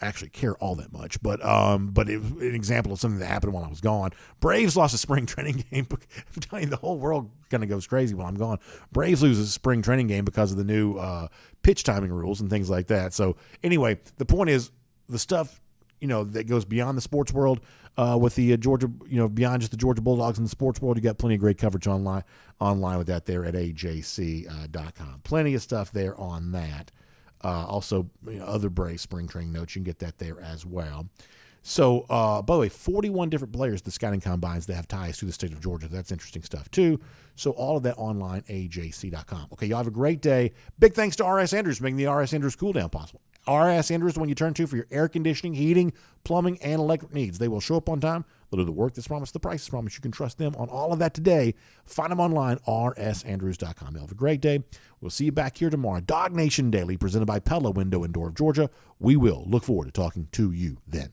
actually care all that much, but it was an example of something that happened while I was gone. Braves lost a spring training game. I'm telling you, the whole world kind of goes crazy while I'm gone. Braves lose a spring training game because of the new pitch timing rules and things like that. So anyway, the point is the stuff that goes beyond the sports world with the Georgia, beyond just the Georgia Bulldogs in the sports world. You got plenty of great coverage online with that there at ajc.com. Plenty of stuff there on that. Also, other Braves spring training notes, you can get that there as well. So, by the way, 41 different players at the scouting combines that have ties to the state of Georgia. That's interesting stuff, too. So, all of that online, ajc.com. Okay, y'all have a great day. Big thanks to R.S. Andrews for making the R.S. Andrews cool down possible. R.S. Andrews is the one you turn to for your air conditioning, heating, plumbing, and electric needs. They will show up on time. They'll do the work that's promised, the price is promised. You can trust them on all of that today. Find them online, rsandrews.com. Y'all have a great day. We'll see you back here tomorrow. DawgNation Daily, presented by Pella, Window and Door of Georgia. We will look forward to talking to you then.